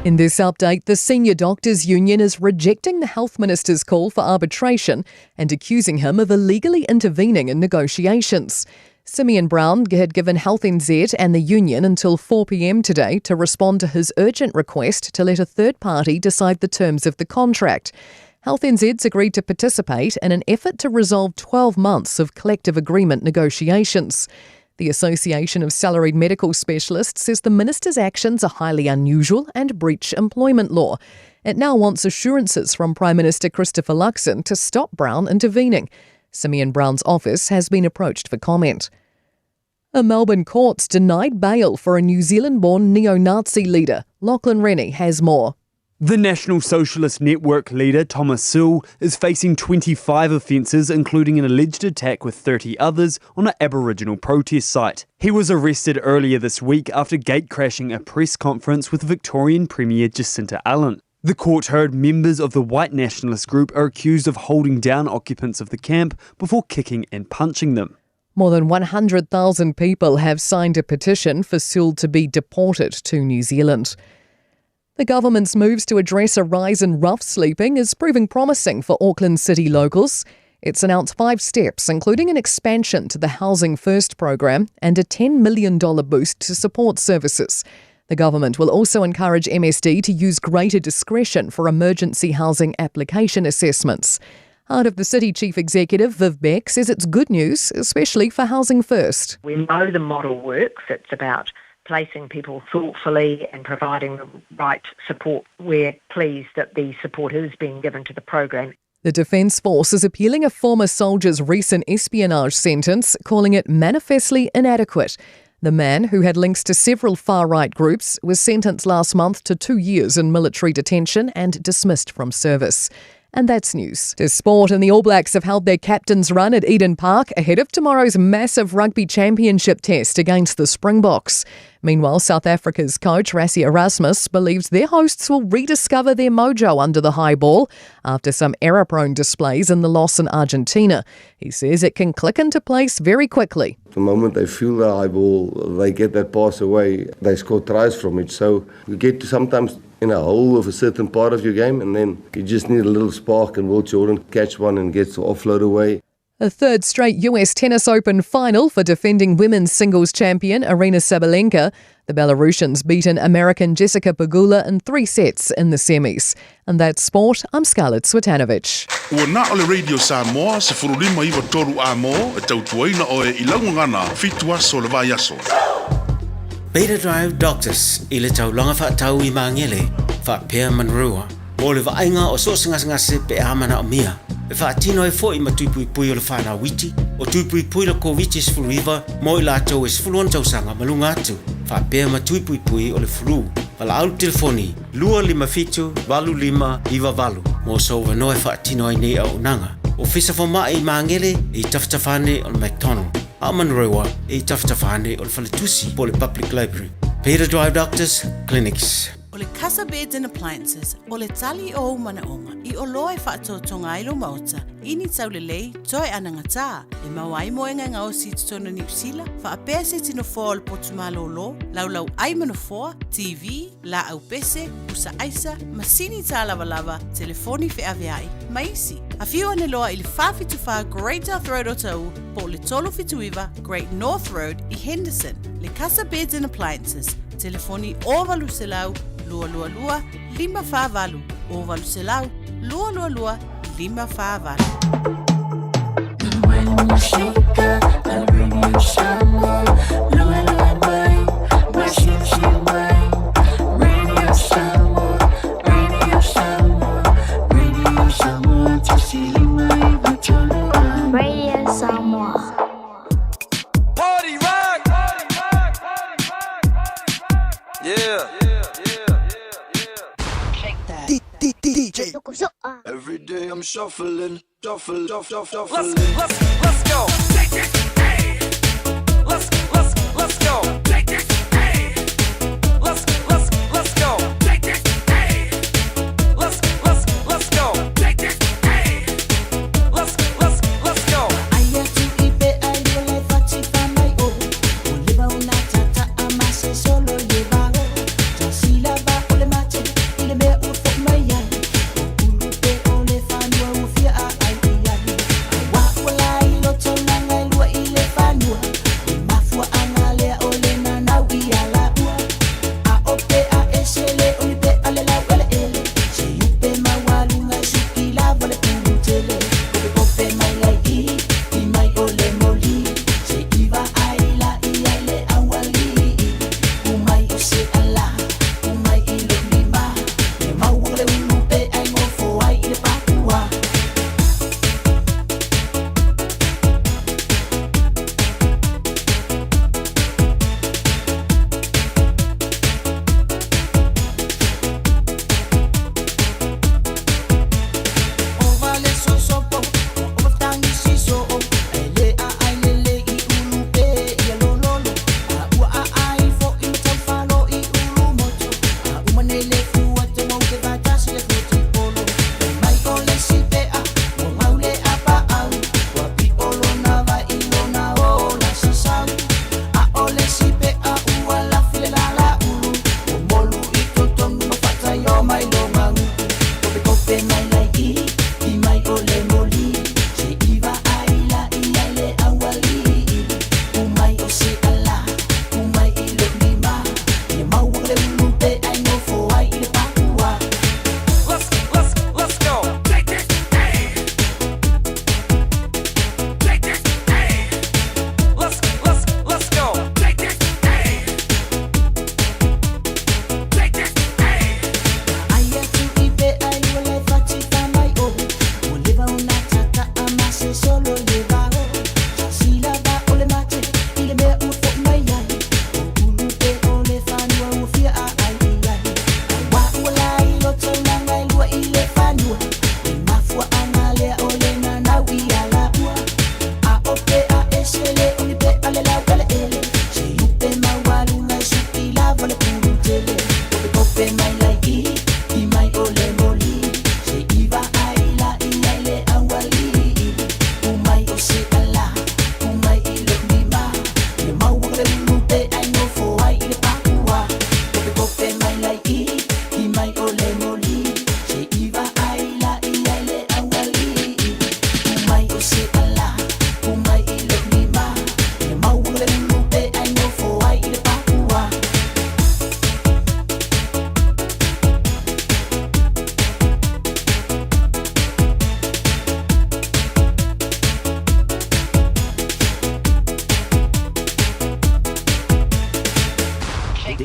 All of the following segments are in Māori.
In this update, the Senior Doctors Union is rejecting the Health Minister's call for arbitration and accusing him of illegally intervening in negotiations. Simeon Brown had given Health NZ and the union until 4 p.m. today to respond to his urgent request to let a third party decide the terms of the contract. Health NZ's agreed to participate in an effort to resolve 12 months of collective agreement negotiations. The Association of Salaried Medical Specialists says the minister's actions are highly unusual and breach employment law. It now wants assurances from Prime Minister Christopher Luxon to stop Brown intervening. Simeon Brown's office has been approached for comment. A Melbourne court's denied bail for a New Zealand-born neo-Nazi leader. Lachlan Rennie has more. The National Socialist Network leader, Thomas Sowell, is facing 25 offences, including an alleged attack with 30 others on an Aboriginal protest site. He was arrested earlier this week after gatecrashing a press conference with Victorian Premier Jacinta Allen. The court heard members of the white nationalist group are accused of holding down occupants of the camp before kicking and punching them. More than 100,000 people have signed a petition for Sewell to be deported to New Zealand. The government's moves to address a rise in rough sleeping is proving promising for Auckland City locals. It's announced 5 steps, including an expansion to the Housing First program and a $10 million boost to support services. The government will also encourage MSD to use greater discretion for emergency housing application assessments. Heart of the City Chief Executive, Viv Beck, says it's good news, especially for Housing First. We know the model works. It's about placing people thoughtfully and providing the right support. We're pleased that the support is being given to the program. The Defence Force is appealing a former soldier's recent espionage sentence, calling it manifestly inadequate. The man, who had links to several far-right groups, was sentenced last month to 2 years in military detention and dismissed from service. And that's news. To sport, and the All Blacks have held their captain's run at Eden Park ahead of tomorrow's massive rugby championship test against the Springboks. Meanwhile, South Africa's coach, Rassie Erasmus, believes their hosts will rediscover their mojo under the high ball after some error-prone displays in the loss in Argentina. He says it can click into place very quickly. The moment they feel the high ball, they get that pass away, they score tries from it. So you get to sometimes in a hole of a certain part of your game, and then you just need a little spark, and Will Jordan catch one and gets the offload away. A third straight US Tennis Open final for defending women's singles champion Aryna Sabalenka. The Belarusians beaten American Jessica Pegula in 3 sets in the semis. And that's sport. I'm Scarlett Swetanovic. Ua na ole Radio Samoa se furulima iwa toru a mo e tautuaina o e ilangungana fitua so le vai aso. Beta Drive Doctors i le taulanga whaatau i mangele whaapea manrua. O le vainga o so ngase pe amana o mia. E whaatino e fo i matuipui o le whana witi. O tuipui le COVID is fluiva mo i lātou e sfuluan tausanga malunga atu. Whaapea matuipui o le flu. Wala au telefoni, 255-25 mo so wanoe whaatino e nei au nanga. O fisa whamai i mangele i taftafane o le McDonald. Amanrewa e taftafane o le Whaletusi po le Public Library. Beta Drive Doctors Clinics. O le Casa Beds and Appliances, o le tali o manaonga, i o loe whaatotonga ilo mauta, ini tau le lei, toi anangata, e mawai moenga ngā o si tutono New Zealand, whaapea se tino fōa o le potumalo lo, laulau aimano fōa, TV, la au pese, usa aisa, masini tā lava, telefoni whi aviai, maisi. A whiu ane loa i le whawhituwha Great North Road o tau, po le tolo whituiwa Great North Road i Henderson, le Casa Beds and Appliances, telefoni o valu se lau, lua 555 o valu se lau lua 555. When you shake her, I'll bring you some more. Lua mai, she mai. Radio Samoa, Radio Samoa, Radio Samoa, Tasili mai batolo. Radio Samoa. Party rock, yeah. DJ. Every day I'm shuffling, shuffle. Let's go. Take it, hey. Let's go. Take it, hey. Let's go. Take it, hey. Let's go. Take it, hey. Let's go. Aya tu ipe ayo le fatipa mai o. Oliva una tata amase solo lleva. Tasila ba ole mate.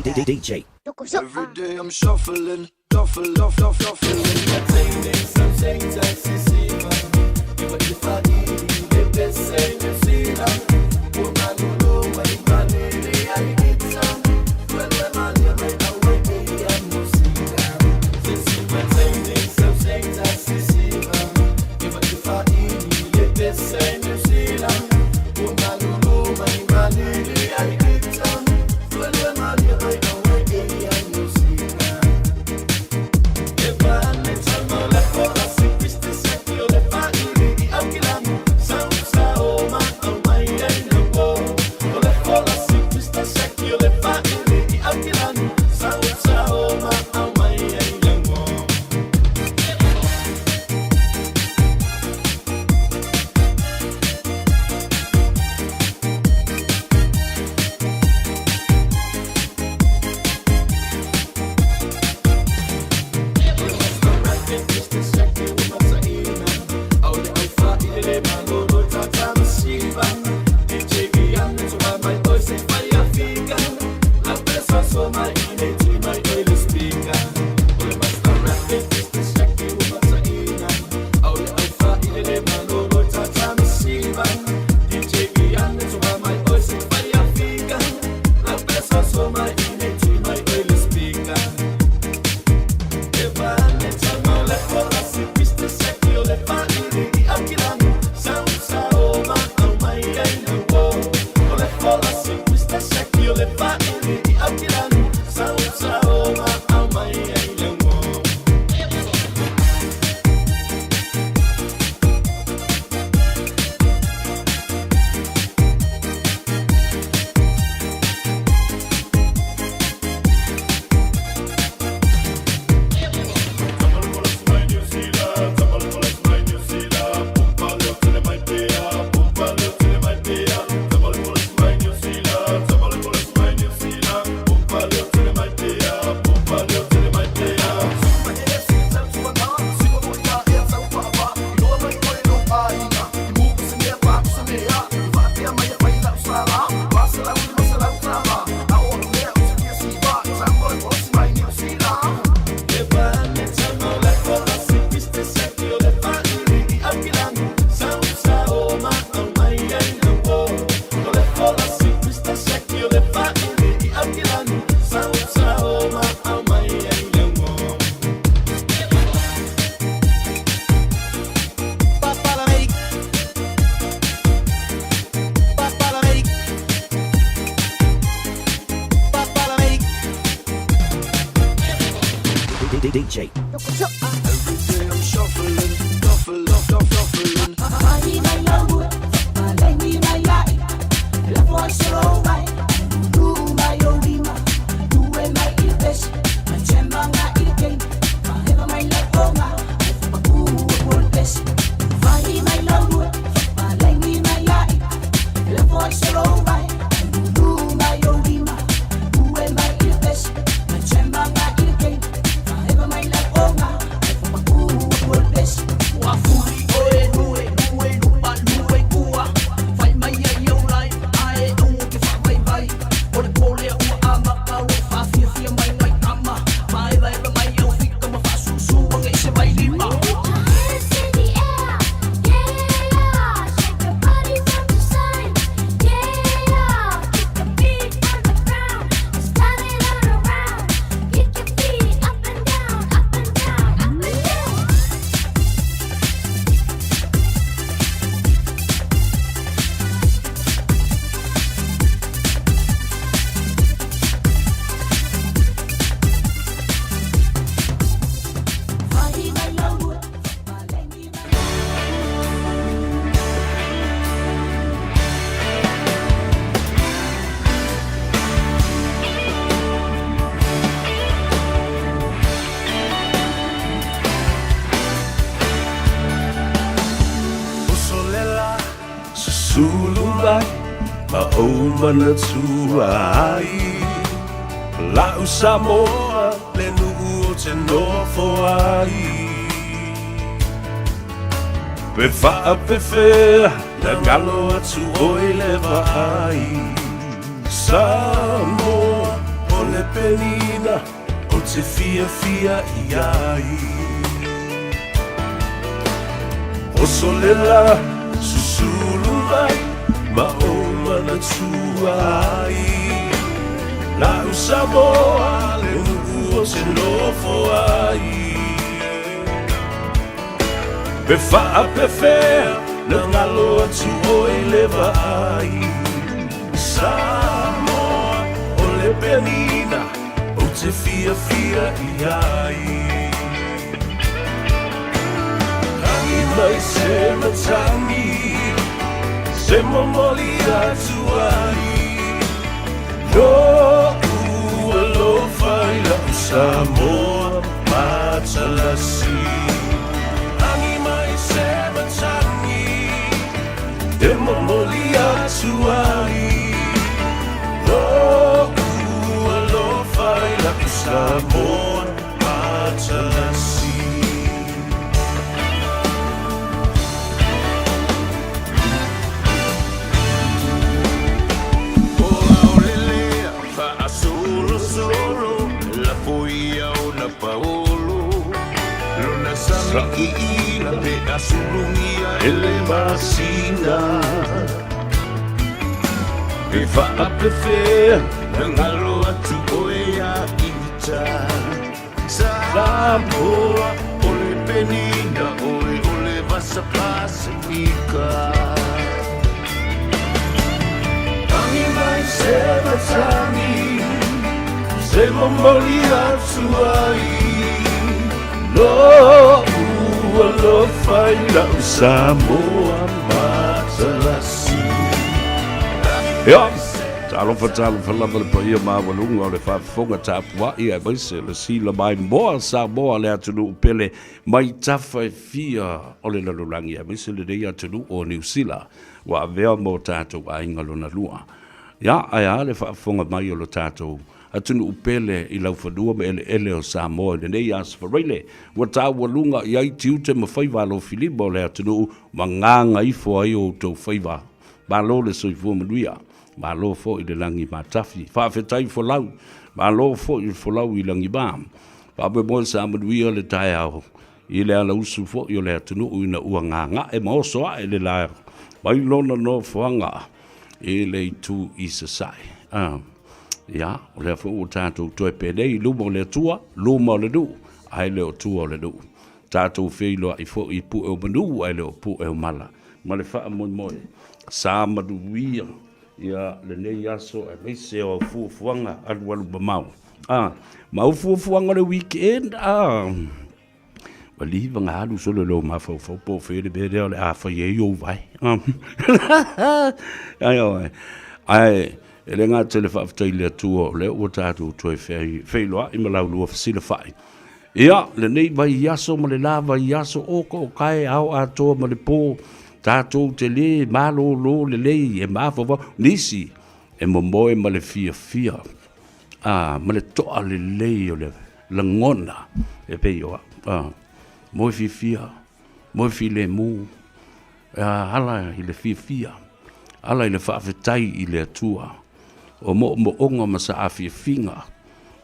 DJ. Every day I'm shuffling, shuffling. Attaining some things I see. Even if I need it, they say you see now. Woman, you know when I need it, I get some. When man, you may not wait me, I'm no see now. Since you attaining some things I see. Even if I need it, they say you see now. Woman, you know when I need it, I get some. When man, you may not wait me, I'm no see now. If I let you know, let go, I see Christy set you the party. I'm killing Sam oh my, I know. Let go, I see Christy set you the party. I'm killing Sam oh my, I know. DJ. Every day I'm shuffling. Sululai Maumana tuai La Samoa Le nuu te nofo ai Pe wha pe whea Na galo atu oi le vai Samoa O le penina o te fia i ai. O solela susulu mai ma o mana tuai. La Samoa le uku o se lofo ai. Pe wha pe whea na ngalo atu o e lewa ai. Samoa o le penina o te fia i ai. Hangi mai se matangi se momoli atu ai. No ua lo fai la Samoa matalasi. Hangi mai se matangi e momoli atu ai. No ua lo fai la Samoa matalasi. Iila pe asulungia ele masina pe wha pe whea na ngalo atu oe a ita Samoa o le penina oe o le vasa Pasifika Tangi mai se matangi se momoli atu ai No ua lo fai la Samoa matalasi. Ia, talofa lava le paia mawalunga o le whaafonga tāpua ia maise le sila mai moa Samoa le atunu upele mai tawhai fia o le lalurangi ia maise le rei atunu o New Zealand wa avea mo tātou ainga lona lua. Ia, aia le whaafonga mai o lo tātou atunu upele I lau whanua me ele o Samoa le nei as whareile wa tā walunga I ai tiute ma whaiva lo Filipo le atunu ma nganga ifo ai o tau whaiva ma lo le soifua manuia ma lo fo I le langi ma tafi whawhetai fo lau ma lo fo I fo lau I langi bam pa pe mo sa manuia le tai au I le ala usu fo I le atunu ina ua nganga e ma oso a ele la mai lona no whanga I le tu I sasai Ya, o le fo o tātou toi pēnei, luma o le tua, luma o le du, ai leo tua o le du. Tātou whiloa I fo I pu e o manu, ai leo pu e o mala. Ma le wha moi moi, sā madu wia, ia le nei aso e meise o fuafuanga anu alu mamau. Ma o fuafuanga le weekend, ma liva ngā alu solo lo ma fau po whele bede o le a whai e o vai. Ai, e le ngā tele whaafatai le atua o le o tātou toi whailoa I malau lua whasila whai. Ia, le nei vai yaso ma le la vai yaso o kai au atoa ma le pō tātou te le malo lo le lei e mawhawa nisi e momoe ma le fia. Ma le toa le lei o le langona e peioa. Moe fia, moe le mu, ala I le fia, ala I le whaafatai I le atua. O mo onga ma sa afia finga.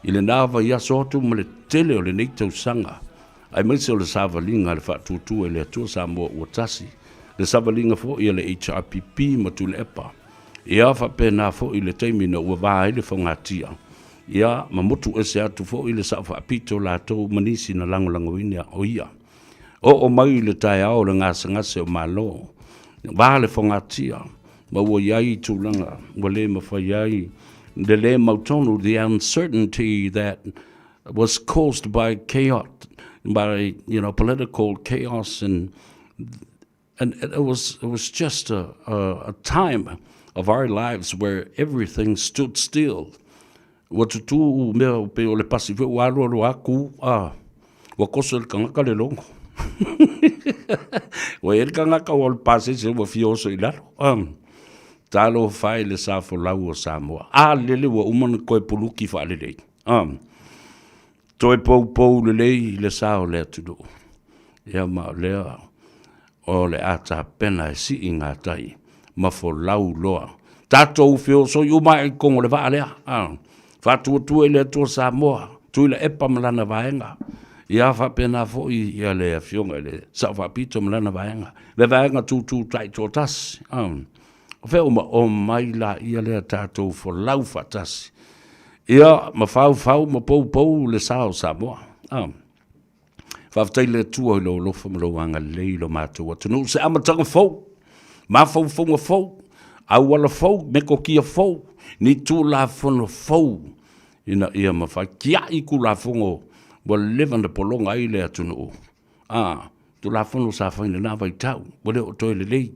I le nāwa ia sotu ma le tele o le neitau sanga. Ai maise o le savalinga le whaatutua I le atua sa mua ua tasi. Le savalinga fo I le HRPP ma tu le epa. Ia whapena fo I le taimina ua vāi le whangatia. Ia ma motu ese atu fo I le sa whaapito la tau manisi na langolango inia o ia. O mai le tai ao le ngase o malo. Vā le whangatia. Ma ua iai tūlanga, ua le mawhai ai, le mautonu, the uncertainty that was caused by chaos, by political chaos, and it was just a time of our lives where everything stood still. Ua tutu mea pe o le pasife ua alo aku, ua koso le kangaka le longo. Ua e le kangaka ua le pase se ua fioso I lalo. Talo fai le sa fo lau o Samoa. Lele wa umana koe puluki fa lelei. Toi pou lelei le sa o le atudu. Ia ma lea o le ata pena e si inga tai. Ma fo lau loa. Tatou feo so yu mai kongo le va lea. Whātua le atua Samoa, tui le epa malana vaenga. Ia whapena fo'i ia le fionga le sa whapito malana vaenga. Le vaenga tū tai tō tasi. Whea o mai la ia le tātou for lau whatasi. Ia ma whau ma pou le sao Samoa. Whawtai le tua lo lofa malawanga lei lo mātua. Tunu se amatanga fau. Ma fau fau. Au wala fau, me ko kia fau. Ni tū la whono fau. Ina ia ma whai kia iku la whongo. Wa levanda polonga i le atunu. Tu la whono sa whaina nā vai tau. Wa leo toi le lei.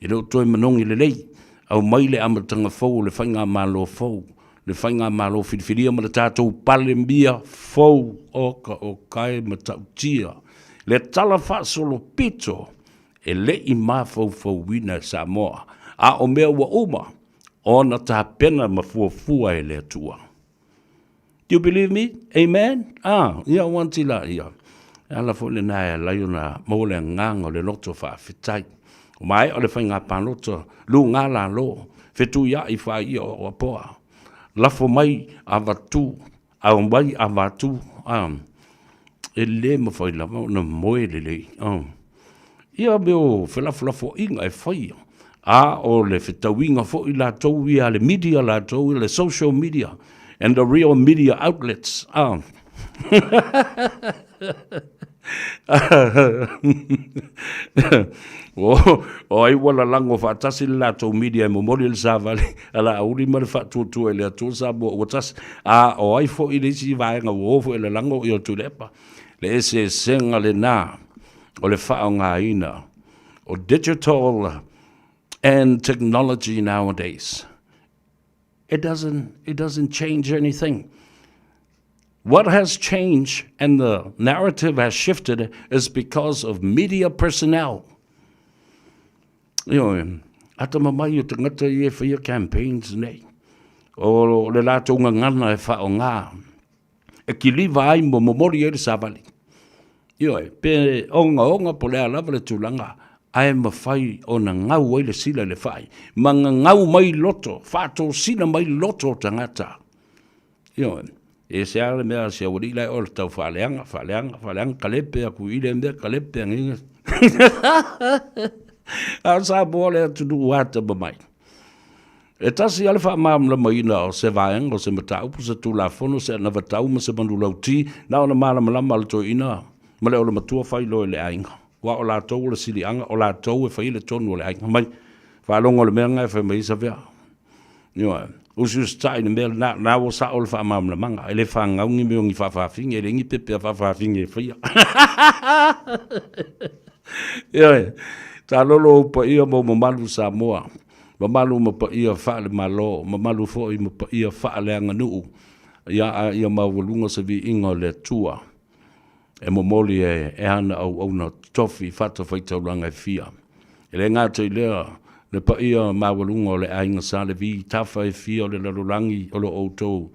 I leo toi manongi le lei. Au mai le amatanga fau, le whainga malo fau. Le whainga malo whiriwhiria ma le tātou pale mbia fau o kai ma tau tia. Le tala whaasolo pito. E le i mā fau wina Samoa. A o mea wa uma. Ona tā pena ma fuafua e le atua. Do you believe me? Amen? Ia wanti la ia. Ala fo le nai la yuna mo le ngang o le loto fa fitai. O mai o le whainga panoto lu ngā la lo. Fetu ia i wha ia o apoa. Lafo mai a watu. A mai a watu. E le ma whai lama o na moe le le. Ia meo whelaflafo inga e whai. O le whetawinga fo i la tau ia le media la tau le social media. And the real media outlets. O ai wala lango whaatasi le lato media e momori le savale. Ala auri mare whaatutu e le atu sa mo watas. O ai fo i le si vaenga uofo e le lango i o tulepa. Le ese senga le nā. O le whao ngā ina. O digital and technology nowadays. It doesn't change anything. What has changed and the narrative has shifted is because of media personnel. Ata mamai o te ngata I e whaia campaigns nei. O le lato ngana e whao ngā. E ki liwa ai mo momori e le savali. Pe onga po le alava le tūlanga. Ai ma whai o na ngau ai le sila le whai. Ma ngau mai loto, whātou sila mai loto tangata. E se ale mea se awari lai o le tau whaleanga, kalepe aku ile mea kalepe anginga. A sa boa le atu du wata ba mai. E tasi ale wha maamla maina o se vaenga o se matau, po se tu la fono se na vatau ma se manu lauti, na o na malama al to ina, ma le o le matua whai loe le ainga. Wa o la tau le sili anga, o la tau e whai le tonu le ainga. Mai, whalonga le mea ngai whai mai sa vea. Usus tai ne mel na o sa o le wha maamla manga, ele wha ngaungi me o ngi whawhawhingi, ele ngi pepe a whawhawhingi e whaia. Ta lolo pa ia mo mamalu Samoa. Mamalu ma pa ia wha le malo, mamalu fo I ma pa ia wha le anga nuu. Ia mawalunga sa vi inga le tua. E momoli e ana au na tofi whata whaitauranga e fia. Ele ngātou I lea, le pa ia mawalunga o le ainga sa le vi tawha e fia o le lalurangi o le outou.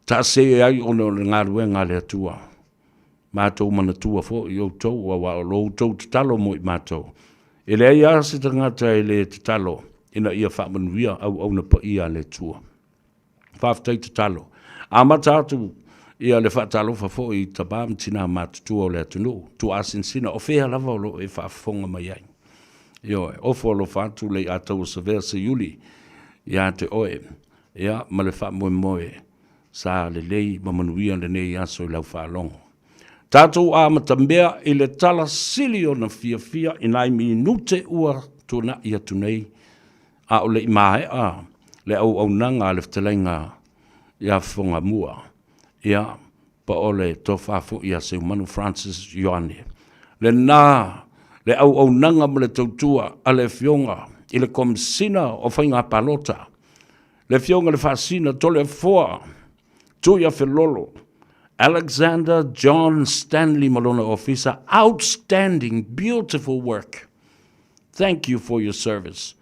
Ta se e ai o le ngāruenga le tua. Mātou mana tua fo I outou, wa o lo outou tatalo mo I mātou. Ele ai ase ta ngata e le tatalo, ina ia whamanuia au na pa ia le tua. Whaftai tatalo. A matatu, ia le whaatalo fo I tabam tina mātutua o le atunu, tu asin sina, o whea lava o lo e whaafonga mai ai. Ofo lo whaatu le atau sa versa Iuli, ia te oe, ia ma le wha moe, sa le lei mamanuia le nei aso I lau whaalongo. Tātou a matambea I le tala sili o na fia I nai minute ua tuna I atu nei, a o le imae a, le au nanga le wtalainga ia whonga mua, ia pa o le tofafo ia se umanu Francis Ioane. Le nā, le au nanga ma le tautua a le fionga, I le komsina o whainga palota. Le fionga le whasina tole foa, tuia whelolo, Alexander John Stanley Malona Officer, outstanding, beautiful work. Thank you for your service.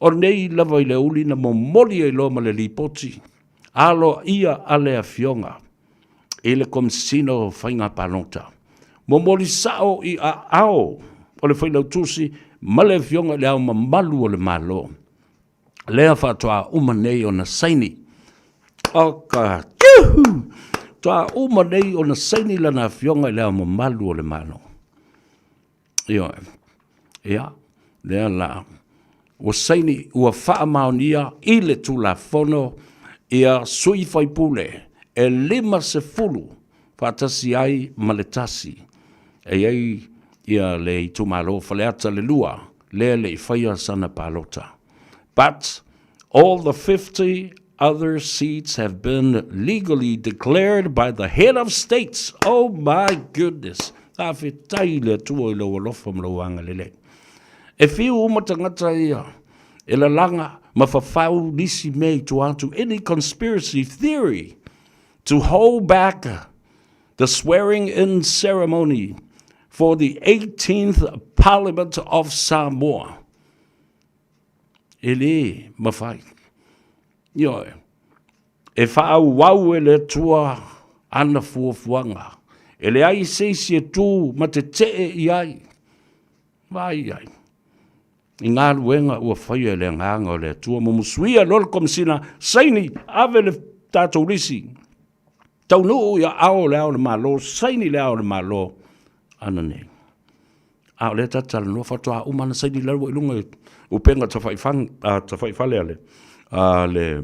O nei lava I le uli na momoli I lo ma le lipoti, alo ia ale a fionga, I le komsino whainga palota. Momoli sao I a ao, o le whainau tusi, ma le fionga le au mamalu o le malo. Lea whatoa umanei o na saini, Oka. Toa uma nei o na saini lana fionga lea mo malu o le malo. Io, ia, lea la. O saini ua faa maonia i le tula fono ia sui fai pule e 50 fatasi ai maletasi. E ai ia le i tumalo faleata le lua le le i faia sana palota. But all the 50 other seats have been legally declared by the head of states. Oh my goodness. Awhitai le tua i lo alofa mlauanga lele. E whiu umatangata ia, e la langa mawhawhau nisi mei to atu any conspiracy theory to hold back the swearing-in ceremony for the 18th Parliament of Samoa. E le mawhai. Yo, e whaau wau e le tua ana fuafuanga. E le ai seisi e tū ma te tee i ai. Vai ai. I ngā luenga ua whaia le nganga o le tua mumusuia lol komsina saini ave le tātou risi. Tau nuu ia ao le ao le malo, saini le ao le malo. Ana nei. Ao le tatala no whatua umana saini lau i lunga upenga tawhaifale ale. Le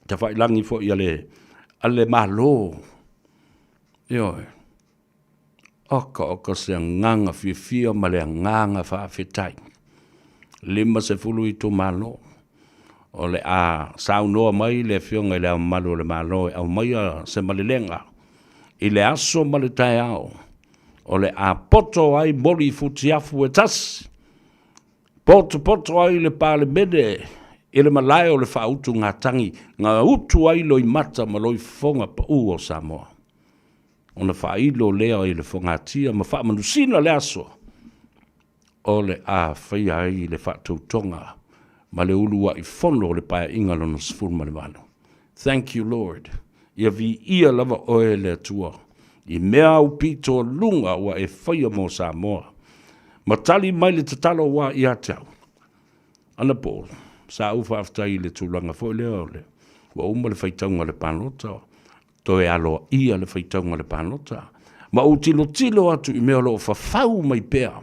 tawhailangi fo i ale malo. Ioi. Oka se nganga fia ma le nganga whaafetai. 50 i tō malo. O le a saunoa mai le fionga i le au malo le malo au mai se malilenga. I le aso ma le tai au. O le a poto ai mori futiafu e tasi. Poto ai le pale mede. I le malai o le whautu ngā tangi. Ngā utu ai loi mata ma loi fonga pa u o Samoa. O na whailo lea i le whangatia ma wha manusina le aso. O le a whaia ai le whaatautonga ma le ulua i whono le paia inga lona sifuru ma le wano. Thank you, Lord. Ia vi ia lava oe le atua. I mea upito lunga wa e whaia mo Samoa. Ma tali mai le tatalo wa i atau. Ana po, sa ufa aftai le tūlanga fo lea ole. Wa uma le whaitaunga le panota. To e alo ia le whaitaunga le panota. Ma o tilo atu i mea lo whawhau mai pēa.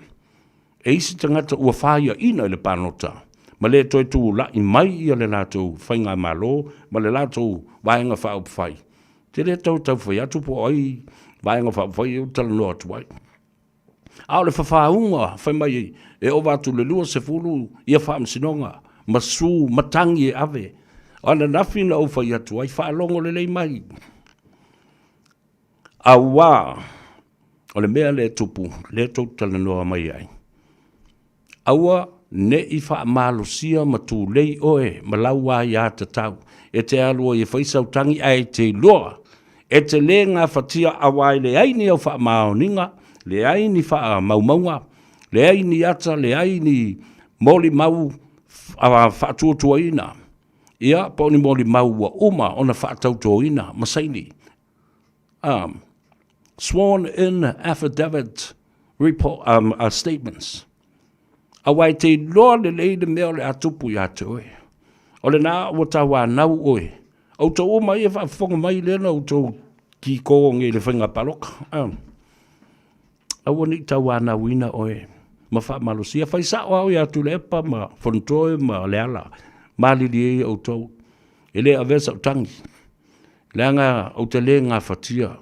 E isi tangata ua whaia ina le panota. Ma le toi tū la i mai ia le lātou whainga malo, ma le lātou waenga whao whai. Te le tau whai atu po ai waenga whao whai e utala no atu wai. Ao le whawhaunga, whai mai e o watu le lua se fulu ia whaam sinonga, masu, matangi e ave. Ana nawhina o whai atu ai whaalongo le lei mai. Awa, o le mea le tupu, le tautala noa mai ai. Awa, ne i wha malosia ma tū lei oe, ma laua i a tatau, e te alua i whaisautangi ai te loa, e te le ngā whatia awai le aini au wha maoninga, le aini wha maumaunga, le aini ata, le aini moli mau a whaatuatua ina. Ia, pauni moli mau wa uma ona whaatautua ina, masaini. Sworn in affidavit report, statements. Awai te loa le leile mea le atupu i atu oe. O le nā ua tawa nau oe. Au tau o mai e whaafonga mai lena au tau ki kōnge le whainga paloka. Au ni tawa nau ina oe. Ma wha malosia whaisa o au i atu le epa ma whantoe ma leala. Malili e au tau. E le avesa utangi. Leanga au te le ngā whatia.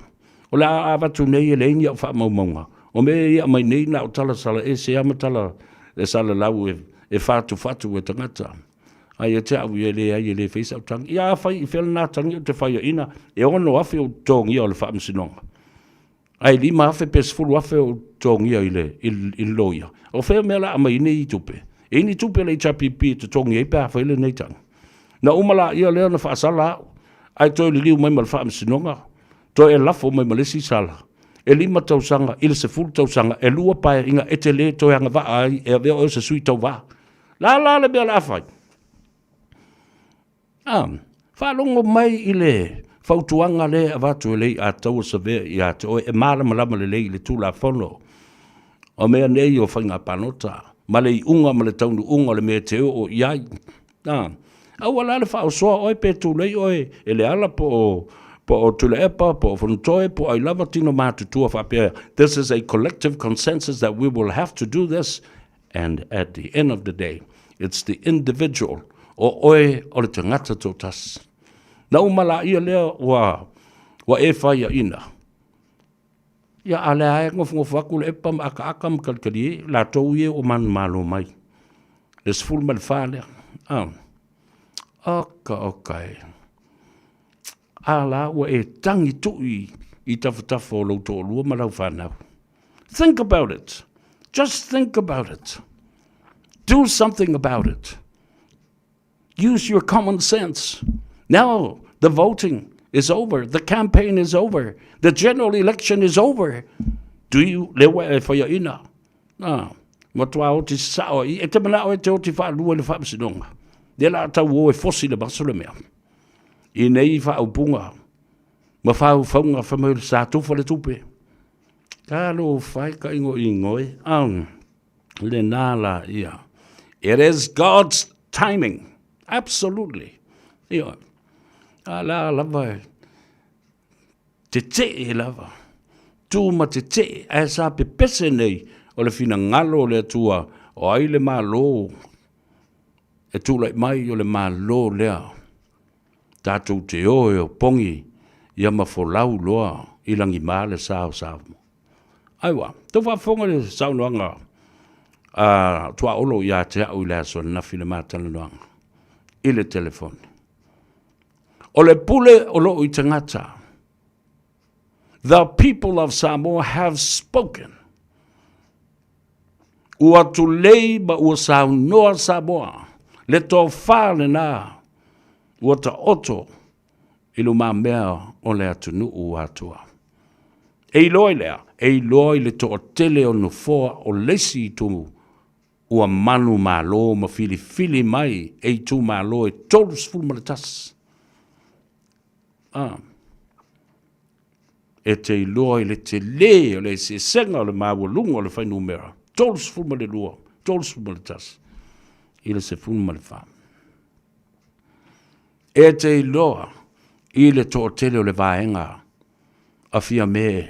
O le a awatu nei e le ingi au wha maumaunga. O me ia mai nei na au tala sala e se amatala e sala lau e fatu e tangata. Ai e te au e le whaisa au tangi. Ia whai i whela nā tangi o te whaia ina. E ono awhi o tōngia o le wha amsinonga. Ai lima awhi pes fulu awhi o tōngia i loia. O whea mea la ama ine i tupe. E ini tupe le i chapipi te tōngia i pēa whaile nei tangi. Na umala ia lea na wha asala au. Ai toi li liu mai ma le wha amsinonga. Toi e lafo mai malesi sala. E lima tausanga, ile se fulu tausanga, e lua pae inga e te le toi anga waa ai, e veo o se sui tau waa. La le bea la afai. Whalongo mai i le whautuanga le a watu e lei a tau sa vea i a te oe, e mara malama le lei le tūla whono. O mea nei o whainga panota, ma le i unga ma le taunu unga le mea te o iai. Au ala le wha soa oi pe tu lei oi, e le ala po o tule epa, po o whantoe, po ai lava tino mātutua whapea. This is a collective consensus that we will have to do this, and at the end of the day, it's the individual o oi o le tangata tō tas. Na umala ia lea wa e whaia ina. Ia ale ae ngof waku le epa ma aka mkalkari la tau ie o man malo mai. Les full mal whale. Okay. Ala wa e tangi tui I tawhatafa o lau tō lua ma lau whanau. Think about it. Just think about it. Do something about it. Use your common sense. Now the voting is over. The campaign is over. The general election is over. Do you lewa e whaia ina? Matua o te sao I e te mana o e te o te wha lua le wha msidonga. De la tau o e fosi le basole mea. I nei wha au punga. Ma wha au whaunga whamau sa tufa le tupe. Ka lo whai ka ingo ingoi. Le nala ia. It is God's timing. Absolutely. Ia. La lava. Te te lava. Tu ma te te. E sa pe pese nei. O le fina ngalo le tua. O ai le malo. E tu lai mai o le malo lea. Tātou te oe o pongi. Ia ma folau loa. Ilangi maa le sao. Aiwa. Tau whafonga le sao noanga. Tua olo ia te au le aso na fina mātana noanga. I le telefoni. O le pule o lo I tangata. The people of Samoa have spoken. Ua tu lei ba ua sau noa Samoa. Le tō whāle nā. Ua ta oto. Ilu mā mea o le atunu ua atua. E loi lea. E loi le tō tele o nufoa o lesi tu ua manu mā lo ma fili mai. E tu mā lo e tolus fulmanatas. E te loi le te le o le se senga o le mawalunga o le whainu mera. Tolus fulma le lua. Tolus fulma le tas. I le se fulma le wha. E te loa I le tō tele o le vaenga. A fia me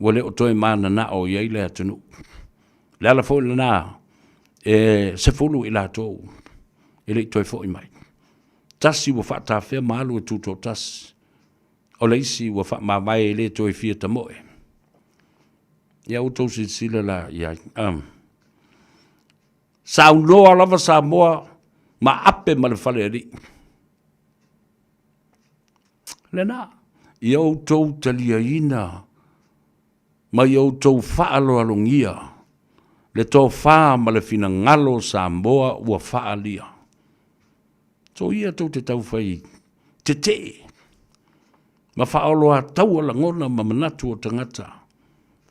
wa le o toi mana na o iei le atunu. Le ala fo le na se fulu I la tō. I le toi fo I mai. Tasi wa whata whea malu e tūtō tasi. O le isi wa wha mawai le toi fia tamoe. Ia utou si sila la ia. Sa unloa lava Samoa ma ape ma le whale ari. Lena, ia utou talia ina ma ia utou whaalo alongia. Le tō wha ma le fina ngalo Samoa ua whaalia. So ia tau te tau whai te te. Ma whaoloa tau ala ngona ma manatu o tangata.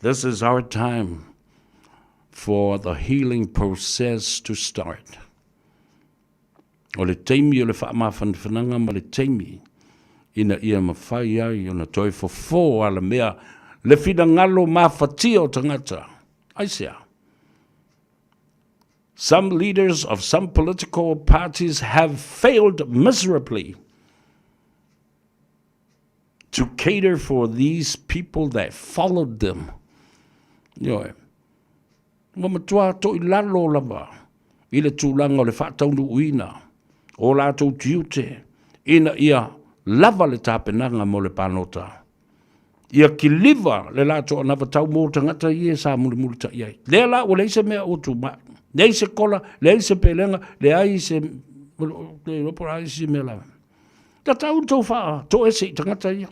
This is our time for the healing process to start. O le teimi o le whaamawhanwhananga ma le teimi ina ia mawhai ai o na toi fo ala mea le whina ngalo mawhatia o tangata. Aisea. Some leaders of some political parties have failed miserably to cater for these people that followed them. Yoe. Wamatua to I lalo lava. I le tūlanga o le whātaunu uina. O lātou tiute. Ina ia lava le tāpenanga mo le pānota. Ia ki liva le lātou anawa tau mō tangata I e sā muli ta iai. Le la o leise mea o tū maa. Le se kola, le se pelenga, le ai se... Le ropora ai se mea lawa. Ta tau tau wha, tō ese I tangata ia.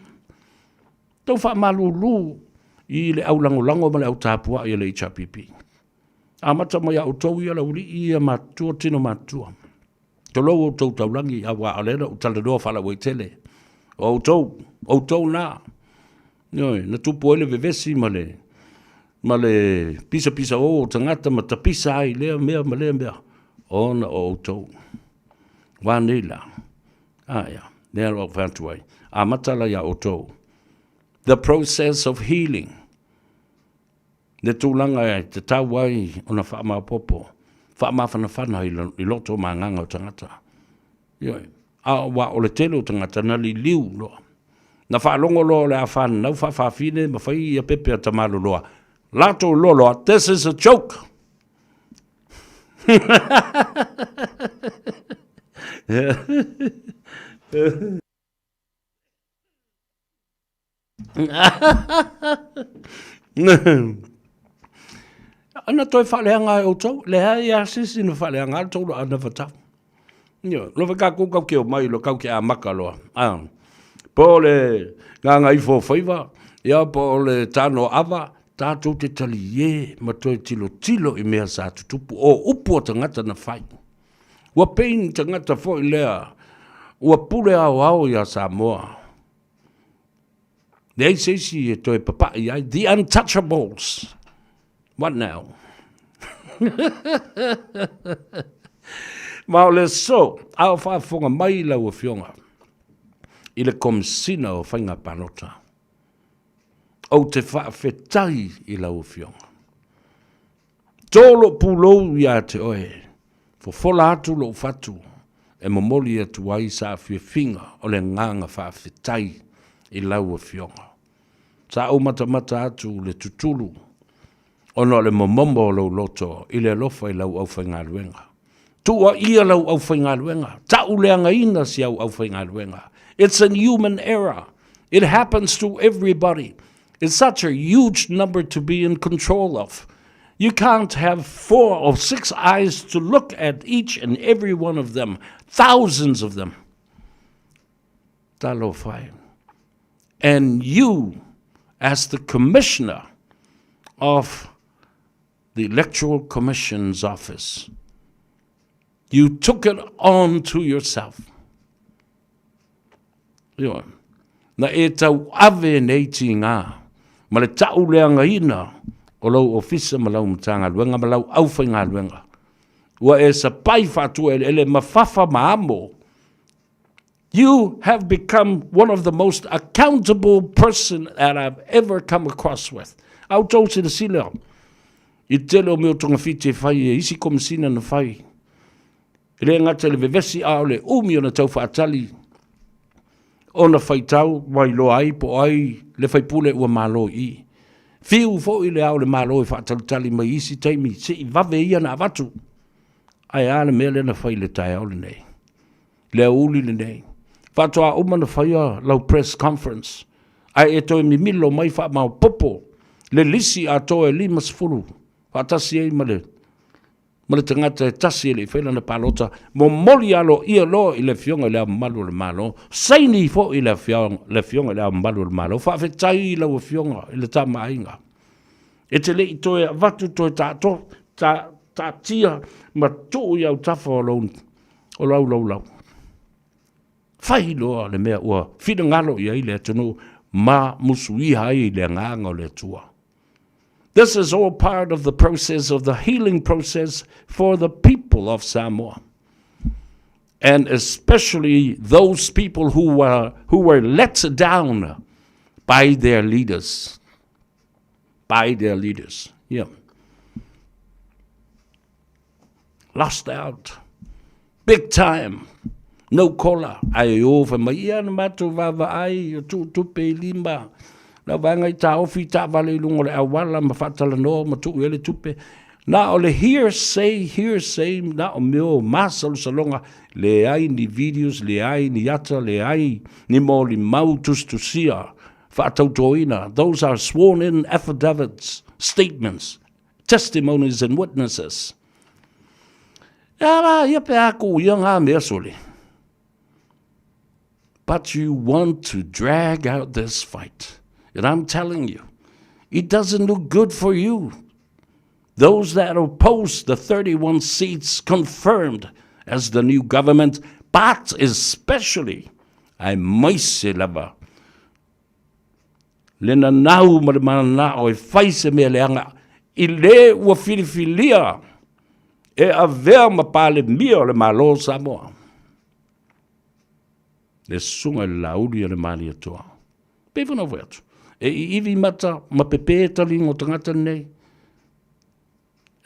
Tau wha malulu I le au lango ma le au tāpua I le HRPP. A mata mai au tau I la uri I a matua tino matua. Te lau au tau taurangi a wa alera o taladoa whala wei tele. O tau nā. Na tupu ele vevesi ma le pisa o tangata ma ta pisa ai lea mea ma lea mea. O na o tau. Wanila. Ia. Nea o whantuai. A mata la ia o tau. The process of healing. Le tūlanga e te tauai o na whaama popo. Whaama whanawhana I loto ma nganga o tangata. Ioi. a wa o le tele o tangata na li liu loa. Na whaalongo loa le a whanau whawhawhine ma whai ia pepe a tamalo loa. Lato loa, this is a joke. Ana toi whaleanga e o tau, le hai a sisi na whaleanga a tau ana whatau. Lo ka kukau ke o mai lo kau ke a maka loa. Po le nganga i fo whaiva, ia po le tano awa, tātou te tali e, ma toi tilo i mea sa tutupu, o upu o tangata na whai. Ua pein tangata fo i lea, ua pule au ia Samoa. The ACC e toi papa i ai, the untouchables. What now? Ma o le so, au whaafonga mai lau a fionga. I le komisina o whainga panota. O te whaafetai i lau a fionga. Tolo pulou ia te oe. Fo fola atu lo fatu. E momoli atu ai sa whiwhinga o le nganga whaafetai i lau a fionga. Sa o mata atu le tutulu. Ono le momombo lo loto i le lofa i lau au whainga luenga. Tua ia lau au whainga luenga. Ta uleanga ina si au whainga luenga. It's a human error. It happens to everybody. It's such a huge number to be in control of. You can't have 4 or 6 eyes to look at each and every one of them. Thousands of them. Talo whai. And you, as the commissioner of the Electoral Commission's office, you took it on to yourself. Na e tau ave nei ti ngā, ma le tau leanga ina, o lau ofisa ma lau mtanga luenga, ma lau awhainga luenga. Ua e sa pai whatua ele mawhafa maamo. You have become one of the most accountable person that I've ever come across with. Au tau se le sila. I tele o meo tonga fite whai e isi komisina na whai. Ele ngata le vevesi ao le umi o na tau whaatali. O na whai tau, mai lo ai po ai, le whai pule ua malo i. Fiu fo i le ao le malo i whaatalitali mai isi taimi, se i vave ia na avatu. Ai ale mea le na whai le tai ao le nei. Le uli le nei. Whatoa uma na whai a lau press conference. Ai e toi mi milo mai wha mau popo. Le lisi a toa e 5 Whatasi ei male. Male tangata e tasi e le whaila na palota. Mo moli alo ia lo i le fionga le malu le malo. Saini fo i le fionga le malu le malo. Whawhetai i lau fionga i le tama ainga. E te le i toe vatu toe ta tia ma tuu i au tafa o lau. Whai loa le mea ua. Whina ngalo i ai le atunu ma musu i hai le nganga o le tua. This is all part of the process of the healing process for the people of Samoa. And especially those people who were let down by their leaders. Yeah. Lost out. Big time. No kola. Ai over mai ia na matu vava ai tu pe limba. Na vanga I ta ofi ta vale lungo le awala ma fatala no ma tu ele tupe. Na o le hearsay na o meu masal salonga le ai ni videos le ai ni ata le ai ni mo li mautus tu sia fatautoina. Those are sworn in affidavits, statements, testimonies and witnesses. Ia pe aku yanga me soli. But you want to drag out this fight. And I'm telling you, it doesn't look good for you. Those that oppose the 31 seats confirmed as the new government, but especially, I maise lava. Lena nau marana o faise me leanga, I le ua filifilia, e a vea mapale mia le malo Samoa. Le sunga lauri le mali atua. Pevo no vetu. E iwi mata ma pepe talingo tangata nei.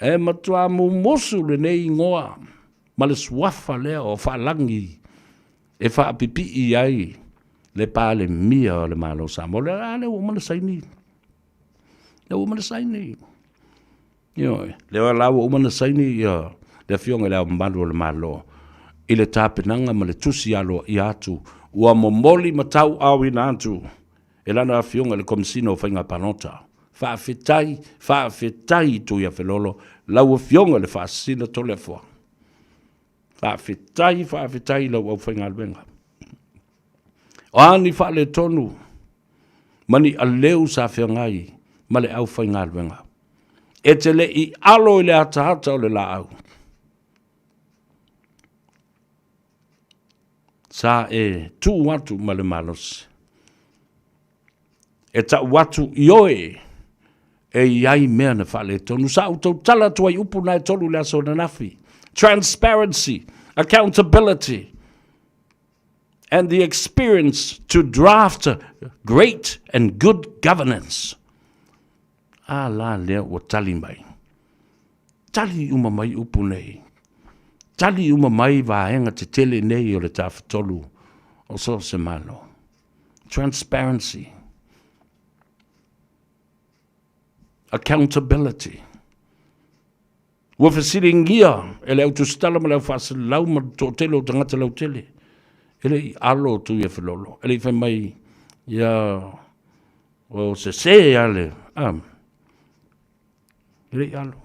E matua mo mosu le nei ngoa. Ma le swafa lea o whalangi. e wha pipi I ai le pā le mia o le malo Samoa le ua mana saini le ua mana saini le ua lau ua mana saini le fionga le malu o le malo I le tāpenanga ma le tusi alo I atu ua momoli matau au ina atu e lana fionga le komisino o whainga panota whaafetai tu ia whelolo lau fionga le whaasina tole fua whaafetai lau au whainga alwenga o ani wha le tonu mani a leu sa whiangai ma le au whainga alwenga e te le I alo I le atahata o le la au sa e tu watu ma le malos e ta watu ioe e iai mea na wha le tonu sa utou tala tua I upu nai tonu le aso na nafi transparency, accountability and the experience to draft great and good governance la lea ua tali mai tali uma mai upu nei tali uma mai vaenga te tele nei o le tawhatolu o so se malo transparency accountability ua fesilingia e le autostala ma le whaasalau ma tō tele o tangata lau tele ele I alo tu ia whelolo ele I whai mai ia o se ale ele I alo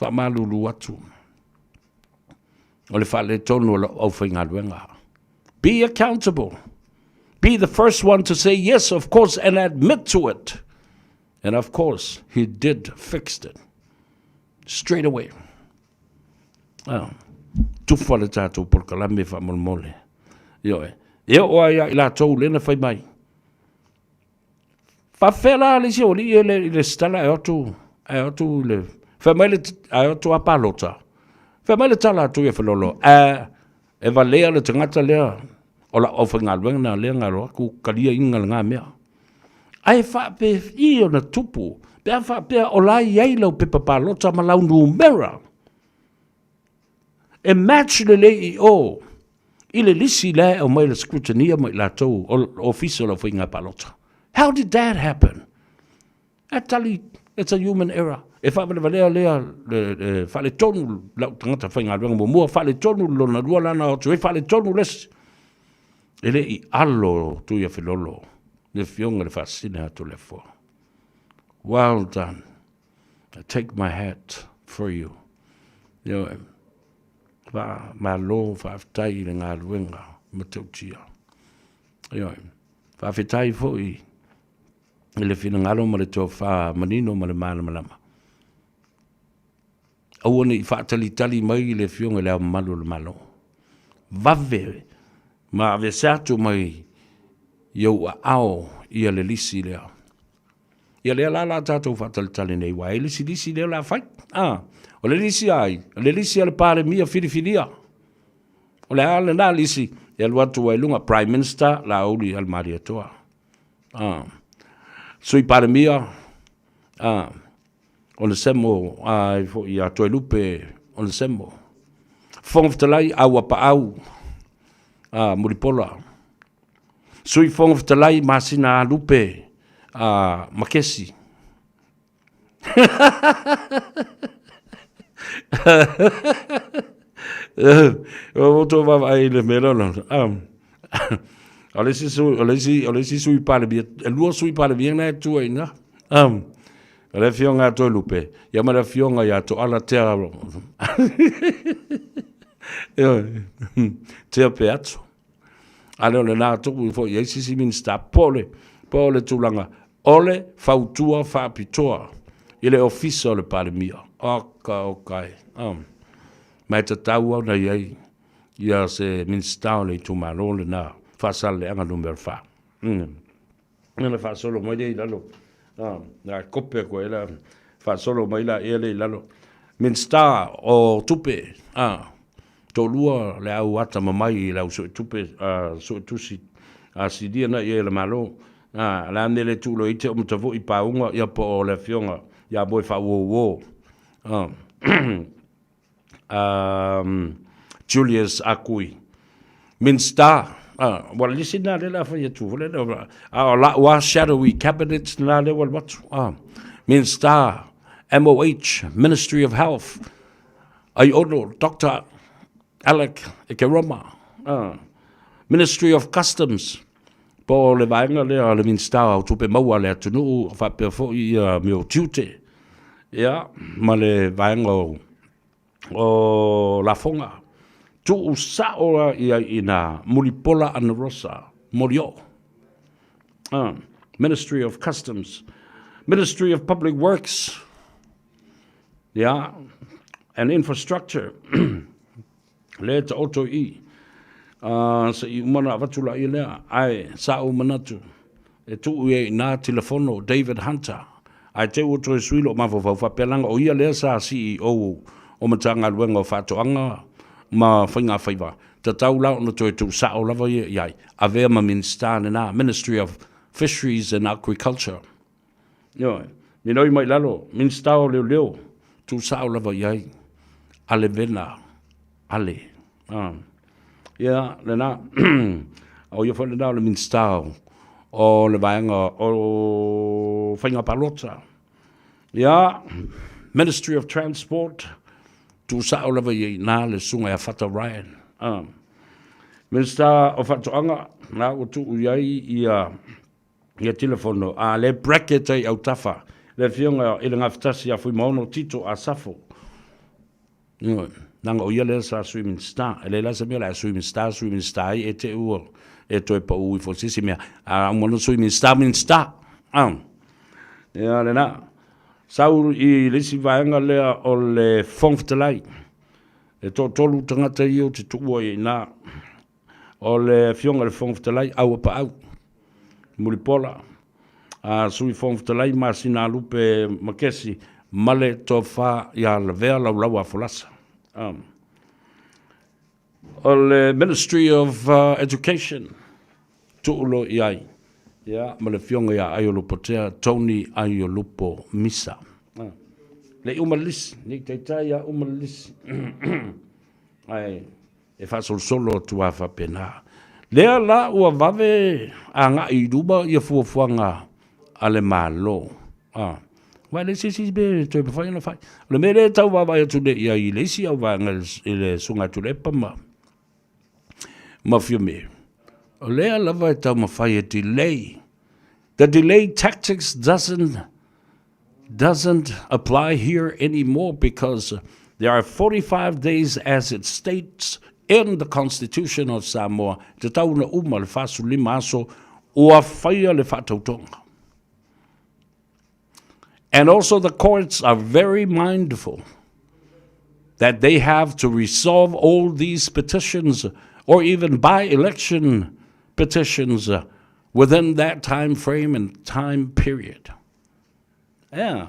wha malulu atu o le wha le tonu au whainga luenga be accountable be the first one to say yes of course and admit to it and of course he did fixed it straight away tufa le tātou por kalame wha molmole e oa ia I la tau lena whai mai fa whela le si o li le stala e otu le whai mai le e otu a palota whai mai le tala atu e whalolo e va lea le tangata lea o la ofa ngā luenga na lea ngā roa ku kalia inga ngā mea ai wha pe I o na tupu pea wha pea o la iei lau pepa palota ma lau numera e match le le I o I le lisi le o mai le scrutinia mai la tau o official of inga palota how did that happen atali it's a human error e wha mene valea lea le wha le tonu lau tangata whainga luenga mo mua wha le tonu lona rua lana o tu e wha le tonu les e le I alo tu ia whelolo le fionga le wha sine atu le fua well done I take my hat for you va malo fa tai le nga luenga matautia fa fitai foi le fina ngalo ma le tofa manino ma le malama au ni fa tali mai le fionga le malo vave ma ave sato mai yo ao ia le lisi le ia le la tato fa tali nei wa lisi le la fai o le lisi ai le lisi al pare mia filifilia o le ala na lisi e watu wa lunga prime minister la uli al maria toa sui pare mia o le semo ai fo ia to lupe o le semo fong ftalai au pa au muripola sui fong ftalai masina lupe makesi o to va ai le melon alesi sui pale bien luo sui pale bien na tu ina le fionga to lupe ya mara fionga ya to ala terra te peazzo allora na to fo yesi si min sta pole tulanga ole fautua fa pitoa ile officio le pale mia okay mai te tau na ye ya se min sta le tu malole na fa sale anga number fa ne fa solo mo dei lalo na coppe quella fa solo mai la ele lalo min sta o tupe to lua le au ata mamai la so tupe so tusi si dia na ye le malo la nele tu lo ite o mtavo I paunga ya po le fionga ya boy fa wo Julius Akui min star. Well, listen na le la fa ye tu le la wa shadowy cabinets na le wal what min star MOH Ministry of Health ai ono Dr. Alec Ekeroma Ministry of Customs po le vainga le min star tu pe maua le tunu fa pe fo I meu tute ya ma le vainga o la fonga tu usao ia ina mulipola anarosa morio Ministry of Customs, Ministry of Public Works, yeah, and Infrastructure. Le te auto I sa I umana watula I lea ai sa umanatu e tu e na telefono David Hunter ai te uto e suilo mafo fa pelanga o ia lea sa CEO o matanga luenga fatoanga ma whainga whaiva. Ta tau lau no toi tu sao lava iai. A vea ma minister na Ministry of Fisheries and Agriculture. Yo, ni noi mai lalo, minister o leo, tu sao lava iai. Ale vena, ale. Le na, o ia whale nao le minister o le vaenga o whainga palota. Ya, Ministry of Transport, tu sao lava iai na le sunga ya Fata Ryan. Minister o Fatoanga, na o tu iai ia telefono, a le bracket ai au tafa, le fionga I le ngaftasi a fui maono tito a safo. Nanga o ia le sa swimming star, ele la sa mea la swimming star ai e te ua, e toi pa ui fo sisi mea, a mono swimming star. Ia le na, sau I lisi vaenga lea o le fongftalai, e tolu tangata I o te tuua I na o le fionga le fongftalai au pa au mulipola a sui fongftalai masina lupe makesi male tofa ia le vea lau a folasa o le Ministry of Education tuulo iai ia ma le fionga ia aiolopotea Tony Aiolupo Misa le umalisi ni teitai ia umalisi ai e fa solo tua fa pena lea la ua vave anga I duba ia fuafuanga ale malo wa le sisi be to be fai na fai le mere tau va vai tu de ia I le si au va le sunga tu le pa ma fiume lea la vai tau ma fai delay. The delay tactics doesn't apply here anymore because there are 45 days as it states in the Constitution of Samoa. Te tauna uma le fasu lima aso ua whaia le whatautonga. And also the courts are very mindful that they have to resolve all these petitions or even by-election petitions within that time frame and time period. Yeah.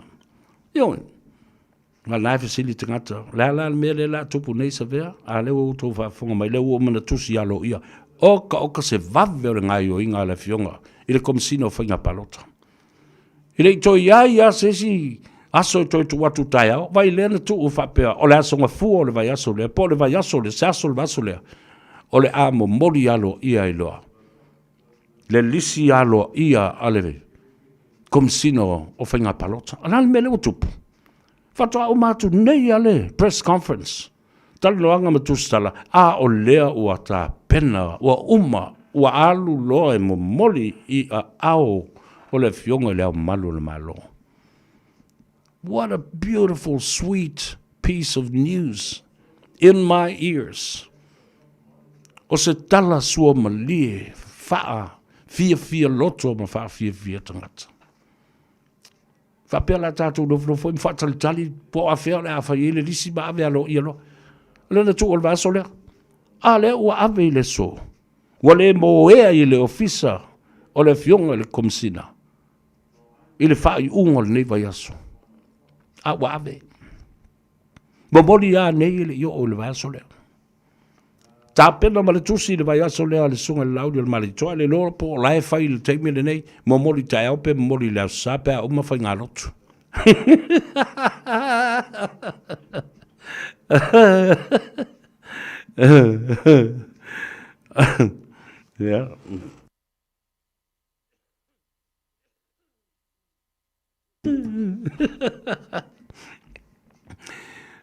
Ma lai fasili tangata. La me la tupu nei sa vea. A leo uto whafonga mai leo o mana tusi alo ia. Oka se vave o ngai o inga le fionga. I le komisino whainga palota. I le toi ia sesi aso toi tu watu tai au. Vai lena tu u whapea. O le asonga fu o le vai aso lea. Po le vai aso le saso le vaso lea. O le amo mori alo ia I loa. Le lisi alo ia aleve. Komisino o whainga palota. Anal me leo tupu. Fatoa o matu nei ale press conference. Tali loanga matustala a o lea ua ta pena ua uma ua alu loa e mo moli I a ao o le fionga lea malu le malo. What a beautiful, sweet piece of news in my ears. O se tala sua malie faa fia loto ma faa fia tangata. Fa pela tatu no foi mi fatal tali po affaire le afa ile lisi ba ave alo ilo le na tu ol va sole ale o ave le so wale mo e ile ofisa o le fionga le komsina ile fa I ungol ne va yaso a wa ave mo boli ya ne ile yo ol va sole ta pena ma le tusi le va yaso le ale sunga le audio le mali to le lo po la fa ile te mi le nei mo moli ta o pe moli la sape o ma fa ngalotu Yeah.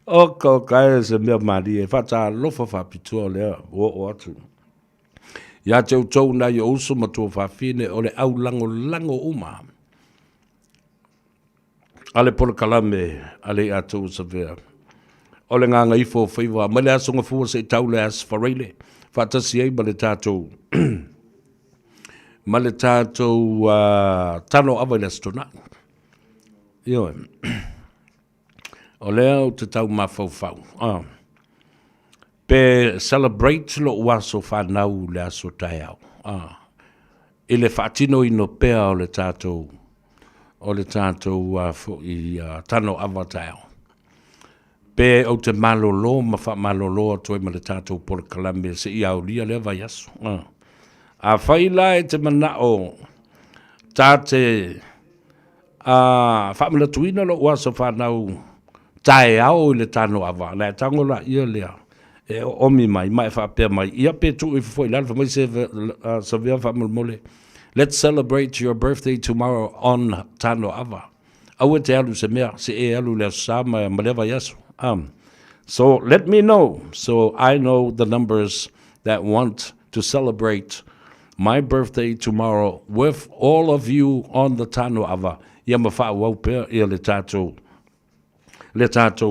O ko kai se me mari e fata lofa fa pitua le o atu. Ya chou na yo uso matua fa fine o le au lango uma. Ale por kalame ale atu savea. O le nganga ifo fiwa male asonga fu se taule as farele. Fata si male tatou. Male tatou tano avalas tona. Yo. O leo te tau mafau. Pe celebrate lo waso whanau le aso tai au. I le whaatino i no pea o le tātou tano awa tai au. Pe o te malolo, ma wha malolo a toi ma le tātou por kalame se i au lia le vai aso. A whaila e te mana o tāte whamila tuina lo waso whanau tai au i le tano awa. Nā tangola ia lea. E omi mai whapea mai. Ia pe tu i fwoi lalfa mai se vea whamil mole. Let's celebrate your birthday tomorrow on tano awa. Aue te alu se mea, se e alu lea sama malewa yasu. So let me know, so I know the numbers that want to celebrate my birthday tomorrow with all of you on the tano awa. Ia mawha waupea ia le tātou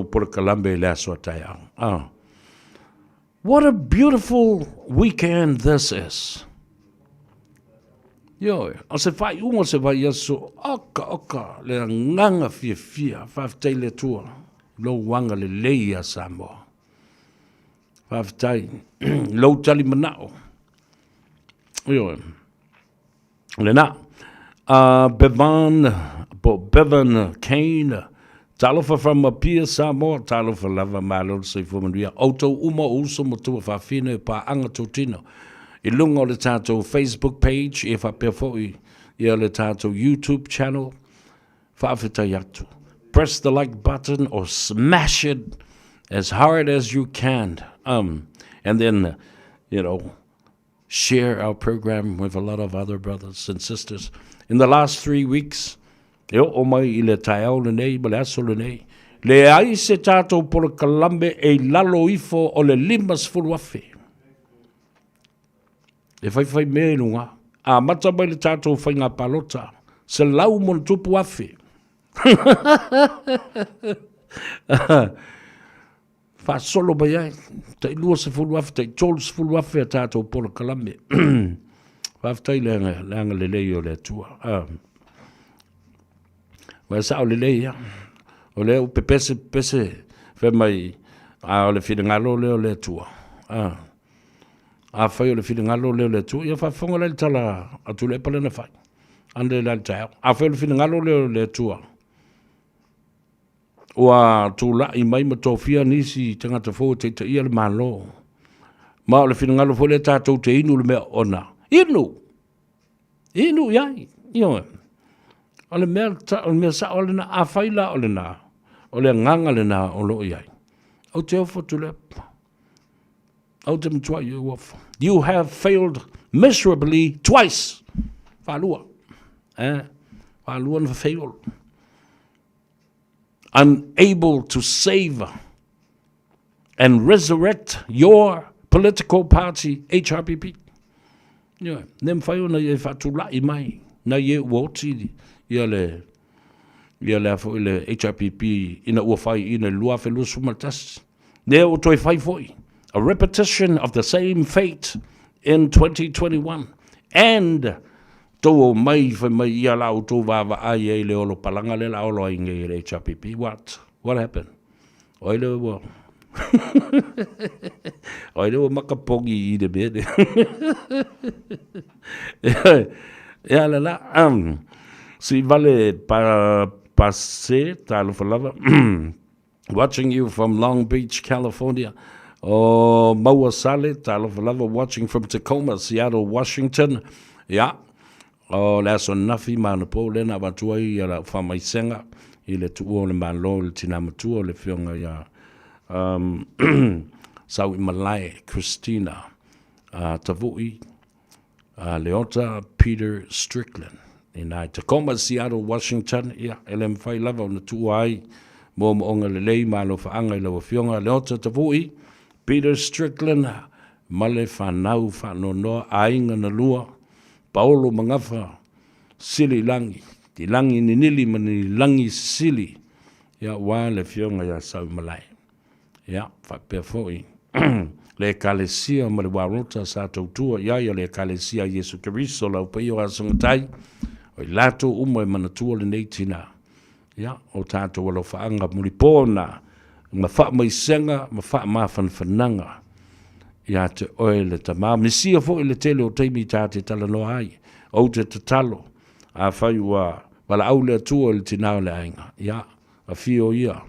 por kalambe le asua tai au. What a beautiful weekend this is. Yo, o se fai ungo se vai yaso, oka, le nganga fia, whaftai le tua, lo wanga le leia Samoa. Whaftai, lo tali manao. Yo, le na, Bevan Kane, talofa from Apia Samoa, talofa lava malo se fumanuia. Auto uma uso motua whawhine pa anga totino. I lunga o le tātou Facebook page, e whapea fōi, i le tātou YouTube channel, whawhitai atu. Press the like button or smash it as hard as you can. And then, share our program with a lot of other brothers and sisters. In the last 3 weeks, o mai I le taiao le nei, ma le aso le nei. Le ai se tātou polo kalambe e lalo ifo o le limas fuluafe. E whai mea inunga. A mata mai le tātou whai ngā palota. Se lau mon tupu afe. Wha solo mai ai. Te ilua se fuluafe, te tolu se fuluafe a tātou polo kalambe. Whaftai leanga le lei o le tua. Wa sa o le lei ya. O le upe pese fe mai o le fide ngalo le tua. A whai o le whiri ngalo leo le tu, ia whawhonga le tala atu le pale na whai. Ande le tau. A whai o le whiri ngalo leo le tua. Ua tu la I mai ma tōwhia nisi tangata fō te ia le malo. Ma o le whiri ngalo fō le tātou te inu le mea ona. Inu iai. Io. O le mea sa o le na a whai la o le na. O le nganga le na o lo iai. O te ofo tu le You have failed miserably twice. Whalua. Whalua na failed. Unable to save and resurrect your political party, HRPP. Nem whaio na ye whatula I mai. Na ye woti ia le afo le HRPP ina ua whai ina lua whelua sumatas. Ne o toi whai foi. A repetition of the same fate in 2021. And tō mai ia lau tō vāwa ai e le olo palanga le lau loa inge le HRPP. What happened? Oile wa. Oile wa makapongi I de bede. Ia la. Si vale passe talo falava. Watching you from Long Beach, California. Oh, Maua Sale, Talafalava, watching from Tacoma, Seattle, Washington. Yeah. Oh, that's enough. Manapo, Lena Batua, Famai Senga, ile tuo le malo, le tinamatua, le fionga ya. Sawi Malai, Christina. Tavui, Leota Peter Strickland. Ina Tacoma, Seattle, Washington, ia, elem fai lava o na tuai, mo onga lelei, malo whaanga I lawa fionga, Leota Tavui, Peter Strickland, male whanau whanonoa, ainga na lua, Paolo Mangafa, Sili Langi, Ti langi ni nili mani langi sili, ia wā le fionga ia sau malai. Ia, whapea foi. Le kalesia ma le warota sa tautua, ia le kalesia Yesu Keriso, lau paio a sangatai, o I lato umo e manatua le neitina. Ia, o tātou alo whaanga mulipona, ma wha mai senga, ma wha ma whanwhananga. Ia te oe le tamā, misia fo I le tele o teimi tā te tala no ai, o te tatalo, a whai ua, wala au le atua le tinao le ainga. Ia, a fio ia.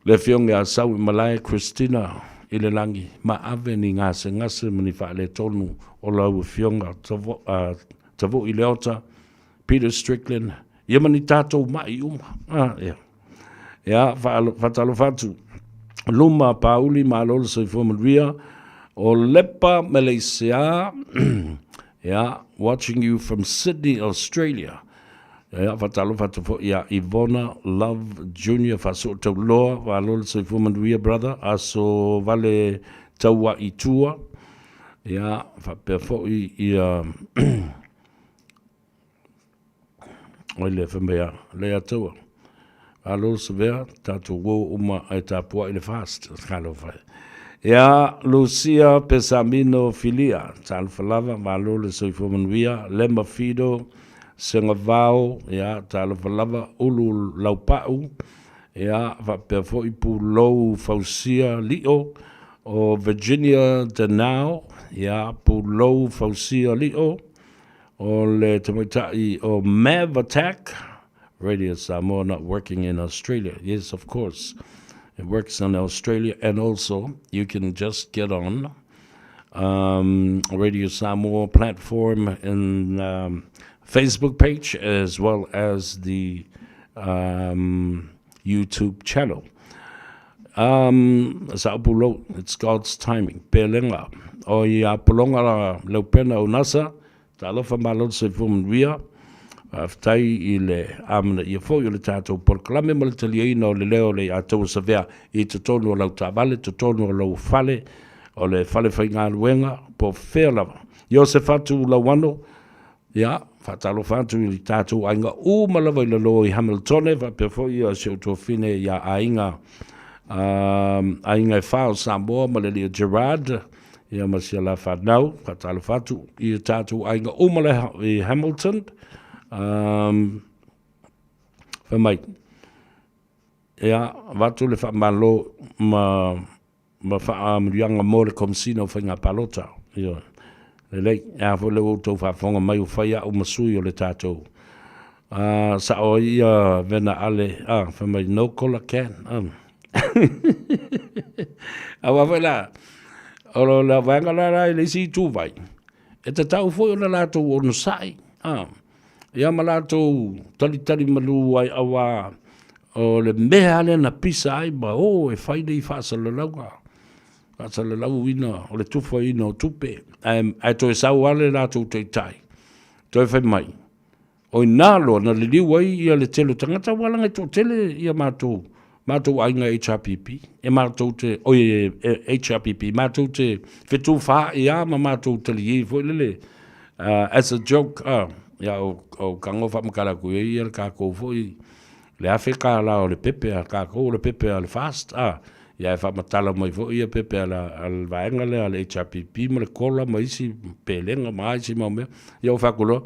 Le fionga a sau I malai Christina, I le langi, ma ave ni ngase mani wha le tonu o lau fionga, tavo I leota, Peter Strickland, ia mani tātou mai uma. Ia, whatalo whatu. Luma pauli ma lola sa Maria, o Lepa, Malaysia, yeah, watching you from Sydney, Australia. Yeah, whatalo whatu fo, yeah, Ivona Love Junior, whaso tau loa, wa lola sa Maria brother, aso vale taua I tua. Yeah, whapea fo I oile whamea, lea taua. Alo severa, tātou wō uma ai tāpua I le fast, kalo whai. Ia, Lucia Pesamino Filia, tālu whalava, malo le soifo manuia, Lema Fido, Senga Vau, ia, tālu whalava, Ulu Laupau, ia, whapea fo I pu lou Fausia Lio, o Virginia Denau, ia, pu lou Fausia Lio, o le tamaitai o Mav Attack, Radio Samoa not working in Australia. Yes, of course. It works in Australia. And also, you can just get on Radio Samoa platform and Facebook page as well as the YouTube channel. It's God's timing. Pelenga. O ia polonga leupena o nasa. Talofa malot se fumria. Aftai I le amana I fo I le tātou porklame ma le taliaina o le leo le atou savea I te tonu o lau tāwale, te tonu o lau fale, o le fale whai ngā luenga, po whea lava. Io se whatu lau wano, ia, whatalo whatu I tātou ainga umalawa I le loa I Hamiltone, whapea fo I a seo tō whine ia ainga e whao Samoa ma le Leo Gerard, ia masia la whanau, whatalo whatu I tātou ainga umalawa I Hamilton, whamai. Ia, watu le whamalo ma whaamurianga mo le komsino whainga palota. Ia, le lei, ia fo le outou whafonga mai o whaia o masui o le tātou. Sa o ia vena ale, whamai no kola can. Awa whaila, o la wanga la rai le si tūwai. E te tau fo o la lātou o nusai. Ia malatou talitali malu ai awa o le mea le na pisa ai ma o e whaine I whaasalalauga. Whaasalalau ina o le tufa ina o tupe. Ai to e sau ale latou te tai. To e whai mai. O I nalo na le liu ai ia le telo tangata walanga to tele ia mātou. Mātou ainga HRPP. E mātou te, HRPP. Mātou te whetu wha ia ma mātou tali I fo lele. As a joke, ia o kango whamakara koe I ar kākou foi. Le awhi kā la o le pepe a kākou, le pepe a le fast. Ia e whamatala mai foi a pepe a le vaenga le a le HRPP ma le kola ma isi pelenga ma isi ma mea. Ia o whakulo.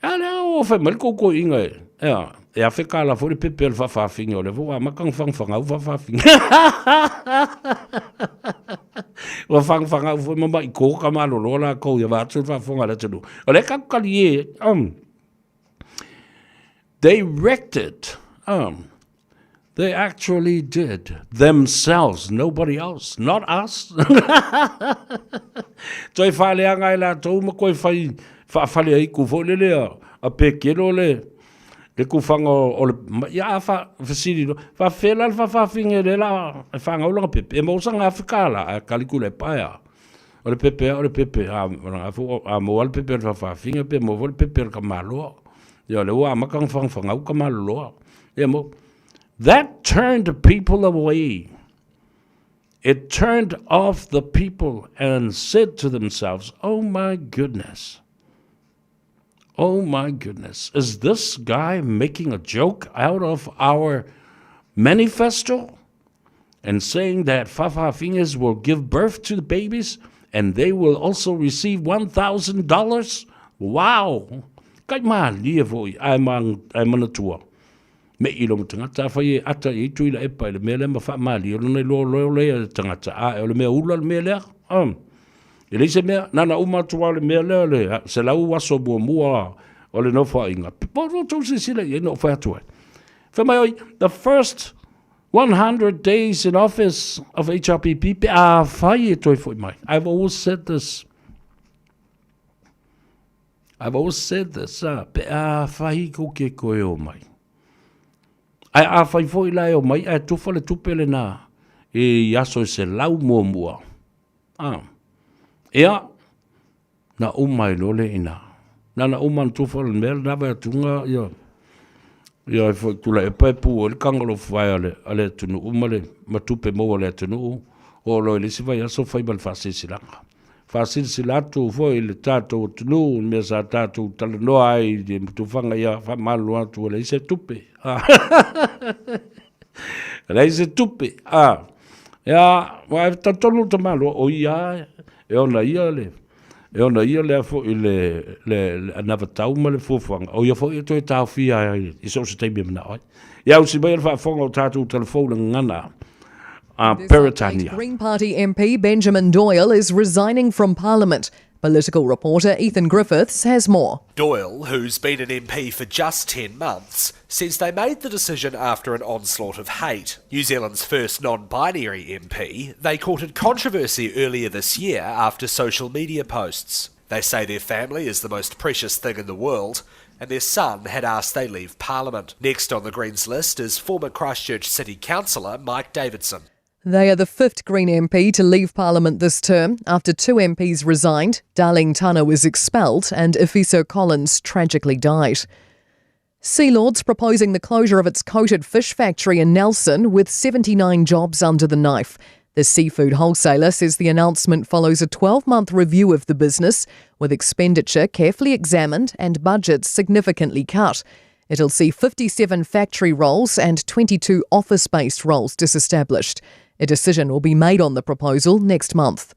Ia le o whamari koko inga e. Ia, e awhi kā la foi le pepe a le whawhawhingi o le fua makang whangwhangau whawhawhingi. Wa whangwhangau foi mama I kōka malo lola kou ia wātu whawhonga le tenu. O le kakali e, they wrecked it. They actually did themselves, nobody else, not us. Toi whale angai la tau ma koe whale ai ku fo le a pekelo le kufanga o le ia fa fasiri fa fela fa finge le la fa nga o pepe e mo sanga afkala a kalikule paia O le pepe, mo le pepe fa finga pe mo le pepe ka malo. Yo le wa makang fang au ka malo. Mo that turned people away. It turned off the people and said to themselves, "Oh my goodness. Oh my goodness. Is this guy making a joke out of our manifesto and saying that Fafafingers will give birth to the babies and they will also receive $1,000? Wow. Kai ma lia foi ai mana tua. Me ilo tangata fai ata I tui la epa le mele ma fa mali lo nei lo le tangata a le me ula le mele. Ele se me nana uma tua le mele le se la u waso bo mua o le no fa inga. Po to se sile ye no fa tua. For my the first 100 days in office of HRPP fai toi foi mai. I've always said this. Fai ko ke koe o mai. Ai fai foi lai o mai ai tufa le tupele na e yaso se lau mua. Ea na umai lole ina. Na uman tufa le mel na va tunga ia foi kula e pepu o le kangalo fai ale tunu umale matupe mo le tunu o lo le siva yaso fai bal fasilanga. Fasilatu foi le tato tunu me sa tato talno ai de tufanga ia fa malu atu le se tupe. Lei se tupe. Ya, wa tatonu te malo o ia e ona ia le fo le anavatau ma le fofanga. O ia fo I to tau fia I so se te me na ai. Ya usi ba fa fonga tatu telefone ngana. Peritania. Green Party MP Benjamin Doyle is resigning from Parliament. Political reporter Ethan Griffiths has more. Doyle, who's been an MP for just 10 months, says they made the decision after an onslaught of hate. New Zealand's first non-binary MP, they courted controversy earlier this year after social media posts. They say their family is the most precious thing in the world, and their son had asked they leave Parliament. Next on the Greens list is former Christchurch City Councillor Mike Davidson. They are the fifth Green MP to leave Parliament this term after two MPs resigned, Darlene Tano was expelled and Efeso Collins tragically died. Sea Lord's proposing the closure of its coated fish factory in Nelson with 79 jobs under the knife. The seafood wholesaler says the announcement follows a 12-month review of the business, with expenditure carefully examined and budgets significantly cut. It'll see 57 factory roles and 22 office-based roles disestablished. A decision will be made on the proposal next month.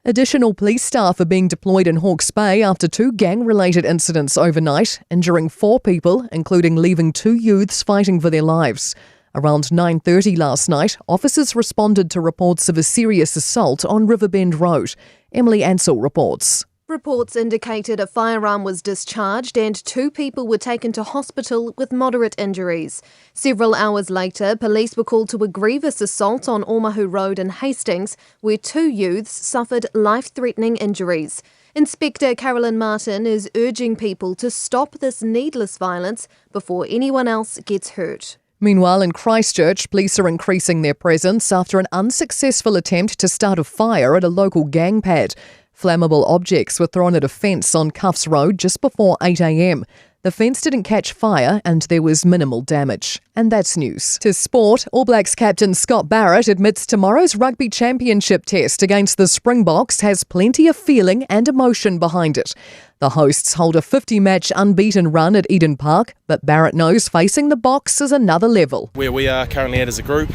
Additional police staff are being deployed in Hawke's Bay after two gang-related incidents overnight, injuring 4 people, including leaving 2 youths fighting for their lives. Around 9:30 last night, officers responded to reports of a serious assault on Riverbend Road. Emily Ansell reports. Reports indicated a firearm was discharged and 2 people were taken to hospital with moderate injuries. Several hours later, police were called to a grievous assault on Omahu Road in Hastings, where 2 youths suffered life-threatening injuries. Inspector Carolyn Martin is urging people to stop this needless violence before anyone else gets hurt. Meanwhile, in Christchurch, police are increasing their presence after an unsuccessful attempt to start a fire at a local gang pad. Flammable objects were thrown at a fence on Cuffs Road just before 8 a.m. The fence didn't catch fire and there was minimal damage. And that's news. To sport, All Blacks captain Scott Barrett admits tomorrow's rugby championship test against the Springboks has plenty of feeling and emotion behind it. The hosts hold a 50-match unbeaten run at Eden Park, but Barrett knows facing the Boks is another level. Where we are currently at as a group,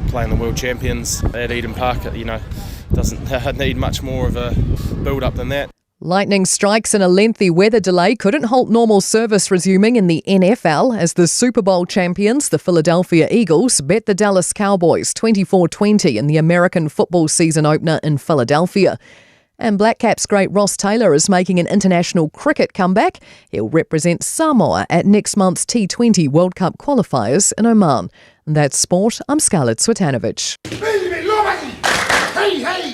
playing the world champions at Eden Park, doesn't need much more of a build-up than that. Lightning strikes and a lengthy weather delay couldn't halt normal service resuming in the NFL as the Super Bowl champions, the Philadelphia Eagles, bet the Dallas Cowboys 24-20 in the American football season opener in Philadelphia. And Black Caps great Ross Taylor is making an international cricket comeback. He'll represent Samoa at next month's T20 World Cup qualifiers in Oman. That's sport. I'm Scarlett Swetanovic. Hey, hey!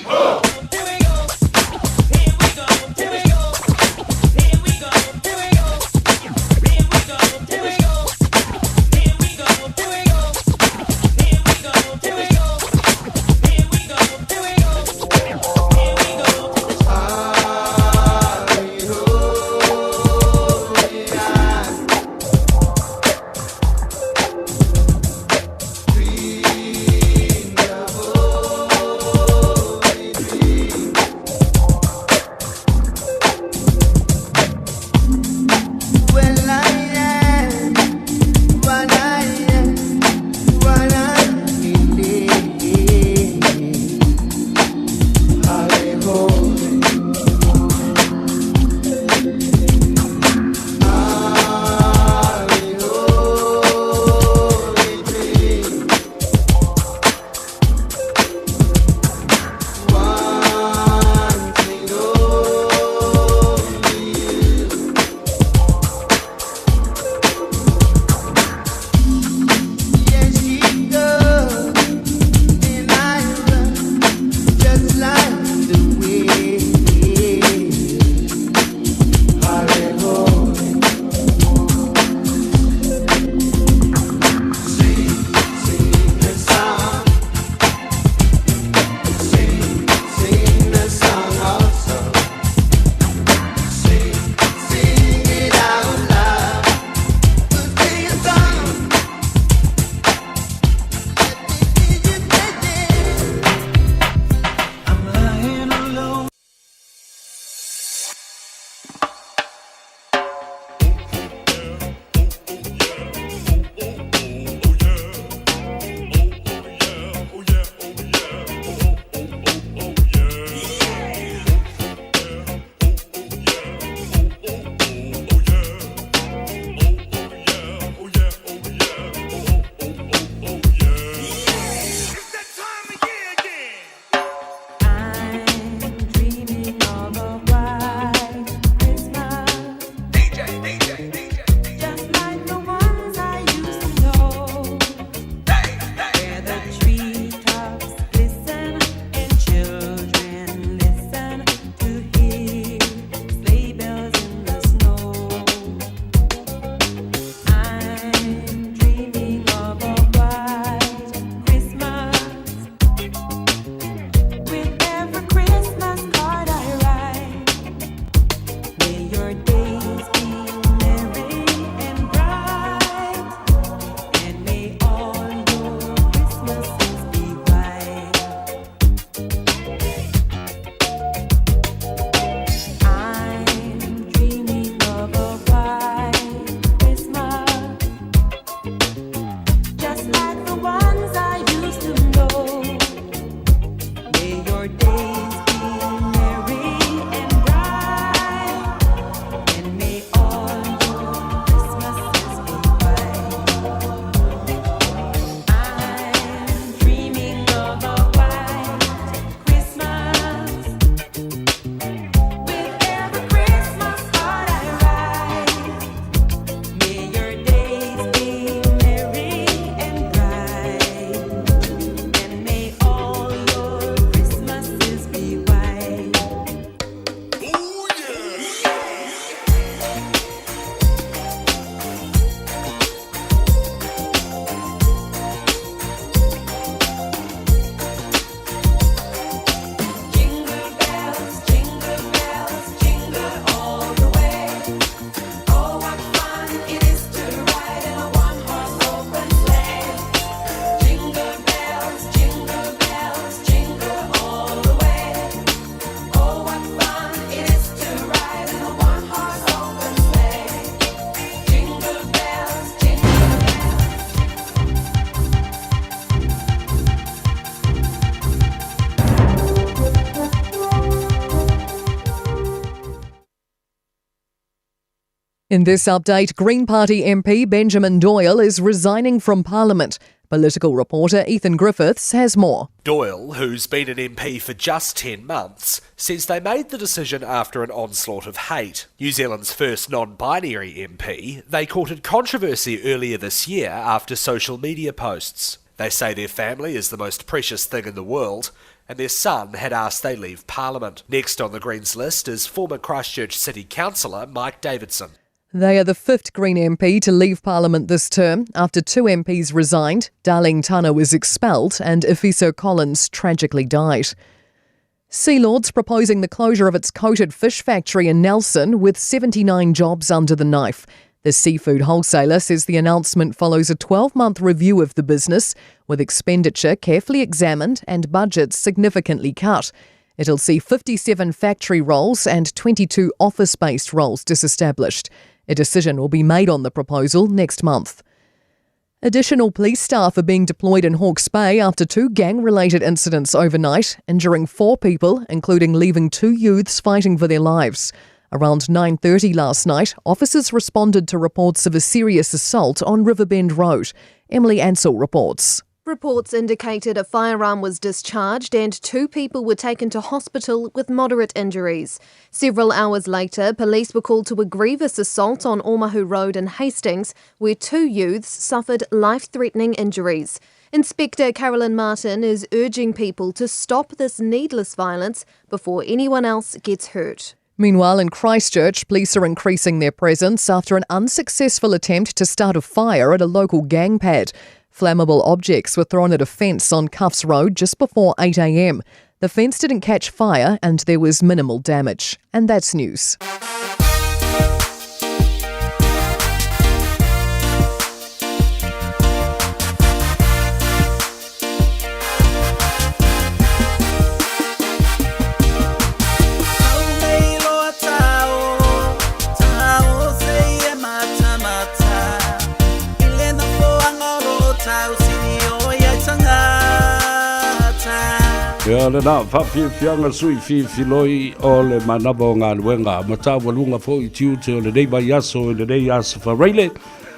In this update, Green Party MP Benjamin Doyle is resigning from Parliament. Political reporter Ethan Griffiths has more. Doyle, who's been an MP for just 10 months, says they made the decision after an onslaught of hate. New Zealand's first non-binary MP, they courted controversy earlier this year after social media posts. They say their family is the most precious thing in the world, and their son had asked they leave Parliament. Next on the Greens list is former Christchurch City Councillor Mike Davidson. They are the fifth Green MP to leave Parliament this term after two MPs resigned, Darlene Tana was expelled and Efeso Collins tragically died. Sealord's proposing the closure of its coated fish factory in Nelson with 79 jobs under the knife. The seafood wholesaler says the announcement follows a 12-month review of the business, with expenditure carefully examined and budgets significantly cut. It'll see 57 factory roles and 22 office-based roles disestablished. A decision will be made on the proposal next month. Additional police staff are being deployed in Hawke's Bay after two gang-related incidents overnight, injuring 4 people, including leaving 2 youths fighting for their lives. Around 9:30 last night, officers responded to reports of a serious assault on Riverbend Road. Emily Ansell reports. Reports indicated a firearm was discharged and 2 people were taken to hospital with moderate injuries. Several hours later, police were called to a grievous assault on Omahu Road in Hastings, where 2 youths suffered life-threatening injuries. Inspector Carolyn Martin is urging people to stop this needless violence before anyone else gets hurt. Meanwhile, in Christchurch, police are increasing their presence after an unsuccessful attempt to start a fire at a local gang pad. Flammable objects were thrown at a fence on Cuffs Road just before 8 a.m. The fence didn't catch fire and there was minimal damage. And that's news. Ia le na whawhiawhianga sui whiwhiloi o le manawa o ngā luenga. Mata walunga fo I tiu te o le nei mai aso o le nei aso whareile.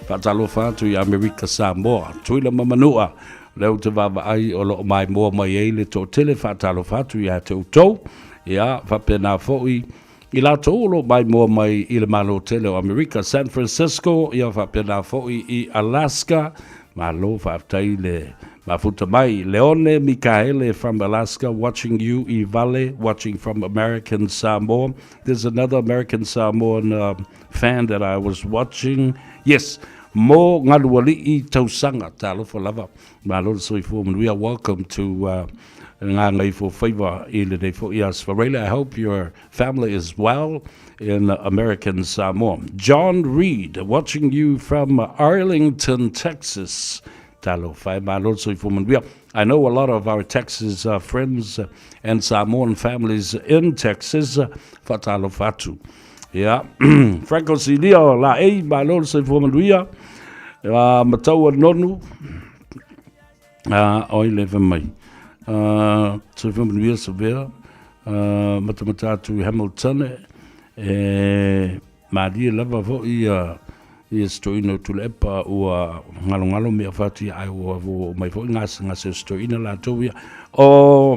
Whatalo whātu I Amerika Samoa. Tuila mamanua. Leo te wawa ai o lo mai moa mai eile tō tele whatalo whātu I te utou. Ia whapena fo I la tō mai moa mai I le malo tele o Amerika San Francisco. Ia whapena fo I Alaska. Malo whaptai le mafuta mai. Leone Mikaele from Alaska watching you. Ivale watching from American Samoa. There's another American Samoan fan that I was watching. Yes, Mo Ngaluali Tausanga Talo for lava. Malo Soifu. We are welcome to Ngangai for favor in the for yes for really. I hope your family is well in American Samoa. John Reed watching you from Arlington, Texas. Talo fai malo soifu. I know a lot of our Texas friends and Samoan families in Texas. Fatalo fatu. Yeah. Franco Silio la ei malo soifu manduia. Matawa nonu. Oi leve mai. Soifu manduia severa. Matamatatu Hamilton. Maria lava fo I stoina tulepa ua ngalo me fati ai ua mai fo ngase stoina la toia o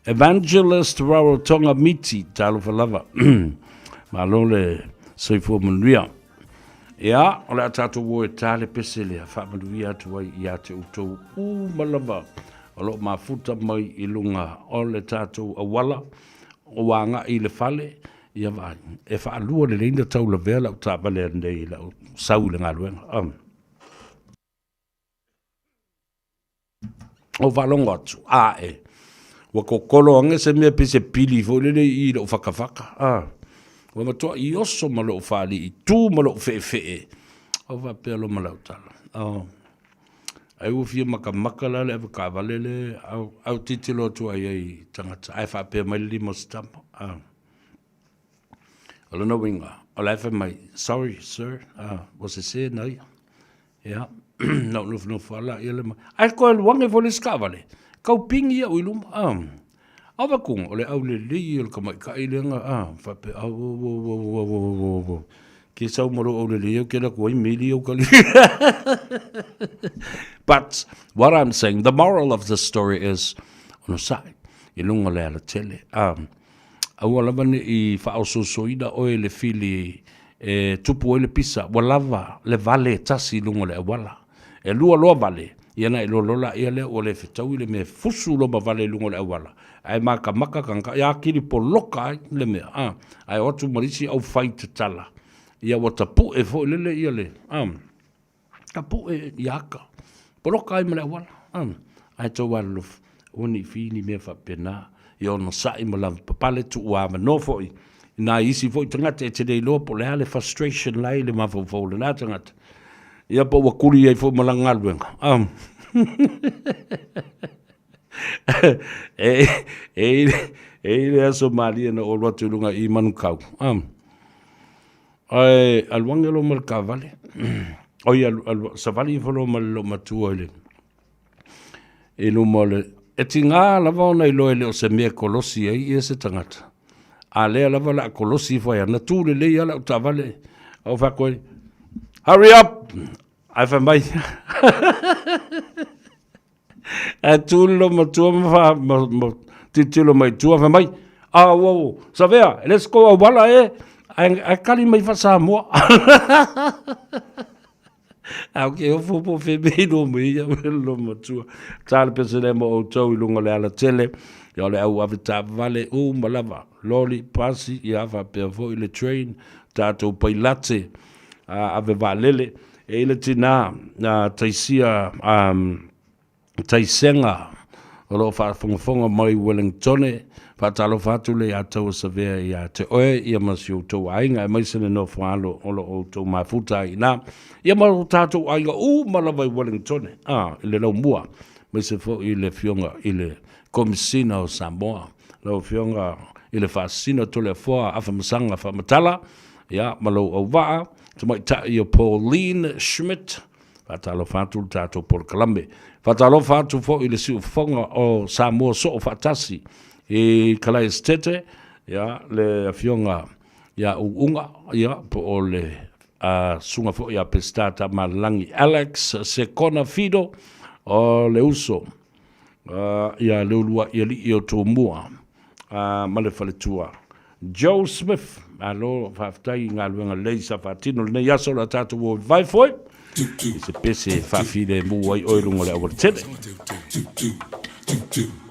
Evangelist Rarotonga Miti talo falava malole soifo manuia ia ola tatu wo tale pesele fa manuia tu ia te uto u malava olo mafuta mai ilunga ole tatu awala o wanga I le fale ia vai e fa lua le linda tau la vela o ta vale nei la saule ngaluenga o valonga atu e wa kokolo ange se me pese pili fo le I lo fakafaka wa mato I oso malo fali I tu malo fe o va pelo malo tala ai u fia maka la le ka valele au titilo tu ai tangata ai fa pe mai limo stamp Alona winga. Olafa mai. Sorry, sir. Was it say no? Yeah. No fala ele. Ai ko el wange fo le skavale. Kau pingi o ilum. Ava kung ole au le le il ka mai ka ilenga fa pe Ke sau maro o le leo ke la koi mili o kali. But what I'm saying, the moral of the story is, ono sai, I lunga le ala tele. Aua lava ni I whaososoida oe le fili tupu oe le pisa, wa lava le vale tasi lunga le awala. E lua loa vale, iana I lolola ia le o le whetau I le me fusu loma vale lunga le awala. Ai maka kanka, ia kiri po loka ai le mea. Ai otu marisi au whai te tala. Ia wa tapu e fo lele ia le. Tapu e iaka. Po loka ai mele awala. Ai tau walof. Oni fini mea whapena. Ia ono sai ma la papale tu ua no foi na isi foi tangata e te dei loa po le ale frustration lai le mawhau le nā tangata ia po wakuri ai foi malanga luenga e le aso maria na o watu lunga I manukau ai alwange lo malka vale oi sa vale I folo malo matua ele e lo mole e tinga lava ona I loe leo se mea kolosi ai I se tangata. A lea lava la kolosi fai ana tūle lei ala o tavale. Au whakoi, hurry up! Ai wha mai. A tūle lo matua ma titilo mai tua wha mai. Wow, sa vea, let's go a wala e. Ai kali mai whasa mua. Au ke o fupo febe no me ia lo matua tale pese le mo o tau I lunga le ala tele ia le au avita vale o malava loli pasi ia va pe vo I le train tato pailate ave valele e le tina na taisia taisenga o lo fa fonga mai Wellington fa talo fatu le ato savea ia te oe ia masio to ainga mai sene no falo o lo to mafuta ina ia ma tato ainga malava Wellington le no mua mai se fo I le fionga I le komisina o Samoa lo fionga I le fascina to le foa afa masanga fa matala ia malo o va to mai ta ia Pauline Schmidt fa talo fatu tato por Kalambe fa talo fatu fo I le si fonga o Samoa so fatasi e kala estete ya le afionga ya unga ya po ole sunga fo ya pestata malangi Alex Sekona Fido o le uso ya le ulua ya li o to mua male faletua Joe Smith alo faftai ngaluenga leisa fatino le yaso la tatu wo vai foi se pese fa fide mu wai oilunga le o tele 16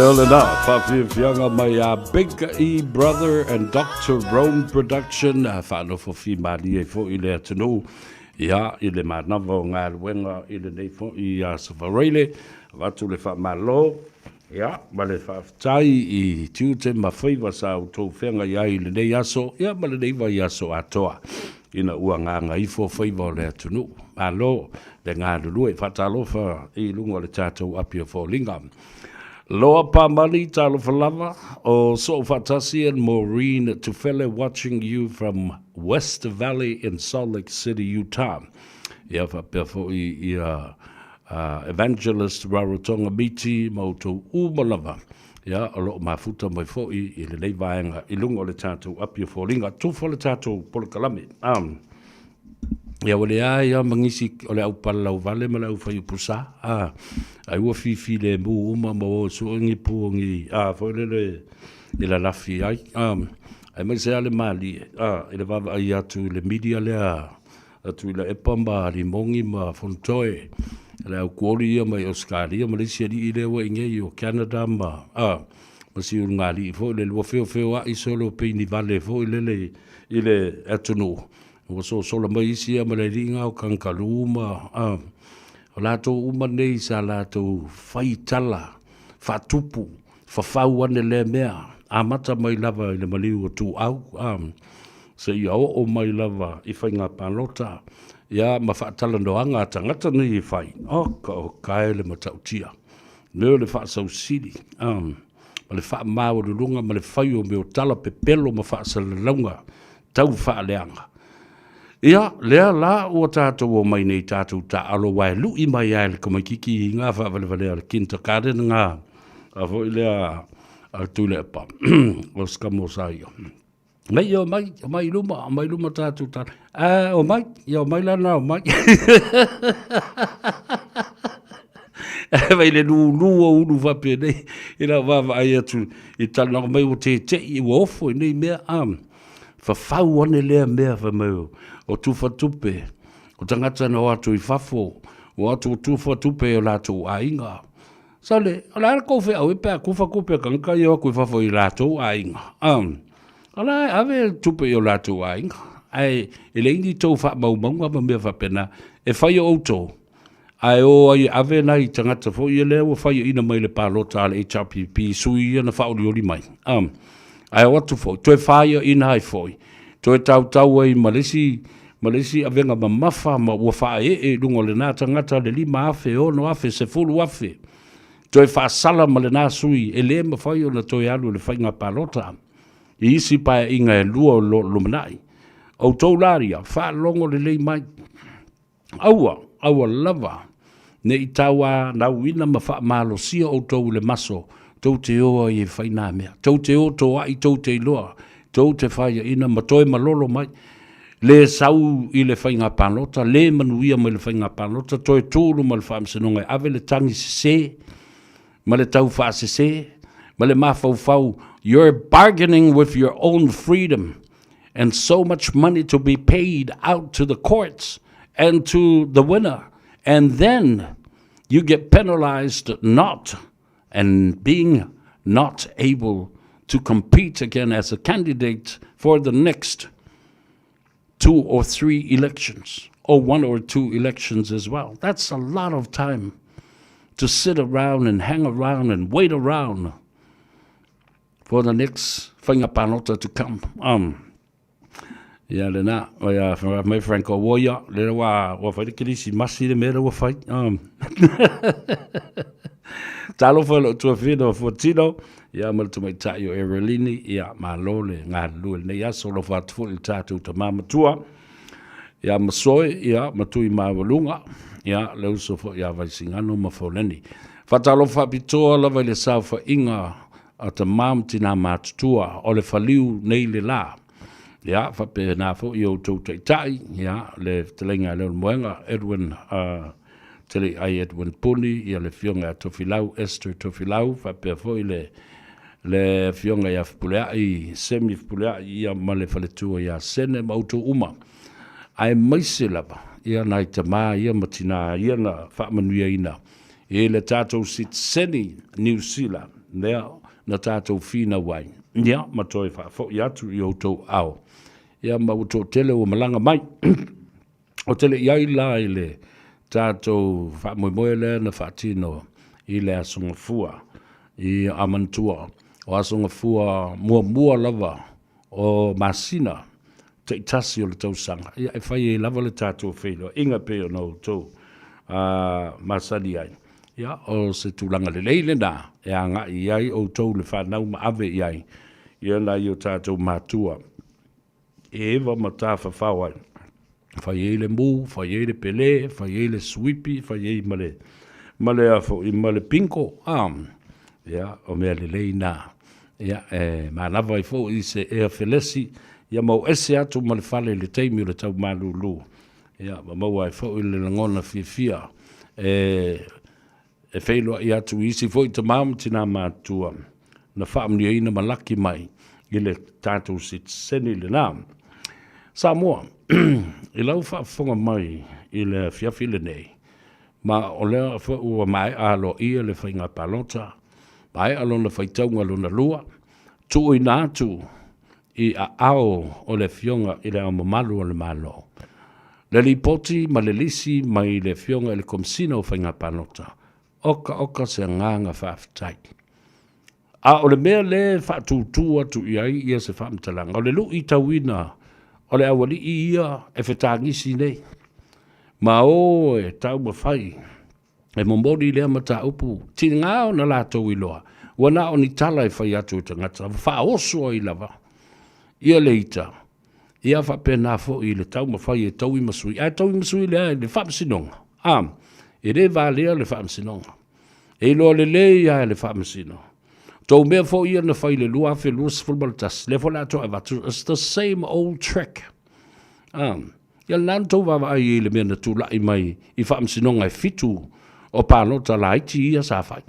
Elena, Fafianga, my Big E Brother and Dr. Rome production, Fano for Fimali, for Ile to know, Ya, Ile Manavo, Wenga, Ile for Ia Savarele, Vatu le Famalo, Ya, Malefa Tai, Tute, my favors out to Fenga Ya, Ile Yaso, Ya, Maladeva Yaso Atoa. Ina uanganga I for favor there to know. Alo, the Ngadu Fatalofa, E Lunga the Tato up here for Lingam. Loa Pamali, Talo Falava, or So Fatasi and Maureen Tufele watching you from West Valley in Salt Lake City, Utah. Ia whapefo I evangelist Rarotonga Miti, Mauto Umalava. Ia, a lo mafuta mai fo I le nei vaenga, I lungo le tātou apia fo ringa, tufo le tātou polokalame. Ia wale ia mangisi o le au pala au vale ma le au whai upusa. Ai ua fifi le mu uma ma o suongi puongi. Fo le la lafi ai. Ai mai se ale mali. I le vava ai atu le media lea. Atu le epamba li mongi ma fontoe. Le au kuori ia mai Australia ma le siari I le wa inge I o Canada ma. Ma si ungali fo le lua feo a I solo pe ni vale fo I le atunu. O so la mai isi ma le ringa o kankaluma o lato uma nei sa lato faitala fatupu fafau ane le mea a mata mai lava I le maliu o tu au se ia o mai lava I whainga panota ia ma whaatala noanga tangata ni I whai o kae le matautia neo le whaasau siri ma le wha mawa lunga ma le whai o meo tala pepelo ma whaasala launga tau wha leanga Ia, lea la ua tātou o mai nei tātou tā alo wai lu I mai ai le kamaikiki I ngā whaavale le kinta kāre na ngā a voi lea a tūle pa o skamo sai Mai o mai luma tātou tā o mai, ia o mai lana o mai Vai le lu o unu wape nei ina wawa ai atu I tala mai o te I ua ofo I nei mea Fafau ane lea mea whamau o tufa tupe, o tangata na o atu I fafo, o atu o tufa tupe o lato a inga. Sale, ala ala kouwhe au epea kufa kupe kanka I o kui fafo I lato a inga. Ala ave tupe o lato a inga. Ai, ele indi tau wha mau maunga ma mea whapena, e whai o auto. Ai o ai ave nai tangata fo I lea o whai ina mai le palota ale HRPP sui ia na whaori ori mai. Ai o atu fo, toi whai ina ai foi. Toi tau ai Malesi avenga mamafa ma ua faa lungo le nā tangata le lima afe ono afe se fulu afe. Toi faa sala ma le nā sui e le ma fai o na toi alu le whainga palota. I isi pae inga e lua o lo manai. Au tau laria, faa longo le lei mai. Aua lava. Ne I taua na uina ma faa malo sia o tau le maso. Tau te oa I whaina mea. Tau te o toa I tau te iloa. Tau te whaia ina ma toi malolo mai. Le sau I le whainga panota, le manuia mai le whainga panota, toi tūru ma le whaamsenonga, ave le tangi se, ma le tau wha se, ma le mawhau. You're bargaining with your own freedom and so much money to be paid out to the courts and to the winner. And then you get penalized being not able to compete again as a candidate for the next 2 or 3 elections, or 1 or 2 elections as well. That's a lot of time to sit around and hang around and wait around for the next whaingapanota to come. Ia le nā, mai Franco Woia, le wa whaikirisi masi le mera wa whai. Talo whalo tua whina wa tino, ia maltu mai tai o Erelini, ia malole ngā lue nei aso lo whatufu I tātou ta mamatua, ia masoe, ia matui mawalunga, ia leu sofo ia vaisingano mawhauneni. Whatalo whapitoa lawa le sau wha inga a ta mamtina matutua o le whaliu nei le la. Ia, whape nā fo I o tau taitai, ia, le telenga leo moenga, Edwin tele ai Edwin Puni, ia le fionga Tofilau, Esther Tofilau, whapea fo I le fionga ia whpuleai, semi whpuleai, ia ma le whaletua ia sene mauto uma. Ai maise lava, ia nai ta maa, ia matina, ia na whaamanuia ina. E le tātou sit seni New Zealand, nea na tātou whina wai. Ia, matoi whaafo I atu I outou au. Ia mauto tele o malanga mai. O tele iai la I le tātou whaamoemoele na whaatino I le asonga fua, I amantua. O asonga fua mua lava o masina te itasi o le tausanga. Ia e whai e lava le tātou whilo, inga peo no tau masani ai. Ia, o se tūlanga le leile nā, e a ngā i ai o tau le whanau ma ave i ai, ia nā i o tātou mātua. E ewa ma tā whawhawai, whai e le mū, whai e le pele, whai e le swipi, whai e male afo, i male pinko, ia, o mea le lei nā. Ia, manawa i fo i se ea felesi, ia mau ese atu ma le whale le teimi o le tau malulu. Ia, ma mau ai fo i le langona fia, e whailua i atu isi fo i te maam tina mātua, na whaamni eina malaki mai, i le tātou sit seni le nām. Samoa, i lau whaafonga mai i le fiafi le nei, ma o lea fo ua mai alo ia le whainga palota, mai alona whaitaunga luna lua, tu i nātu i a ao o le fionga i le au mamalu o le malo. Le lipoti ma le lisi mai le fionga i le komsina o whainga palota, oka se nganga whaafitai. A o le mea le whaatūtua tu i ai ia se whaamtalanga, o le lu i tauina, o le awali i ia e whetangisi nei. Ma o e tau mawhai, e mombori lea mata upu, tini ngāo na lātou i loa, wana o ni tala e whai atu i tangata, wha oso i lava, ia le ita, ia wha pēnā fo i le tau mawhai e tau i masui, ai tau i masui lea le whaamsinonga, e le vālea le whaamsinonga, e loa le ia le whaamsinonga, tau mea fo ia na whai le lua fe lua sifulmalitas, le fo lātou e watu, it's the same old trick, ia lantou wawa ai e le mea na tūlai mai i whaamsinonga e fitu, o pālota la iti ia sa whai.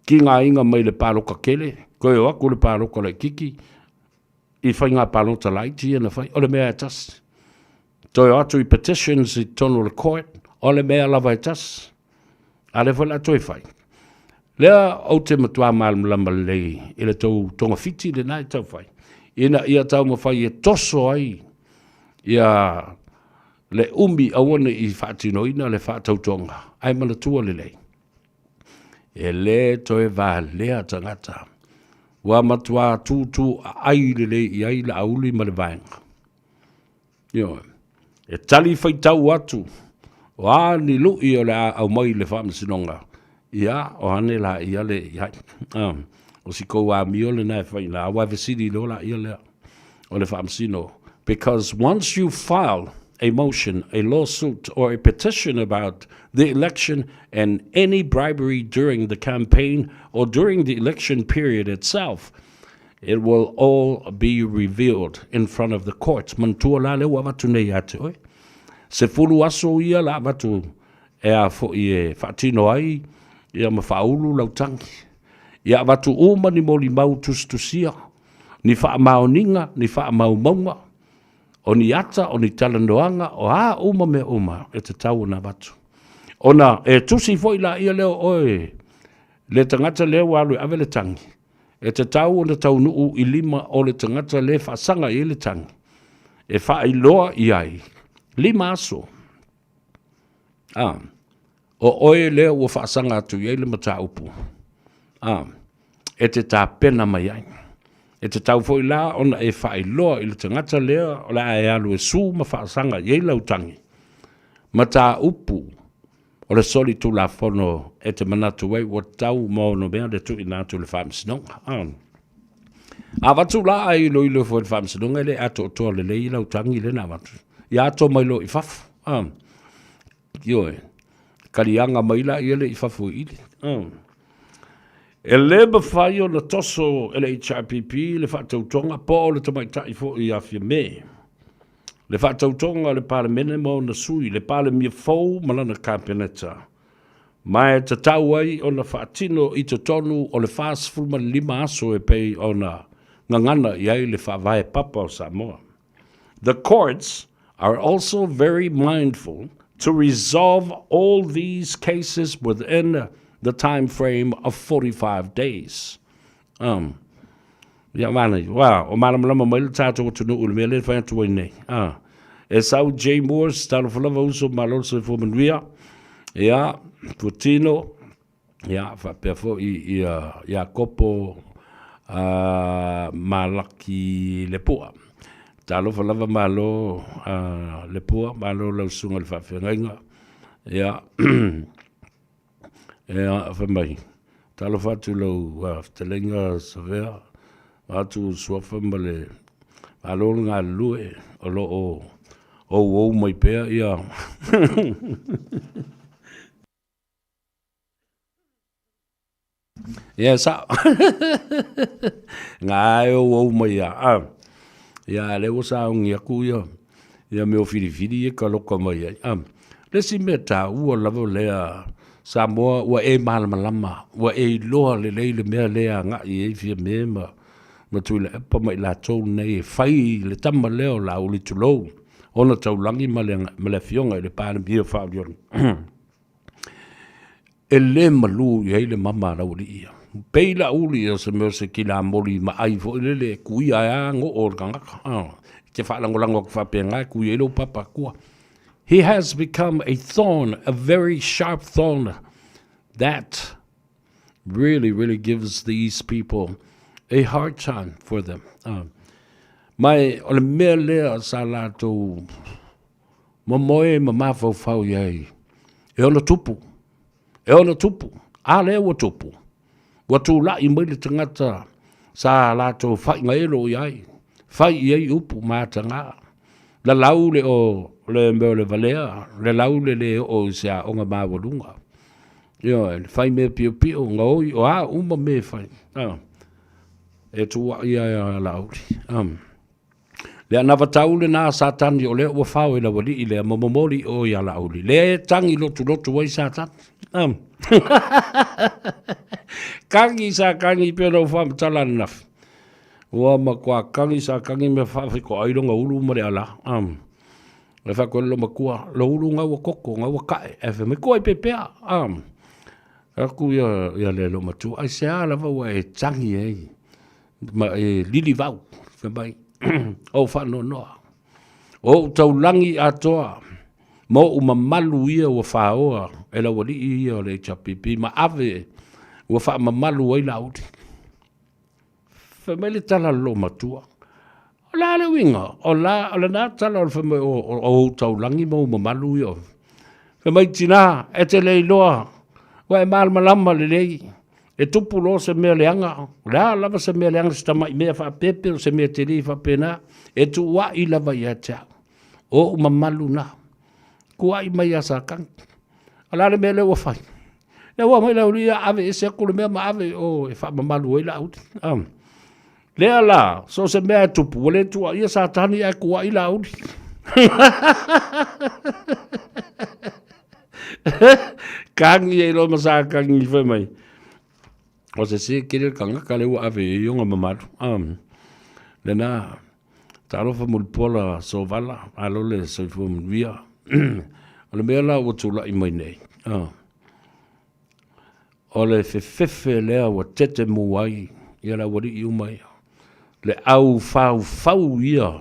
Ki ngā inga mai le pāloka kele, koe o aku le pāloka le kiki, i whai ngā pālota la iti ia na whai, o le mea e tas. Toi atu i petitions i tono le court, o le mea lava e tas. A le whai la toi whai. Lea au te matua mālama lei, i le tau tonga fiti le nai tau whai. Ina ia tau ma whai e toso ai, ia le umi awane i whaatino ina le whaatautonga, ai mana tua le lei. E le toe wā lea tangata, wa matua tūtū ai le lei i ai la auli ma le vaenga. E tali whaitau atu, o a ni lui o le a au mai le whaamasinonga, ia o hane la ia le iai. O si kou a mio le nai whaina, a waivesiri lo la ia lea o le whaamasino. Because once you file a motion, a lawsuit, or a petition about the election and any bribery during the campaign or during the election period itself, it will all be revealed in front of the courts. Mantua la leo watu nei atu. Se fulu aso ia la watu e a fo i e whaatino ai, ia ma whaulu lautangi. Ia watu uma ni moli mau tustusia, ni wha maoninga, ni wha maumaunga, o ni ata, o ni talanoanga, o a uma me uma, e te tau na watu. Ona, e tusi foi la ia leo oe, le tangata leo alu ave le tangi, e te tau na tau nuu i lima o le tangata le whaasanga i le tangi, e wha i loa i ai, lima aso. O oe leo o whaasanga atu i le mata upu. E te tā pena mai ai. E te tau foi la ona e whai loa i le tangata lea o la e alu e su ma whaasanga i lautangi. Ma tā upu o le soli tu la fono e te manatu wei wa tau mo no mea le tu i nātu le whaamsinonga. A watu la ai lo i lo fo le whaamsinonga le ato o toa le le i lautangi le na watu. I ato mai lo i whafu. Ioe, karianga mai la i le i whafu i le. E leba whai o na toso e le HRPP le whaatautonga po o le tamaitai fo i awhia me. Le whaatautonga le pāle mene mo na sui, le pāle mia fau malana kāpeneta. Mai te tau ai o na whaatino i te tonu o le whaasfulma lima aso e pei o na ngangana i ai le whaavae papa o Samoa. The courts are also very mindful to resolve all these cases within the time frame of 45 days. Ya mana, wow, o malama mai le tātou tunu ule mea le whaia tuai nei. E sau J. Moores, talo whalava uso malolo se fumanuia, ia, Futino, ia, whapea fo ia kopo malaki lepua. Talo whalava malo lepua, malo lausunga le whawhengainga, ia, a fa mai talo fatu lo te lenga savea atu suafa male alo nga lue o lo o mai pea ia sa ngai o mai ia le o sa ngia ku ia me o fili e ka loko mai le si meta u lava le Samoa wa e malama wa e loa le mea lea nga i e fia mema ma tui le epa mai la tau nei fai le tama leo la uli tulou ona tau langi ma le fionga le pāna bia whaurion e le malu i heile mama la uli ia peila uli ia se meo se ki la mori ma ai fo le kui a ngo o kangaka ke whaalangolango ka whapenga kui e lo papa kua. He has become a thorn, a very sharp thorn that really, really gives these people a hard time for them. Mai o le mea lea sa lato mamoe mamafau fau iai. E ona tupu. A lea wa tupu. Wa tu la i maile tangata sa lato fai ngaelo iai. Fai iai upu mātanga. La lau le o le meo le valea, le lau le o sea o ngā māwalunga. Ia, fai mea pio pio, ngā oi, o uma me fai. E tua ia lauri. Le anawa tau le nā sātani o lea ua whao e la wali i lea mamamori o ia lauri. Le tangi lotu wai sātani. Kangi sa kangi pio nau whamatala enough. Ua makua kangi sa kangi me whawhiko aironga ulu mare ala. Le whako lo makua, lo ulu ngā wa koko, ngā wa kae, e me koe pepea. Aku ia le lo matu, ai se ala wa e tangi ei. Ma e lili vau, whamai. O whano noa. O tau langi atoa. Mo umamalu ia wa whaoa, e la wali ia le chapipi, ma ave wa wha mamalu ai lauti. Whamele tala lo matua. O la le winga, o la nā tala o whamele o taulangi mo mamalu ia. Whamai tina, e te lei loa, wa e malmalama le lei, e tupu lo se mea leanga, la lava se mea leanga se tamai mea wha pepe o se mea te li wha pena, e tu wa i lava ia tea, o mamalu na, kua i mai asa kang, a la le mea le wafai. Le wa mai la ulia ave e se kule mea ma ave o e wha mamalu e la uti. Lea la, so se mea tupu, wale tua ia sa tani e kua i la uti. Kangi e lo masa kangi whai mai. O se kere kanga ka lewa ave e yonga mamadu. Le na, tarofa mulpola so vala, alo le soifu mwia. O le mea la watula i mai nei. O le fefefe lea wa tete muwai, ia la wari i umai. Le au fau ia.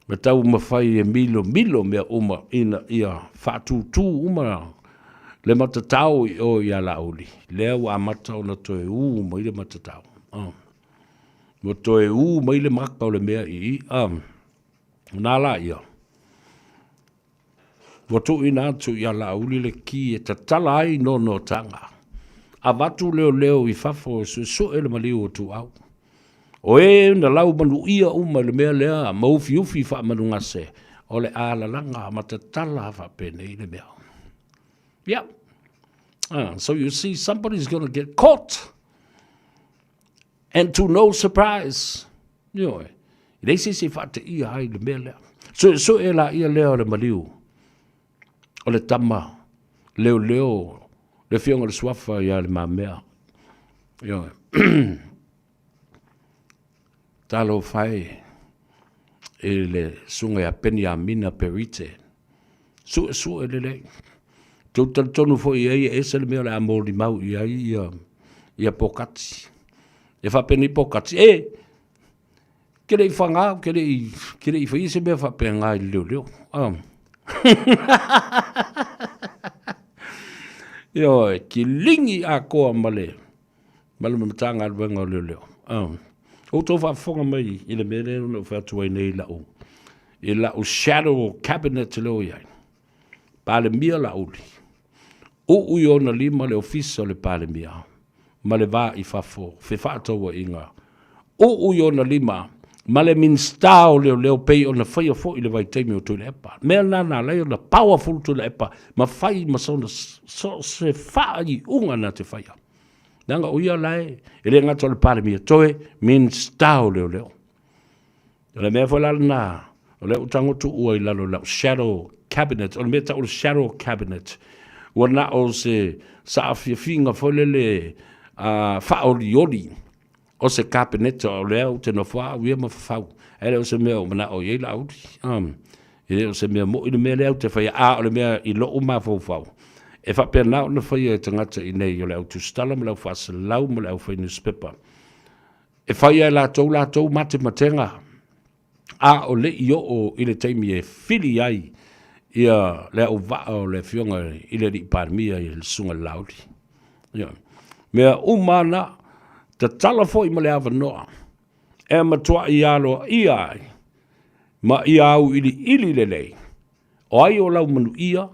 Me tau mawhai e milo mea uma ina ia whātūtū uma. Le matatau i o ia lauli. Lea wa amata o na toe mai le matatau. Mo toe mai le maka o le mea i. Nā la ia. Watu ina atu ia lauli le ki e tatala ai no tanga. A watu leo i whafo so e le maliu o tu au. O e na lau manu ia uma le mea lea maufi wha manu ngase. O le ala langa matatala wha pene i le mea. Yeah. So you see, somebody's going to get caught. And to no surprise. You know, they say whate ia hai le mea lea. So e la ia lea o le maliu. O le tama. Leo. Le fionga le swafa ia le mamea. You know. Talo fai e le sunga ya peni a mina perite. Su e le. Tonu fo ia e se le mea le amori mau ia pokati. E fa peni pokati. Kere i whanga, kere i whai se mea fa penga i leo. Yo, ki lingi a koa male. Male matanga alwenga leo. O tō whaafonga mai i le mene no whātua i nei lau. I lau shadow cabinet leo iai. Pāle mia lauli. O uyo na lima le ofisa le pale mia. Ma le va I fafo. Fe whaatoa inga. O uyo na lima. Ma le minstao leo pei o na whaia fo I le vai teimi o tui le epa. Mea nana leo na powerful tui le epa. Ma whai ma sauna so se whai unga na te whaia. Nanga uia lai. E le ngata le pale mia toe minstao leo. Le mea whalala na. O le utangotu ua I lalo lau shadow cabinet. O le mea tau le shadow cabinet. Wana o se sa finga folele whaolioli o se cabinet o leo te no wha uia ma whau. Ele o se mea o mana o yeila audi. Ele o se mea mo I le mea leo te whaia o le mea I loo ma whau. E whapea nao na whaia e tangata I nei o leo tu stala ma leo whasa lau ma leo whai newspaper. E whaia la tau mate matenga. O le I o I le teimi e whili ai. Ia le o va o le fionga I le ri parmia I le sunga lauri. Ia. Mea umana te tala fo I ma le ava noa. E matua I alo I ai. Ma I au ili le lei. O ai o lau manu ia.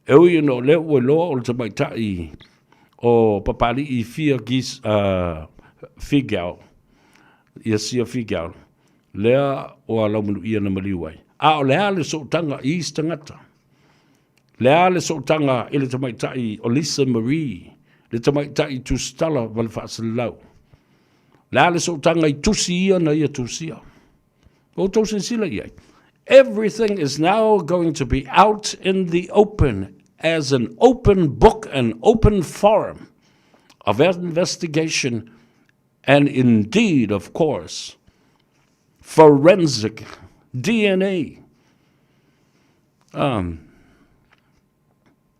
E ui no le ue loa o le tamaitai. O papali I fia gis figau. Ia sia figau. Lea o lau manu ia na maliuai. O lea le soutanga I stangata. Lea le soutanga I le tamaitai o Lisa Marie. Le tamaitai tu stala wale whaasalau. Lea le soutanga I tusi ia na ia tusia. O tosin sila iai. Everything is now going to be out in the open as an open book, an open forum of investigation and indeed, of course, forensic DNA.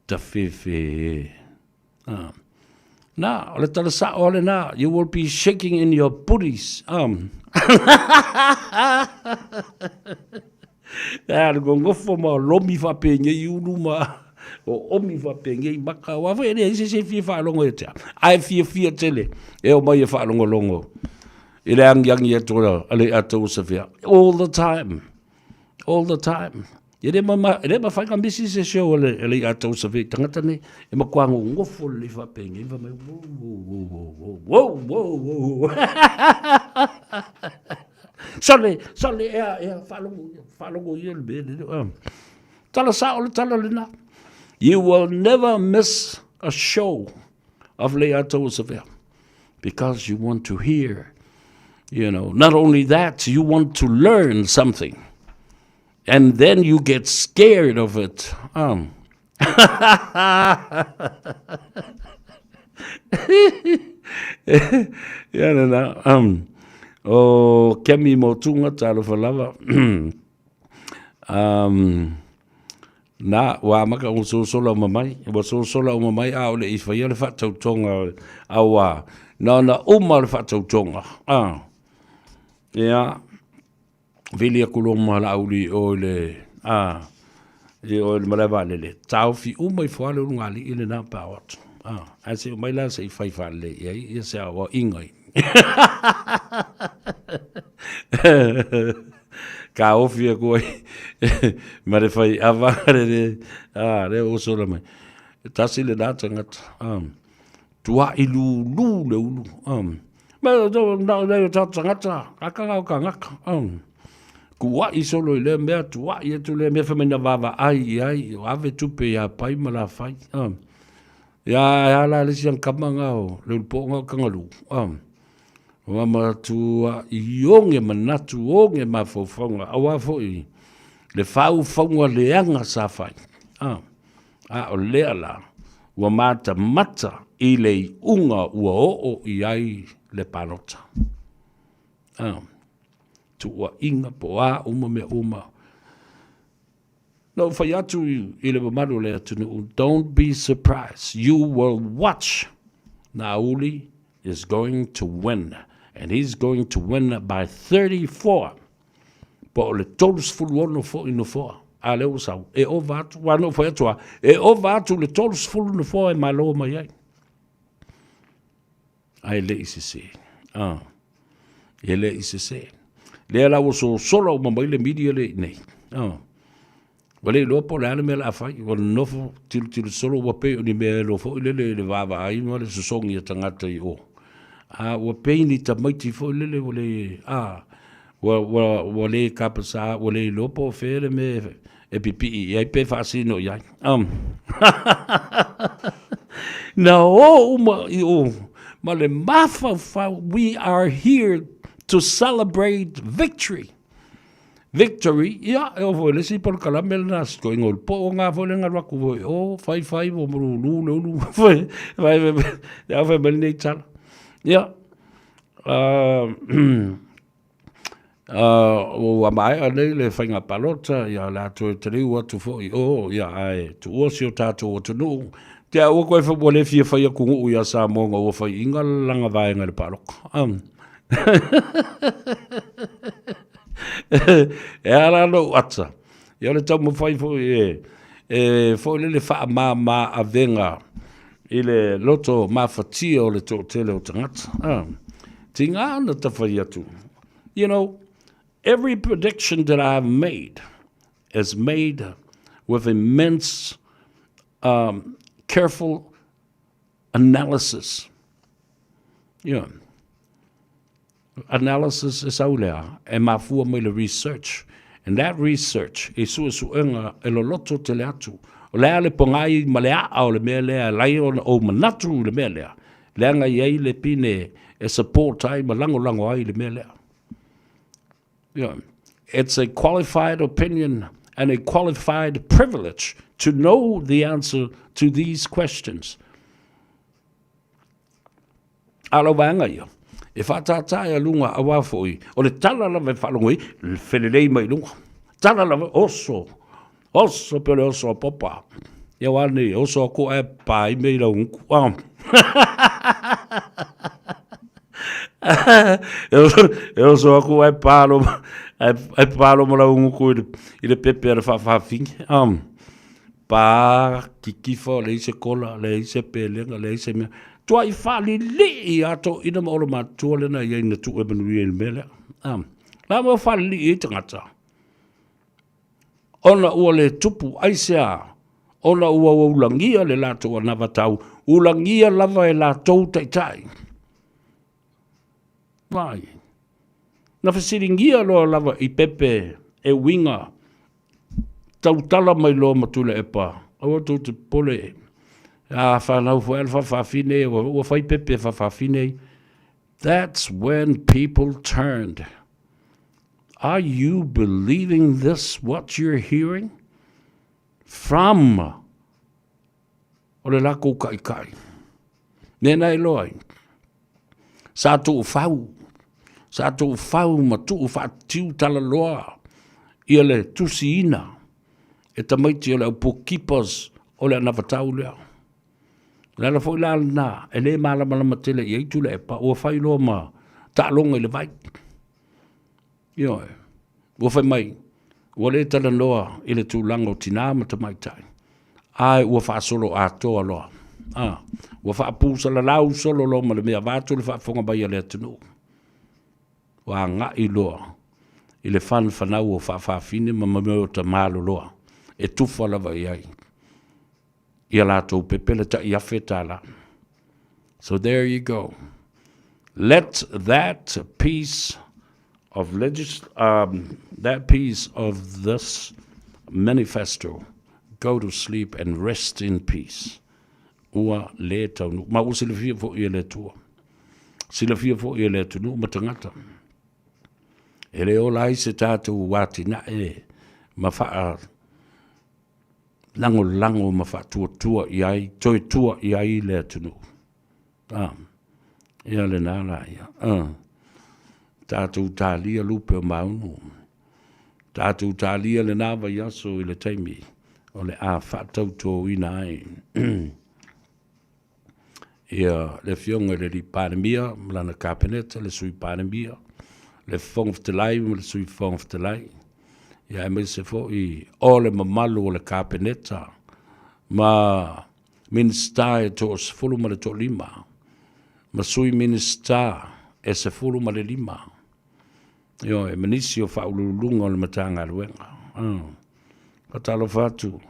Tawhiwhi. Na, ole tala sa ole na, you will be shaking in your booties. Go ngofo ma lomi fa penye yulu ma o omi fa penye maka wa ve ne se fa longo e tia. Ai fia tele. E o mai fa longo. Ile ang yang ye to ale ato se all the time. All the time. Ele ma fa kan bisi se show ele ato se via tangata ne e ma kwa ngofo le fa penye va mai wo. Sale follow you tala you will never miss a show of Leato Seville because you want to hear, not only that, you want to learn something and then you get scared of it. O kemi motunga talo falava. Na wa maka un sola mamai, wa sola o mamai a ole I faia le fatau tonga awa. Na uma le fatau tonga. Ya. Velia kuloma la uli o le e o le malava le. Tau fi uma I fale ungali ile na pawat. Ase mai la se fai fale ia se wa ingai. Ka ofia koi ma le fai avare le o sola mai tasi le data ngat tua ilu le ulu ma do na le tata ngata aka ngaka kuwa I solo le mea tua I tu le mea famina vava ai ave tupe ya pai ma la fai ya la le siang kamanga o le po nga kangalu Wama tua ionge manatu onge mafofonga awa foi le fau fonga le anga safai o lea la wa mata I le unga ua o I ai le panota tua inga po uma me uma no fai atu I le mamalo le atu don't be surprised you will watch Nauli is going to win and he's going to win by 34. Po le tolus fulu fo ino fo. Ale usau. E ovatu wano fo etua. E ovatu le tolus fulu fo e malo mai ai. Ai le isi se. E le isi se. Le ala uso solo mamai le media le nei. Wale lo po le me la fai o nofo til solo wa pe ni me lo fo le va ai mo le song ya tangata I o a wa pe ni ta mai ti fo le wale wa le kapasa wale lo po fe me e pipi e pe fa si no ya no ma le mafa we are here to celebrate victory. Victory, ia, e o le si por kalamel nas ko ingol po nga fo le ngarwa ko o fai o lu fai ya fa bel nei tal ia o amai ale le fainga palota ia la to tri o tu fo o ia ai tu o si o tato o tu no te o ko fa bole fi fa ia ku u ia sa mo o fa ingal langa vai ngal palok e ala no atsa ia le tau mo fai fo fo le fa ma avenga ile loto ma fatio le to tele o tangat tinga na ta fai atu you know every prediction that I've made is made with immense careful analysis analysis is aulea e mafua mai le research and that research e suenga e lo loto te le atu o le ale pongai ma le a o le mea lea lai o manatu le mea lea leanga iei le pine e support ai ma lango ai le mea lea it's a qualified opinion and a qualified privilege to know the answer to these questions alo vanga yo e whatata e lunga a wafoi, o le tala lawe whalongoi, le whelelei mai lunga. Tala lawe oso pele oso a popa. Ia wane, oso a ko e pai mei la unku. E oso a ko e palo mo la unku I le pepe a whawhawhingi. Pa kikifo le ise kola, le ise pelenga, le ise mea. Tua I whali li ato ina maolo matua lena iei na tu e manui e mele. La mo whali li tangata. Ona ua le tupu aisea. Ona ua ulangia le lato a navatau. Ulangia lava e lato taitai. Vai. Na whasiringia loa lava I pepe e winga. Tautala mai loa matula e pa. Awa tu te pole e. That's when people turned. Are you believing this, what you're hearing? From o le lako kai. Nena eloi. Sa tu fau ma tu fa tiu tala loa. Ia le tusiina. E tamaiti o le upokipos o le anavatau lea. Lala foi la na ele mala matele ye tu le pa o fai lo ma ta longa le vai yo o fai mai o le tala loa ile tu lango tina ma mai tai ai o fa solo a to lo o fa pusa la lau solo lo ma le mea va tu le fa fonga bai le tunu wa nga I lo ile fan na o fa fine ma me o ta malo lo e tu fa la vai ai ia latou pepele ta ia fetala. So there you go. Let that piece of this manifesto go to sleep and rest in peace. Ua le tau ma o sila fia fo ia le tua. Sila fia fo ia le tunu matangata. E le o lai se tātou wati na e ma faa lango ma fa tua iai toi tua iai le tunu ia le nala ia tātou tālia lupe o maunu tātou tālia le nava yaso I le taimi o le a whatau tō ina ai ia le fionga le li panemia mlana kapeneta le sui panemia le fong ftelai le sui fong ftelai ia me se fo I ole mamalu o le kapeneta ma minsta e to se fulu ma le to lima ma sui minsta e se fulu ma le lima io e menisi o fa ululunga o le matanga luenga Patalo fatu.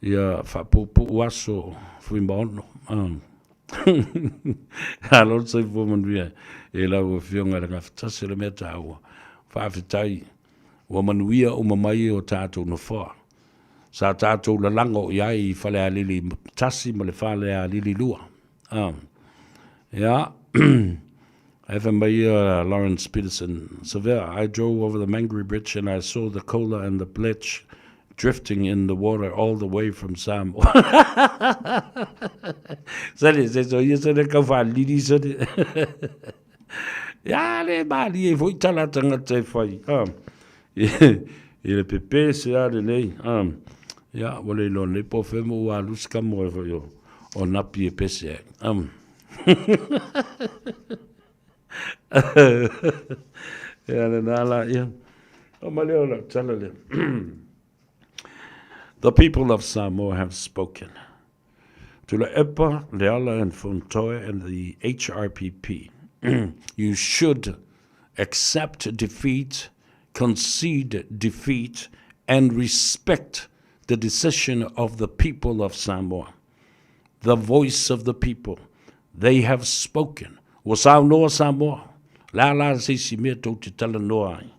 Ia whapupu aso fui maono. Halo sai fo manuia. E lau whionga ranga whatasi le mea tāua. Whawhitai. Wa manuia o mamai o tātou na wha. Sa tātou la lango iai I whale a lili tasi ma le whale a lili lua. Yeah. FMA Lawrence Peterson Severe. I drove over the Mangere Bridge and I saw the Kola and the Pledge drifting in the water all the way from Samoa. Sali, so you said a kafa lili sali. Ya le mali e foi tala tanga te fai. Il pepe se a le nei. Ya, wale lo le po femo wa luska mo e yo. O napi e pese. Ya le nala ya. O maleo la tala le. The people of Samoa have spoken. To the EPA, Leala and Fontoe and the HRPP, you should accept defeat, concede defeat, and respect the decision of the people of Samoa. The voice of the people. They have spoken. Wasau noa Samoa. La la se si mea tau te tala noa ai.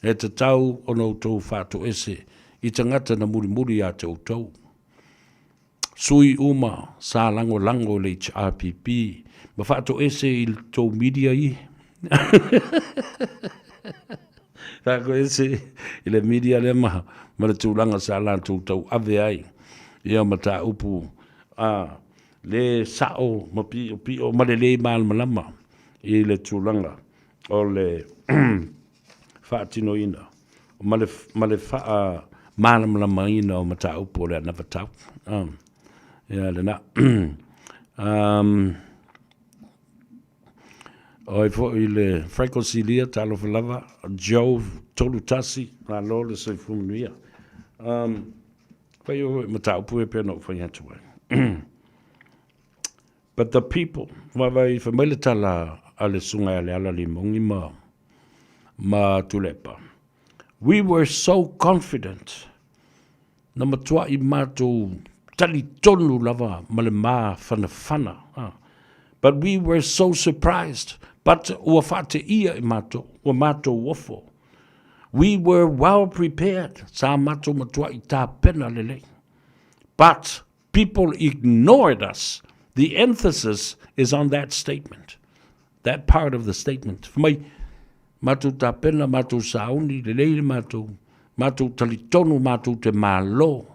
E te tau ono tau whātu ese. I tangata na muri a te tau. Sui uma sa lango le HRPP. Ma whātu ese I tau media I. Whātu ese I le media le maha. Ma le tūlanga sa lan tau ave ai. Ia ma tā upu. Le sao ma pio ma le mal malama. I le tūlanga. O le whaatino ina. Ma le wha malam la maina o matau po le na vatau. Ya le na. Oi fo le Franco Silia talo falava Joe Tolutasi la lo le se fumia. Fa yo matau po e peno fa yatu. But the people, vai famile tala ale sunga ale ala limongi ma tulepa. We were so confident. Na matua I mātou tali tonu lava malema fana. But we were so surprised. But ua whate ia I mātou, ua mātou wofo. We were well prepared. Sa mātou matua I tā pena lele. But people ignored us. The emphasis is on that statement. That part of the statement. For my Matu ta pena, matu sauni, le leile matu talitonu, matu te malo.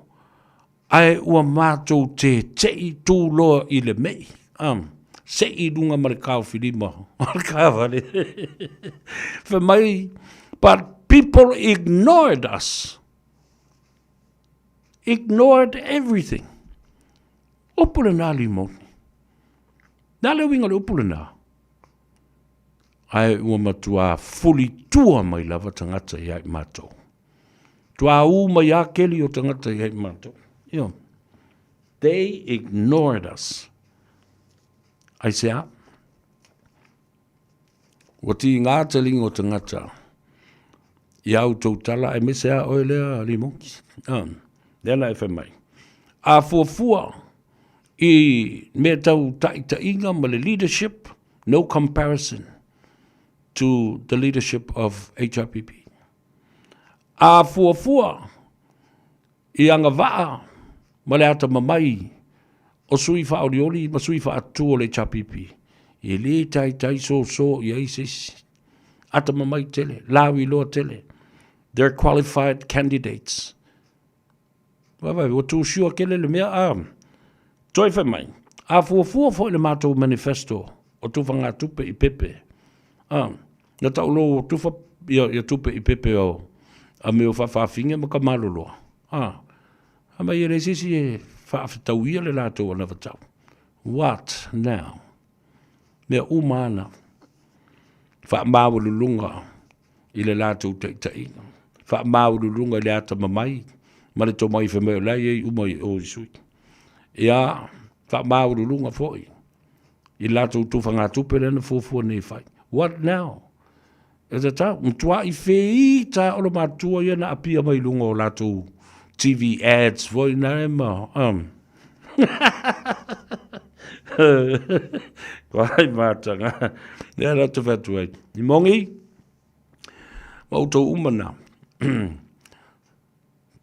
Ai ua matu te tei tū loa I le mei. Se I dunga marikau whilima. Marikau wale. For my, but people ignored us. Ignored everything. Upulana limoni. Nale winga le upulana. Ai ua matua fuli tua mai lava tangata I ai mātou. Tua u mai a keli o tangata I ai mātou. They ignored us. Ai sea. Wati ngā taling o tangata. I au tau tala ai mesea oe lea limonki. Lea e whamai. A fuafua I me tau taita inga ma le leadership, no comparison to the leadership of HRPP. A fuafua I anga waa ma le ata mamai o sui whaorioli ma sui whaatu o le HRPP. I le tai so I aisis. Ata mamai tele, lawi loa tele. They're qualified candidates. Wawai, o tu shua kele le mea toi whamai. A fuafua fo le mātou manifesto o tu whanga tupe I pepe. Na tau lo tufa ia tupe I pepe o a meo whawhawhinga ma ka maloloa. Ama I re sisi e whawhitau ia le lātou ana watau. What now? Mea umana. Whamawalulunga I le lātou teitai. Whamawalulunga le ata mamai. Ma le tō mai whameo lai e umai o isui. Ia whamawalulunga foi. I lātou tūwhanga tupe lena fōfua nei whai. What now? E te tā, mtua I whei tā olo mātua ia na apia mai lunga o lātou TV ads foi na mo. Vai matanga. Era tu fatu ai. Ni mongi. Mau to umana.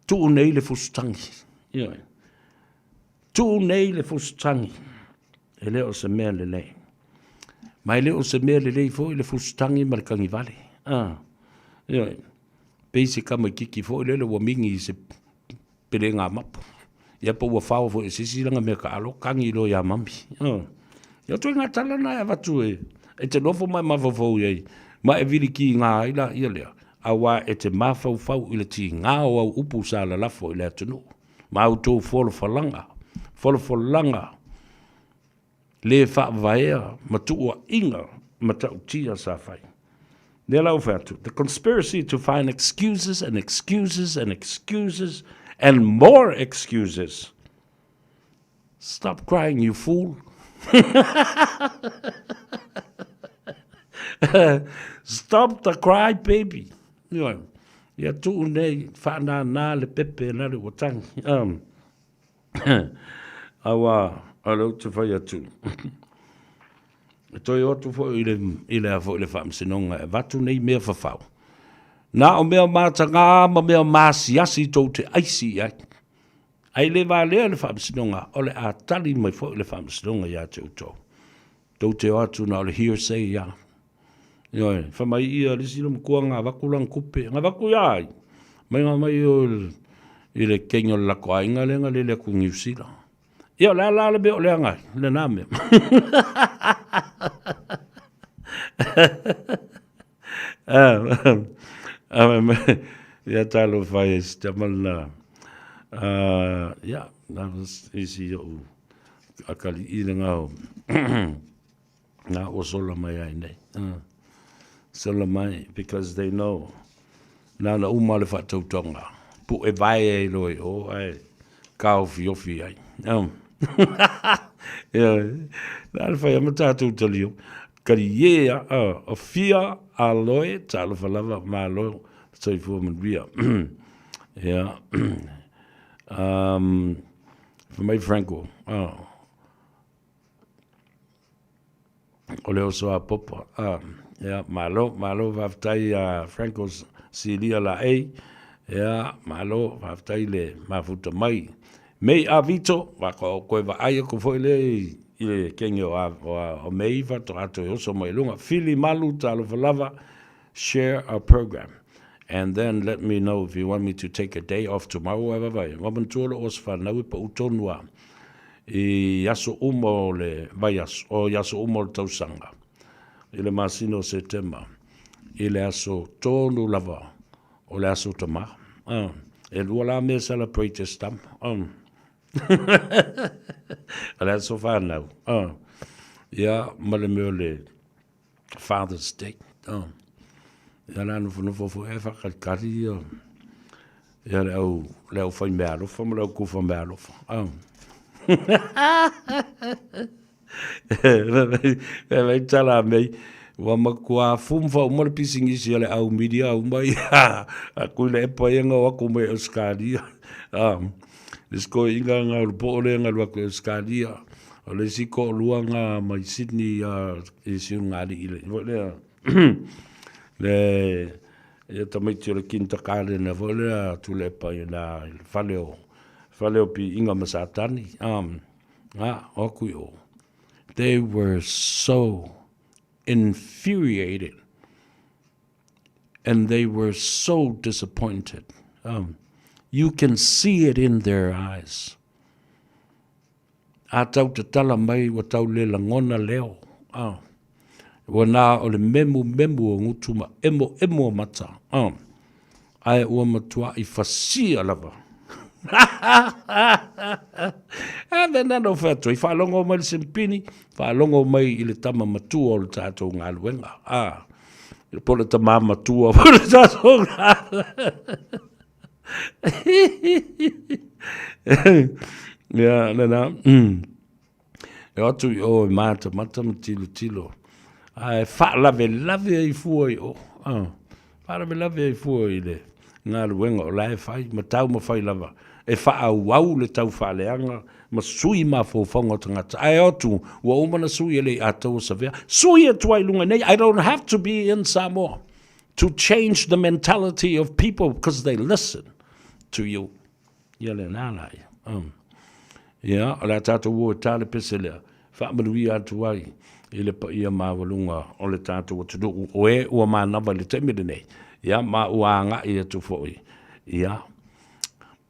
Tu nei le fustangi. Ia. Tu nei le fustangi. Ele o se mea le nei. Mai le o se mea le nei foi le fustangi malkangi vale. Ia. Basically mai kiki foi le wa mingi se pelenga mapu. Ia po wa fao foi se silanga me ka alo kangi lo ya mami. Ia tu nga tala na va tu e. E te nofo mai mafofo ye. Ma e vili ki nga ila ia lea. Awa e te mafau ila ti nga o au upu sa la lafo ila tunu. Ma au tō folo falanga. Folo falanga. Le fa vaea matua inga matau tia sa fai. Nela ufatu. The conspiracy to find excuses and excuses and excuses and more excuses. Stop crying, you fool. Stop the cry, baby. Ia tu nei whana nā le pepe nā le watang. Awa, alo te whai atu. Toi otu fo ile a fo ile whaam sinonga e watu nei mea whawhau. Nā o mea mātanga ma mea māsiasi tau te aisi ai. Ai le wā lea le whaam sinonga, ole a tali mai fo ile whaam sinonga ia te uto. Tau te atu na ole hearsay ia. Ioi, whamai ia lisilo mkua ngā wakulang kupe, ngā waku iai. Mai ngā mai o ile kenyo lako ainga lenga le lea ku New Zealand. Ia la la le beo lea ngai, le nā mea. Ia talo whai e stamana. Ia, nā was isi o akali i le ngau. Nā o sola mai ai nei. Sola mai, because they know. Nā na uma le whatautonga. Pu e vai e loi o ai. Kau fiofi ai. Nā le whai amatātou talio. Kari iea a fia a loe, tālo whalava mā loe, tai fua man ria. Ia. Whamai Franco. O leo soa popa. Ia, malo whaftai Franco's silia la ei. Ia, malo whaftai le mafuta mai. Mei a vito, wako koe wa aia ko foi le i kenge o mei wato ato e oso mai lunga. Fili malu talo whalava, share our program. And then let me know if you want me to take a day off tomorrow. Wamantuolo os whanau pa utonua. I yaso umo le vaias, o yaso umo le tausanga. I le masino setema. I le aso tonu lava, o le aso tama. E lua la mea celebrate stam. Ale aso whanau. Ia, male meo le Father's Day. Ia la nufu e whakakari. Ia le au whai mea alofa, ma le au kufa mea alofa. Vai tala mei wa makua fumfa o mole pisingisi ale au media au mai a kule e paenga wa ko me Australia disko inga nga po le nga wa ko Australia o le siko luanga mai Sydney e siunga ile le e tamai le kinta kale na vole tu le paena faleo pi inga masatani okuyo. They were so infuriated and they were so disappointed. You can see it in their eyes. A tau te tala mai wa tau le langona leo. Wana o le memu o ngutuma emo mata. Ai ua matua I fasia lava. And then I know fato I whalongo mai le sempini, whalongo mai I le tama matua o le tātou ngā luenga. I po le tama matua o le tātou ngā Ia, nana. E atu I o mata tilo. Ai whalave I fua I o. Whalave I fua I le ngā ruenga o lai whai, ma tau ma whai lava. E whaau le tau whaaleanga, ma sui ma fōwhonga tangata. Ai otu, ua umana sui ele atou sa vea. Sui atu ai lunga nei, I don't have to be in Samoa to change the mentality of people because they listen to you. Yale nālai. Ia, o la tātou ua tāle pese lea. Whaamarui atu ai, ele pa ia mawalunga o le tātou atu o e ua mānawa le temere nei. Ia, ma ua anga ia tu foi. Ia,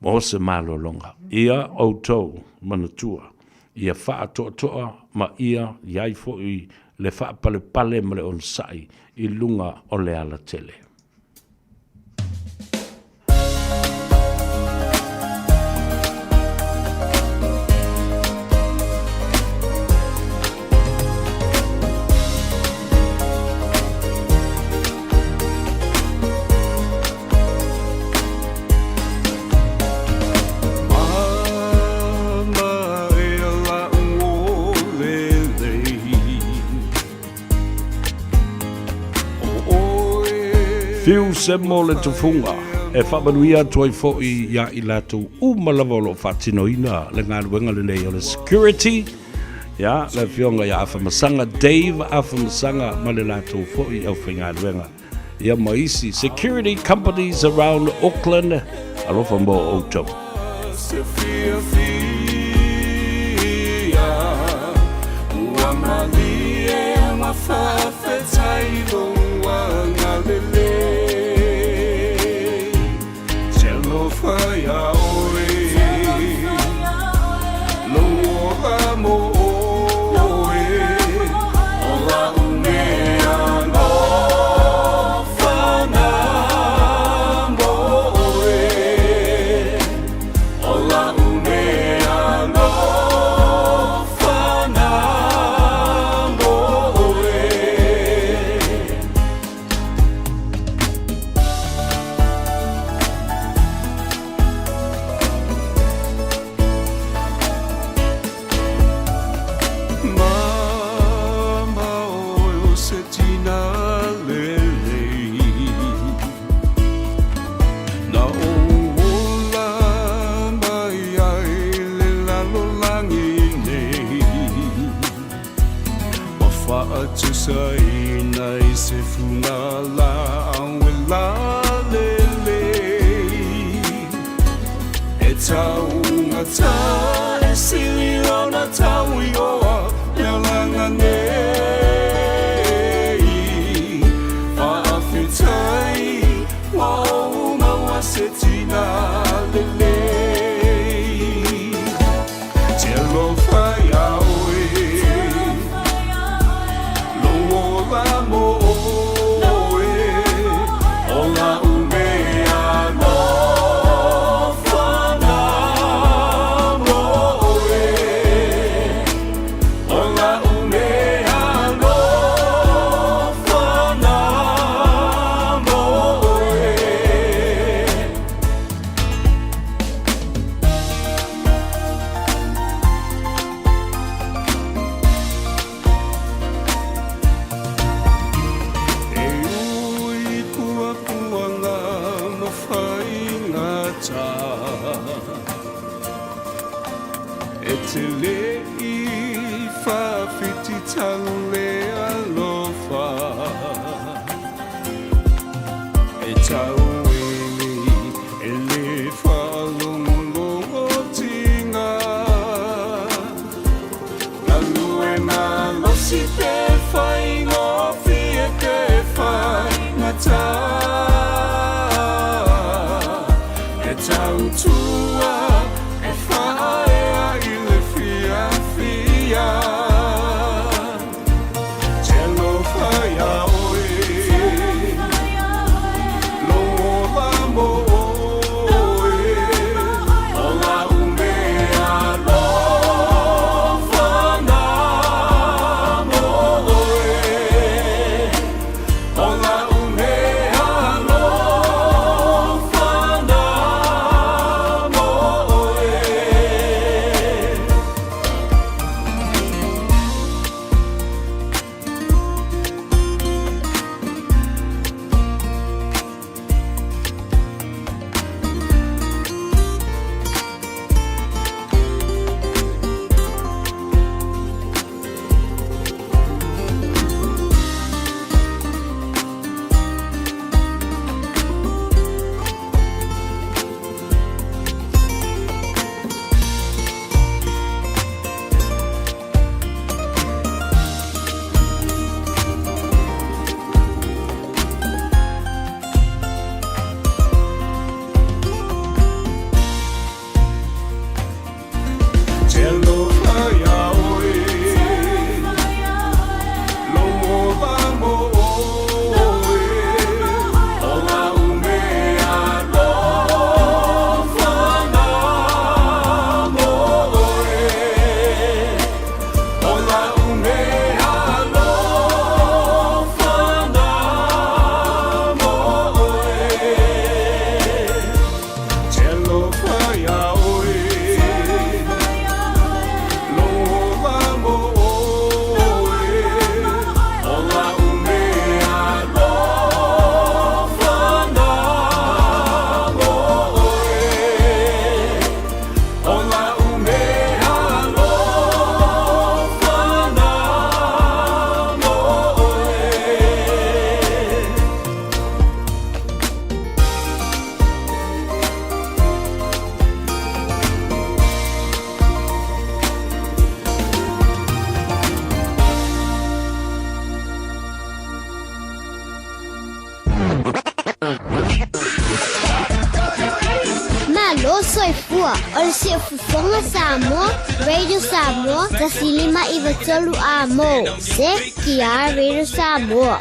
mo se malolonga. Ia outou manatua. Ia wha toa ma ia iai foi le wha pale ma le onsai I lunga o le ala tele. Fiu se mo le tufunga, e whamanuia tuai fo'i ia I lātou umalawa lo whatinoina le ngā ruenga le nei o le security. Ia, le fionga ia awhamasanga, Dave awhamasanga ma le lātou fo'i au whainga ruenga. Ia maisi, security companies around Auckland, alofa mo outou. soifua o le siafufonga Samoa, Radio Samoa, tasilima iwa tolu a mo. Se kia Radio Samoa.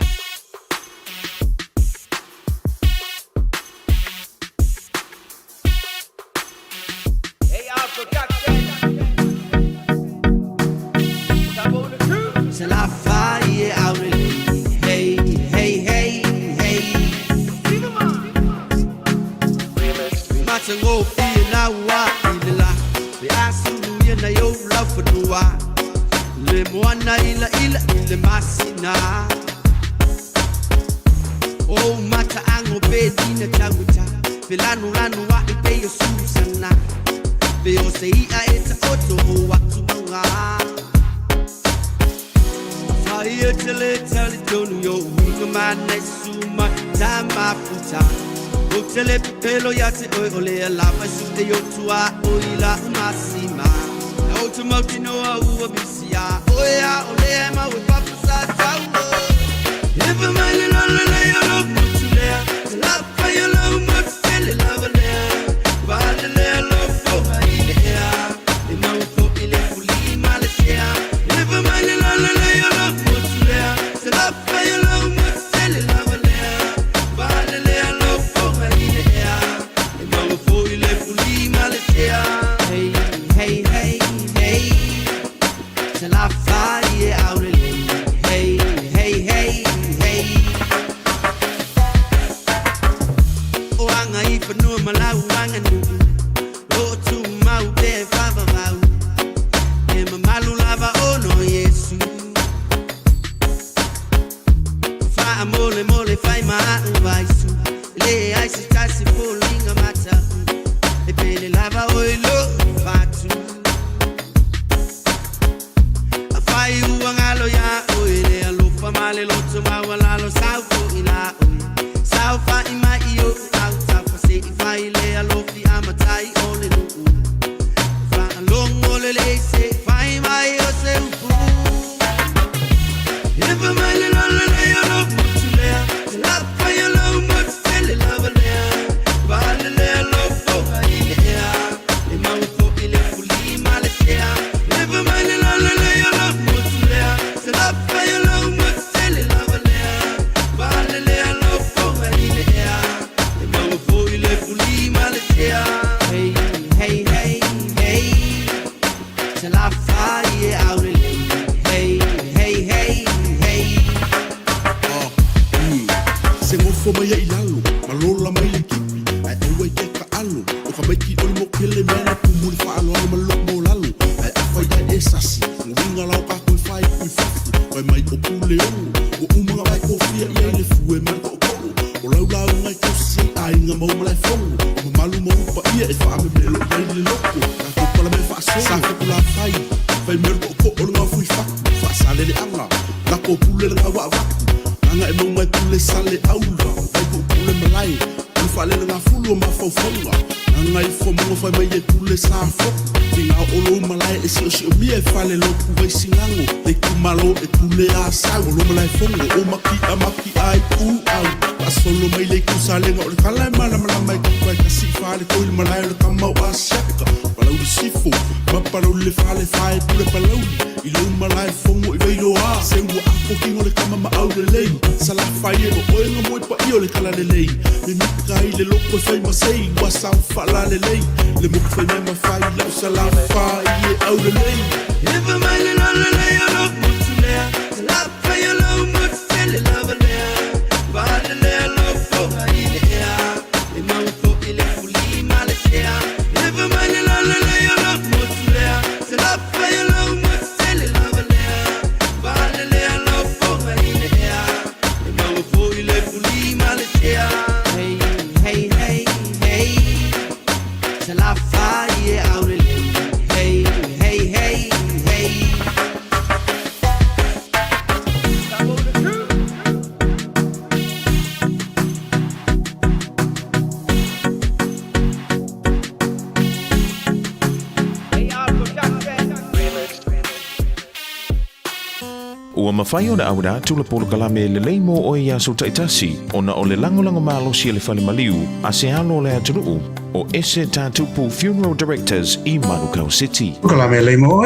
Ua mawhai o na awada tula polo kalame le lei mo o ia so taitasi o na o le lango malo si le fale maliu a se alo le aturuu o ese tātupu Funeral Directors i Manukau City. Kala me le mo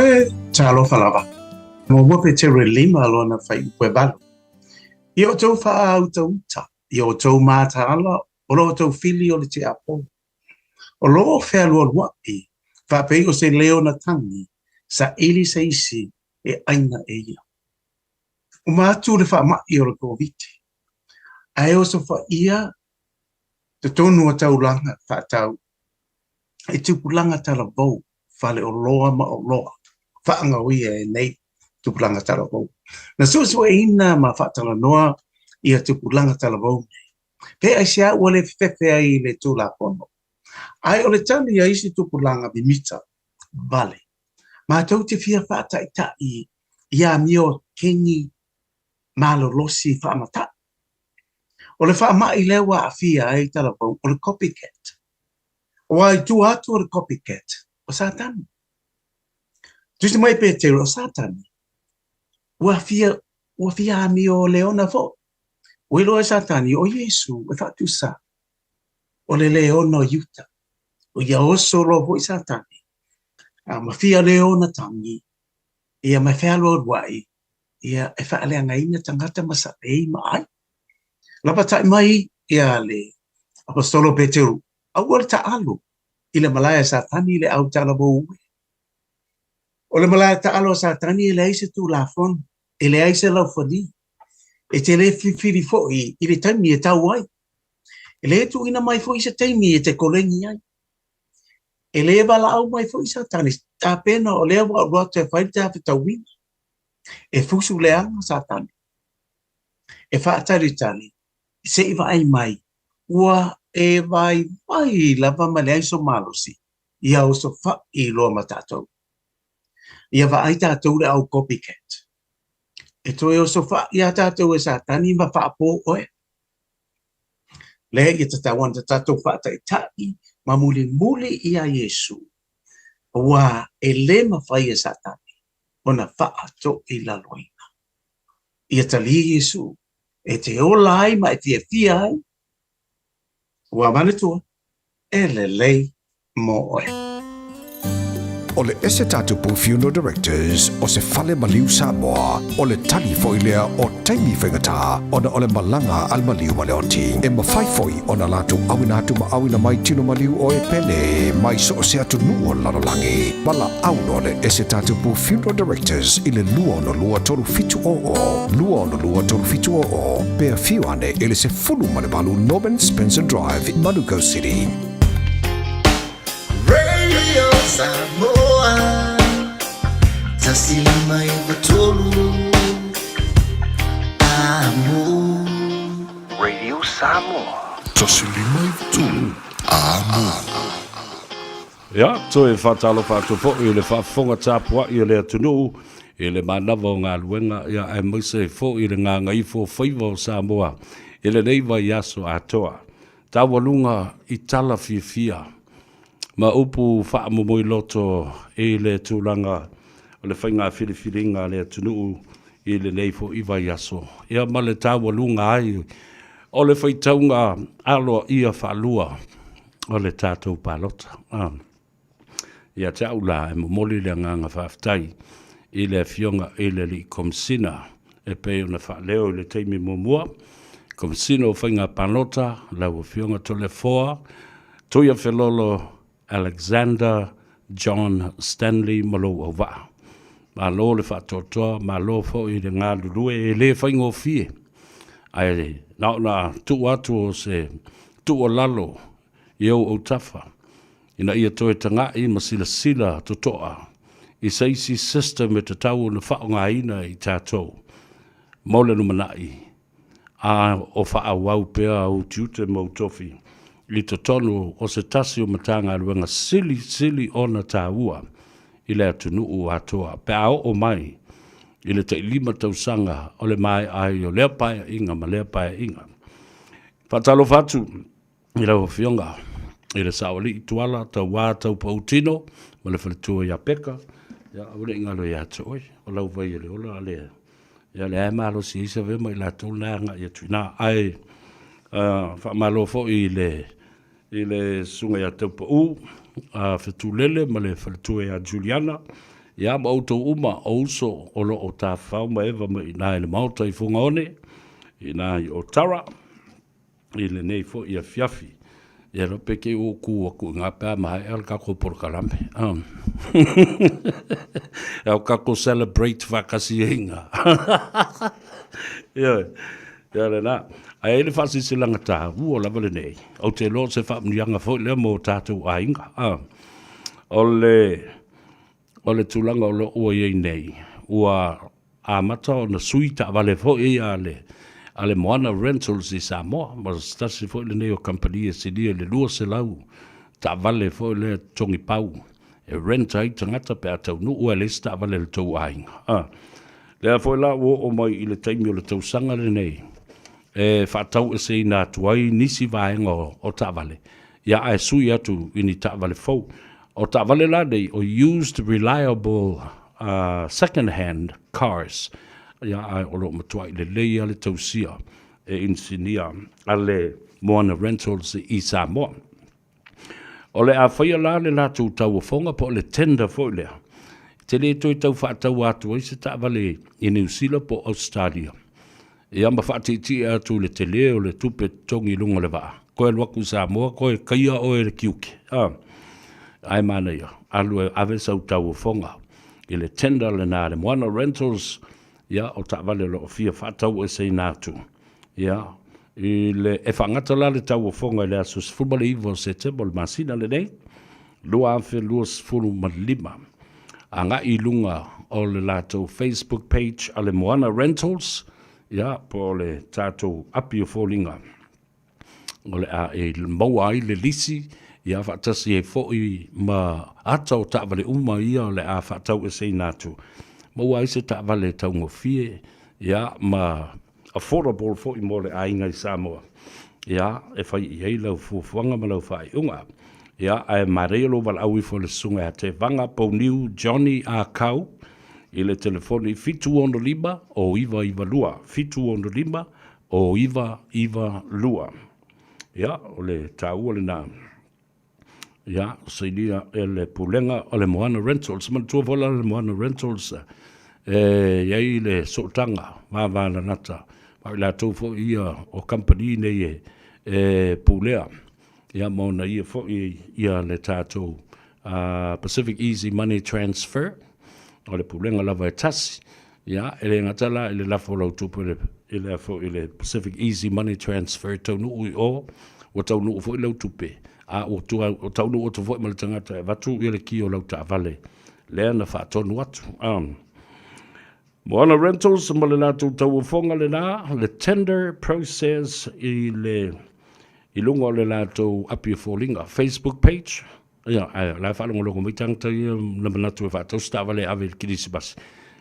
chalo falava. Mo mo pe te relima lo na fai ue balu. Io tau wha au tau ta. Io tau mata ala. O lo tau fili o le te apo. O lo whea lua wai. Wha pei o se leo na tangi. Sa ili se isi e aina e ia. O mātu le wha mai o le koviti. Ai o so wha ia. Te tonu a tau langa wha tau. E tupulanga tala vau. Whale o loa ma o loa. Wha anga uia e nei. Tupulanga tala vau. Na so e ina ma wha tala noa. Ia tupulanga tala vau. Pe ai sia ua le fefe ai le tula pono. Ai o le tani ia isi tupulanga bimita. Vale. Ma tau te fia wha tai tai. Ia mio kengi. Malo losi wha amata. O le wha mai lewa a fia ai tala vau. O le copycat. O ai tu atu o le copycat. O satani. Tusi mai pe te o satani. Ua fia ami o leona fo. O ilo e satani o Yesu e whatu sa. O le leona o yuta. O ia oso lo fo i satani. Ma fia leona tangi. Ia mai whalo wai. Ia e whaalea ngaina tangata masa ei mai. Lapa tai mai ia le apostolo Peteru. Au al ta'alo. Ile malaya satani le au tala bo ue. O le malaya ta'alo satani ile aise tu la fon. Ile aise lau fani. E te le fifiri foi. Ile taimi e tau ai. Ile tu ina mai foi se taimi e te kolengi ai. Ile wala au mai foi satani. Ta pena o lea wa te whaita te tawina. E fusu le anga satani. E whaatari tani. Se iwa ai mai. Ua e vai lava male ai so malosi. Ia o so wha i loa matatou. Ia wa ai tātou le au copycat. E toi o so wha ia tātou e satani ma wha po oe. Le i tatawan tātou wha tai tai ma muli ia Yesu. Ua e le ma whai e satani. Ona wha ato i la loina. Ia tali Yesu. E te ola ai ma e te fia ai. Ua mane tua, e le lei mo oe. O le ese tātupu Funeral Directors o se fale maliu Samoa o le tali foilea o taimi whengata ona o le malanga al maliu ma le oti. E mawhai foi ona latu awina atu ma awina mai tino maliu o e pene mai so o se atu nuo lanolangi. Mala auno le ese tātupu Funeral Directors i le lua ono lua toru fitu o. Lua ono lua toru fitu o. Pea fiu ane ele se fulu ma le balu Norman Spencer Drive, Manukau City. Radio Samoa, tasili mai batolu, amo. Radio Samoa. Tasili mai batolu, amo. Ia, toi e whatalo whātua fo, i le whaafonga tāpua i le atunu, i le manawa o ngā luenga, ia e maise fo i le ngā ngaifo whaiva o Samoa, i le neiva i aso atoa. Tawalunga i tala fia. Ma upu whaamomoi loto e le tūlanga o le whainga whiriwhiringa le atunuu i le neifo iwa yaso. Ia ma le tāwalunga ai o le whaitaunga aloa ia whaalua o le tātou pālota. Ia te aula e momoli le nganga whaaftai i le fionga i le li komsina e peo na whaaleo i le teimi momua. Komsina o whainga pālota lau o fionga to le foa. Toia whelolo Alexander John Stanley Malo Ova. Malo le whatotoa, malo fo i le ngā lulue e le whaingo fie. Ai, na tu atu o se tu o lalo i au o tafa. Ina ia toe tanga i masila totoa. I seisi system e te tau na whaonga ina i tātou. Maule numanai. A o wha wau pēa o tiute mau tofi. I to tonu o se tasi o matanga aluenga sili ona tā ua i le atunu o atoa. Pe ao o mai i le te lima tausanga o le mai ai o lea paia inga ma lea paia inga. Whatalo whatu i lau whionga i le saoli i tuala tau wā tau pautino ma le whaletua ia peka. Ia ule ingalo ia toi o lau vai le ola alea. Ia le aemalo si isa vema i la tau nanga i tuina ai whamalo fo i le I le sunga ia taupa u, a whetulele ma le whaletue a Juliana. Ia ma autou uma o uso o lo o tā whau ma ewa ma i nā ele mauta i whunga one, i nā i o Tara, i le nei fo i a fiafi. Ia rope ke o ku o ku ngā pēr maha e al kako porkalame. E au kako celebrate whakasi inga. Ia le nā. A e le whasi se langa tā, ua lava le nei. Au te lo se whamnianga fo lea mo tātou a inga. O le tūlanga o lo ua iei nei. Ua a mata o na sui ta vale fo i a le Moana Rentals i Samoa. Ma stasi fo le nei o company e sidia le lua se lau. Ta vale fo le tongi pau. E renta i tangata pe a tau nu ua le sta vale le tau a inga. Lea fo la ua o mai i le taimi o le tau sanga le nei. E whaatau e se ina tuai nisi vaenga o Ta'avale. Ia ai sui atu ini Ta'avale fau. O Ta'avale la nei o used reliable second-hand cars. Ia ai o lo matuai le leia le tausia e insinia ale Moana Rentals i Samoa. O le a whaia la le la tu tau fonga po le tender fo lea. Te le toi tau whaatau atu i se Ta'avale i New Zealand po Australia. Ia ma whaatiti atu le te leo le tupe tongi lunga le waa. Koe luaku Samoa, koe kaia o e le kiuke. Ai mana ia, alu e ave sau tau fonga. I le tender le nā le Moana Rentals, ia o Ta'avale lo fia whaatau e sei nātu. Ia, i le e whangata la le tau fonga le asus fumale iwo se tebo le masina le nei. Lua awhi lua sfuru ma lima. A ngā i lunga o le lātou Facebook page a le Moana Rentals. Ia, po le tātou api o fōlinga. O le a e maua ai le lisi, ia whaatasi e fōi ma ata o Ta'avale uma ia o le a whaatau e sei nātu. Maua ai se Ta'avale tau ngofie, ia ma affordable fōi mo le ainga i Samoa. Ia, e whai i hei lau fuafuanga ma lau whai unga. Ia, e marelo wal aui fo le sunga a te vanga po niu Johnny A. Kau, i le telefoni fitu ono lima o iwa lua. Fitu ono lima o iwa lua. Ia, o le tāua le nā. Ia, seilia e le pulenga o le Moana Rentals. Man tua vola le Moana Rentals. Iai le sotanga, mawala nata. Mai la tau fo ia o company nei e pulea. Ia mauna ia fo ia le tātou Pacific Easy Money Transfer. O le pulenga lava e tasi. Ia, ele ngatala, ele lafo lau tupu ele fo ele Pacific Easy Money Transfer tau nuu i o tau nuu fo i lau tupe. A o tau nuu o tu fo i mali tangata e watu i le ki o lau Ta'avale. Lea na whaatonu atu. Moana Rentals, ma le lātou tau fonga le nā, le tender process i lunga o le lātou api o fōlinga. Facebook page. Ia, lai whalonga loko mai tangata ia na manatu e whaatau Ta'avale ave kirisi basi.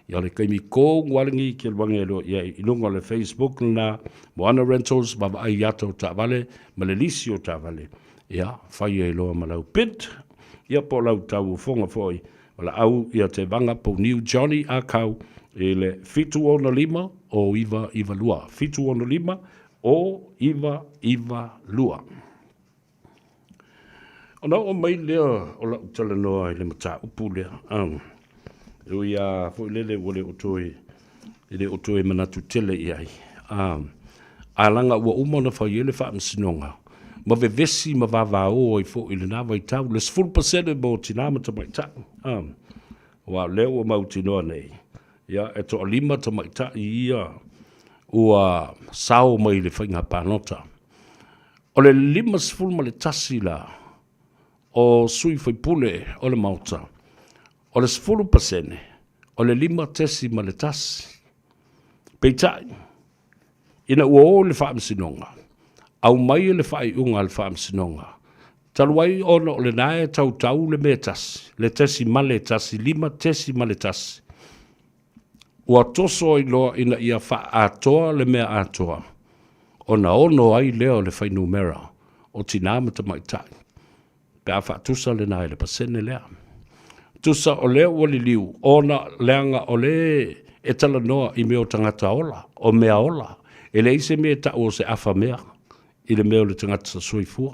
Ia le kaimi ko ngwalingi ki alwange alo ia i lunga le Facebook na Moana Rentals ma ai ato Ta'avale ma le lisi o Ta'avale. Ia, whai e loa ma lau bid. Ia po lau tau fonga foi. Wala au ia te vanga po New Johnny A. Kau e le fitu ona lima o iwa lua. Fitu ona lima o iwa lua. Ona o mai lea o la utala noa i le mata upu lea. Eo ia fo lele o le otoe manatu tele i ai. A langa ua umona whai ele wha msinonga. Ma vevesi ma vavao i fo ili na vai tau. Les full percent mo tinamata mai tau. Wa leo o mauti noa nei. Ia, e to lima ta mai ta ia ua sao mai le whainga pānota. O le lima sifuru ma le tasi la o sui whaipule o le mauta. O le sifuru pasene, o le lima tesi ma le tasi. Peitai, ina ua o le whaamsinonga. Au mai le whai unga le whaamsinonga. Taluai ona o le nae tau le me tasi. Le tesi ma le tasi, lima tesi ma le tasi. Ua toso i loa ina ia wha atoa le mea atoa. Ona ono ai leo le whai numera. O tinamata mai tai. Pe a wha tusa le nae le pasene lea. Tusa o leo wali liu. Ona leanga o le e tala noa i meo tangata ola. O mea ola. E le ise mea ta o se afa mea. I le meo le tangata sa soifua.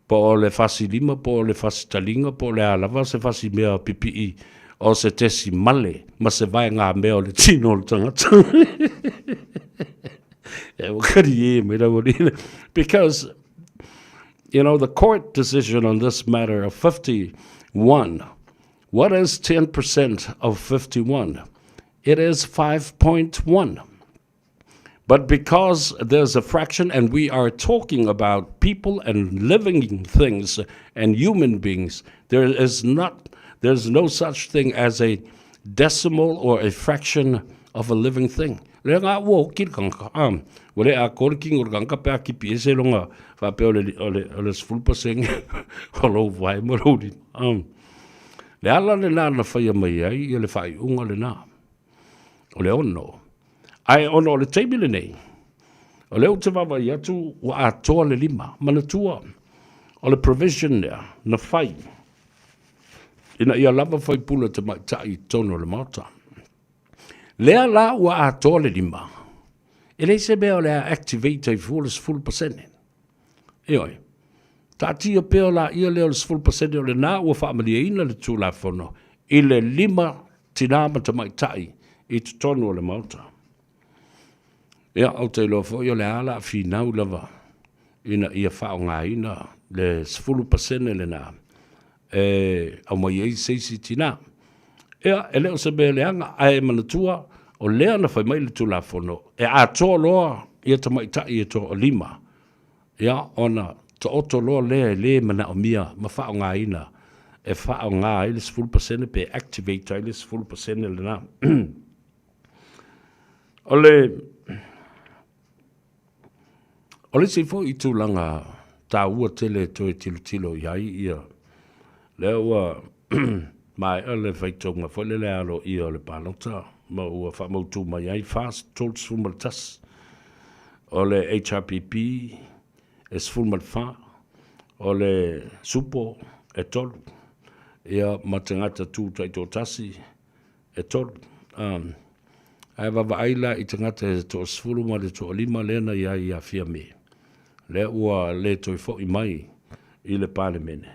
po o le fasi lima, po o le fasi talinga, po o le alava se fasi mea PPE, o se tesi male, ma se vai ngā mea o le tino o le tangata. Because, you know, the court decision on this matter of 51, what is 10% of 51? It is 5.1. But because there's a fraction, and we are talking about people and living things and human beings, there's no such thing as a decimal or a fraction of a living thing. Le ngā wo ki kanga wale a korking or kanga pe ki piese longa fa pe ole sfulpaseng holo vai morodi le ala le na fa mai ai le fai unga le na ole ono ai ono le table nei ole o te vava yatu wa atoa le lima manatua ole provision there na fai ina ia lava fai pula te mai tai tono le mata lea la ua a tole lima. E lei se beo lea activate ai full 100%. E oi. Ta tia peo la ia leo le 100% o le na ua whaamalia ina le tū la whono. I le lima tinama ta mai tai i te tonu o le mauta. Ea au te loa fo i o le ala a whinau lava. Ina ia whao ngā ina le 100% le na. Au mai ei seisi tina. Ea, e leo se bea leanga, ae manatua, o lea na whai mai le tū la whono. E a tō loa, ia ta mai tai e tō o lima. Ea, ona, ta oto loa lea le mana o mia, ma whao ngā ina. E whao ngā ele 100% pe activate ele 100% le na. Ole se fo i tūlanga tā ua tele toi tilo iai ia. Lea ua... mai ele faitonga foi le alo I o le palota ma ua fa mautu mai ai fast told sfumaltas o le HRPP es fulmalfa o le supo e tol ia matangata tu tai tasi e tol ai va vaila I tangata to sfulu ma le to lima lena ia fia me le ua le toi fo I mai I le parlemene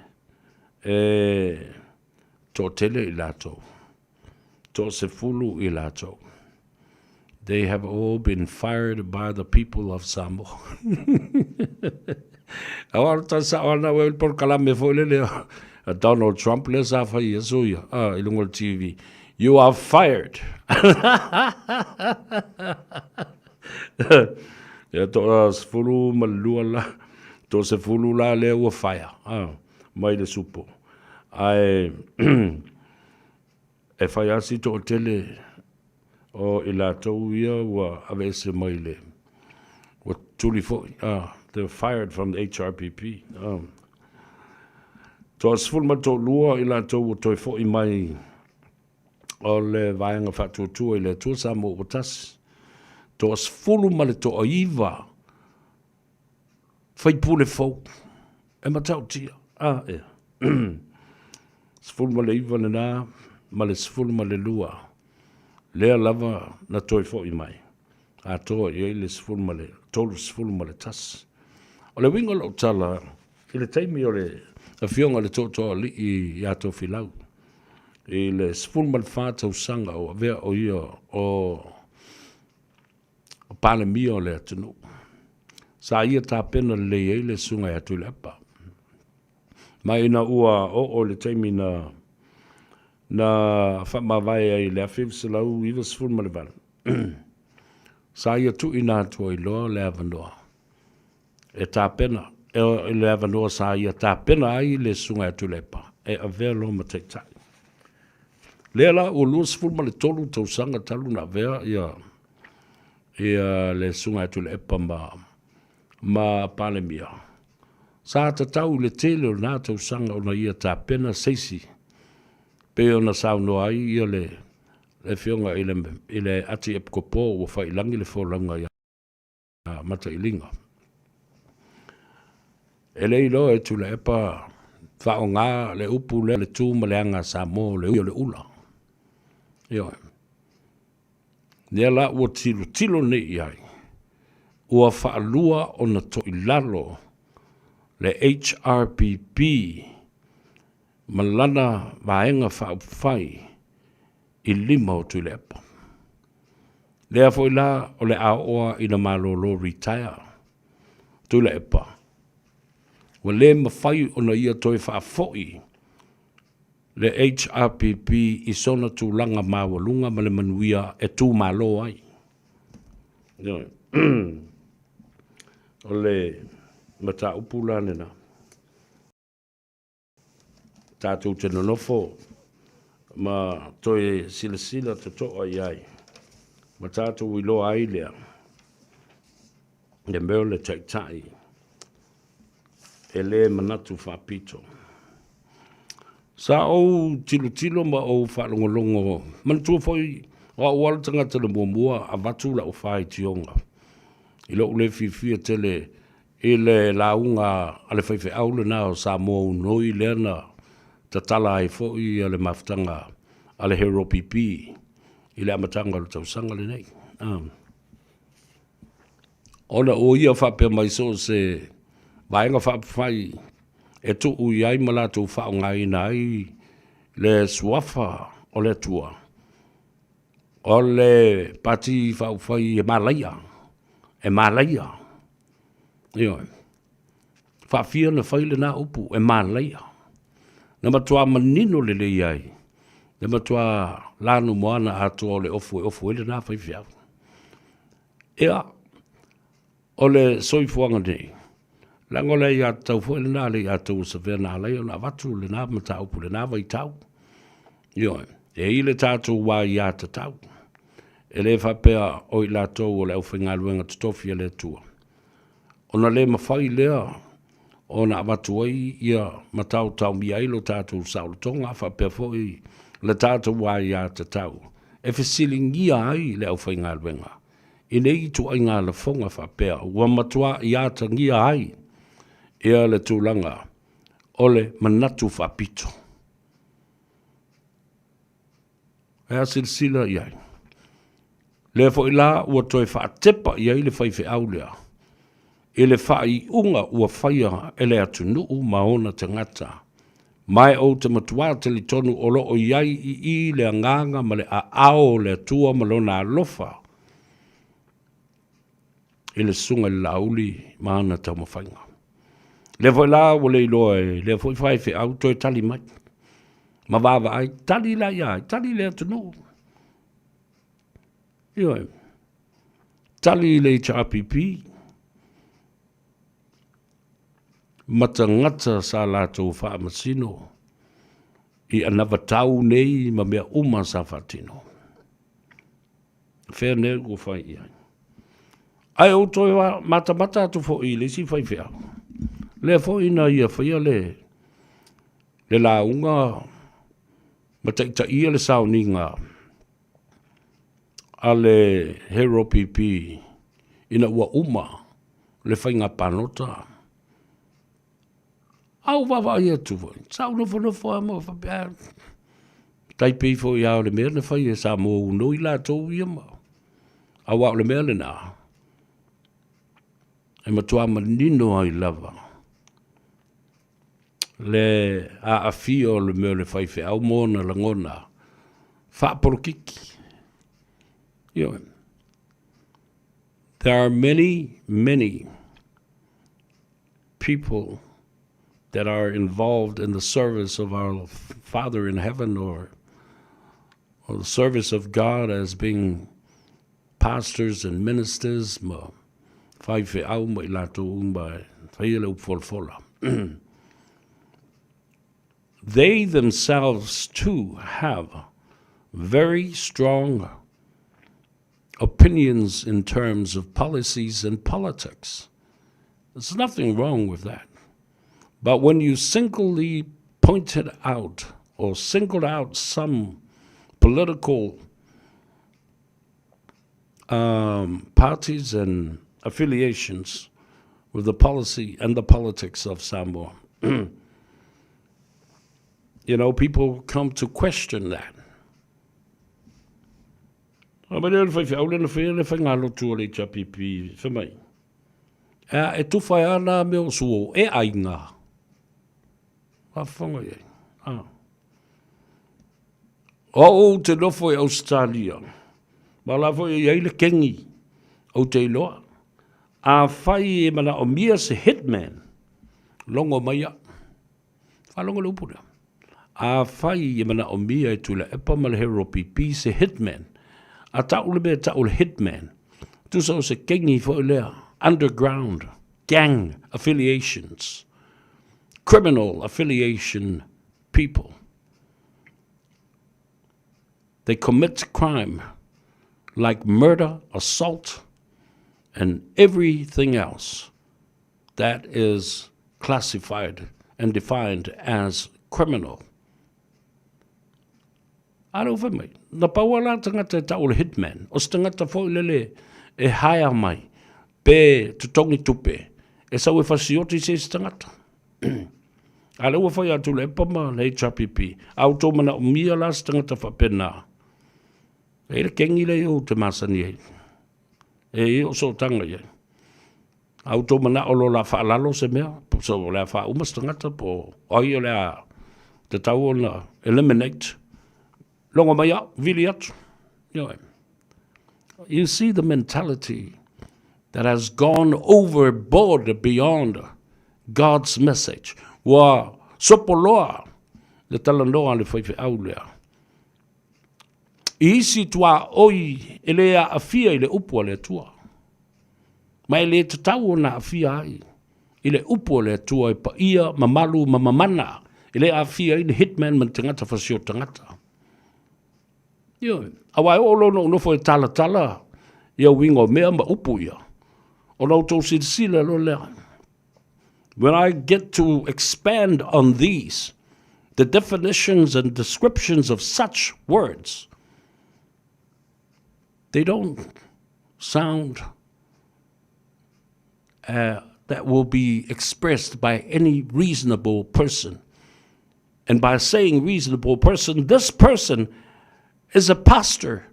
to tele I lato, to se fulu I lato. They have all been fired by the people of Samoa. Agora tá sa ona wel por kalame foi le Donald Trump le sa fa yeso ya I lungo TV. You are fired. Ya to se fulu malula, to se fulu la le o fire. Mai le supo. Ai e fai asi to tele o I la tau ia wa avese maile wa tuli fo they're fired from the HRPP to as full ma to lua I la tau to fo I mai o le vaenga fatu tu I le tu sa mo utas to as full ma le to iva fai pule fo e ma tau tia sful ma le iwa le nā, ma le sful ma le lua. Lea lava na toi fo I mai. A toa I le sful ma le, tolu sful ma le tas. O le wingo lau tala, I le taimi o le, a fionga le tō li I ato filau. I le sful ma le whātau sanga o vea o ia o pāle mia o le atunu. Sa ia tā pena le le sunga atu le apa. Mai ina ua o le taimi na whamawai ai le awhiv se lau iwa sifur ma le wala. Sa ia tu ina atua I loa le avanoa. E tā pena, e le avanoa sa ia tā pena ai le sunga atu le pa. E a vea lo ma teitai. Lea la o lua sifur ma le tolu tau sanga talu na vea ia le sunga atu le pa ma pale mia. Sa ta tau le tele o nā tau sanga o na ia tā pena seisi. Pe o na sau no ai ia le fionga I le ati epkopo o whai langi le fōlanga ia mata I linga. E le ilo e tu le epa whao ngā le upu le tū ma le anga sa mō le ui o le ula. Io. Nea la ua tilo ne I ai. Ua whaalua o na to I lalo le HRPP malana vaenga whaupwhai I lima o tui lepa. Lea foi la o le aoa ina malolo retire. Tui lepa. Wa le mawhai o na ia toi whaafoi. Le HRPP I sona tu langa mawalunga ma le manuia e tu malo ai. O le mata upula nena. Tātou te nonofo ma toi sila te toa iai. Ma tātou I loa ai lea. Le meo le taitai. E le manatu whapito. Sa o tilo ma o whalongolongo. Mantua foi o awala tangata le mua a watu la o whai tionga. I lo le fifia tele e le launga ale whaiwhi aule na o sa mo unoi lena ta tala ai foi ale maftanga ale hero pipi I le amatanga le tausanga le nei. Ona o ia whape mai so se vaenga whapwhai e tu ui ai malatu whao ngai nai le suafa o le tua. O le pati whapwhai e malaia. E malaia. Ioi. Whawhia na whaile na upu e malaia. Na matua manino le le iai. Na matua lanu moana atua o le ofu ele na whaiwhiau. Ea. O le soifuanga nei. Lango le ia tau fuele na le ia tau sa vena le o na watu le na mata upu le na vai tau. Ioi. E ile tātou wā ia ta tau. E le whapea o I la tau o le au whinga luenga tutofia le tua. O na le mawhai lea o na watu ai ia matau tau mi ailo tātou saulu tonga whapea foi le tātou wā ia ta tau. E whisilingia ai le au whinga luenga. I nei tu ai ngā le whonga whapea ua matua ia ta ngia ai. Ea le tūlanga o le manatu whapito. Ea silsila iai. Le fo ila ua toi whaatepa iai le whaiwhi aulea. E le whai unga ua whaia e le atu nuu maona te ngata. Mai o te matua te li tonu o lo o iai I le anganga ma le a ao le tua malona alofa. E le sunga le lauli maana tau mawhainga. Le foi la o le iloa le foi whaiwhi au toi tali mai. Ma wawa ai tali la iai, tali le atu nuu. Ioi. Tali le HRPP. Mata ngata sa lātou wha masino. I anawa tau nei ma mea uma sa whatino. Whea nea ko whai iai. Ai o toi wa mata atu fo I le si whai whea. Le fo ina ia whaia le la unga ma ta ia le sauninga a le hero pipi ina ua uma le whainga panota. Au wawa ia tu foi. Sau no fo mo fa bea. Tai pi fo ia le mea le whai e sa mo unoi la tau ia ma. A wau le mea le na. E matua manino ai lava. Le a afio le mea le whaiwhi au mona la ngona. Whaaporokiki. There are many people that are involved in the service of our Father in heaven or the service of God as being pastors and ministers. They themselves too have very strong opinions in terms of policies and politics. There's nothing wrong with that. But when you singly pointed out or singled out some political parties and affiliations with the policy and the politics of Samoa, people come to question that. E tuwhai ana me o suo, e ainga. A whanga e. O te lofo e Australia. Ma la fo e eile kengi. O te iloa. A whai e mana o mia se hitman. Longo maia. Whalongo lupura. A whai e mana o mia e tula e pamalhero pipi se hitman. A taule me taule hitman. Tu so se kengi fo lea. Underground. Gang affiliations. Criminal affiliation people. They commit crime like murder, assault, and everything else that is classified and defined as criminal. Aro whamai, na pawala tangata taule hitman, o tangata fōilele e haia mai, pe tutongi tupe, e sau e whasioti se tangata. Ale ua whai atu le pama le HRPP, au tō mana o mia las tangata whapena. E le kengi le o te masani e. E o so tanga e. Au tō mana o lo la whaalalo se mea, so le wha umas tangata po, oi o le a te tau o na eliminate. Longa mai a, vili atu. You see the mentality that has gone overboard beyond God's message. Wa sopoloa le talanoa le whaiwhi au lea. I isi tua oi ele a afia i le upua le tua. Mai le te tau na afia ai. I le upua le tua i pa ia mamalu mamamana. I le afia i le hitman man tangata whasio tangata. Awai o lono unofo e tala tala. Ia wingo mea ma upu ia. O nau tau sila lo lea. When I get to expand on these, the definitions and descriptions of such words, they don't sound that will be expressed by any reasonable person. And by saying reasonable person, this person is a pastor,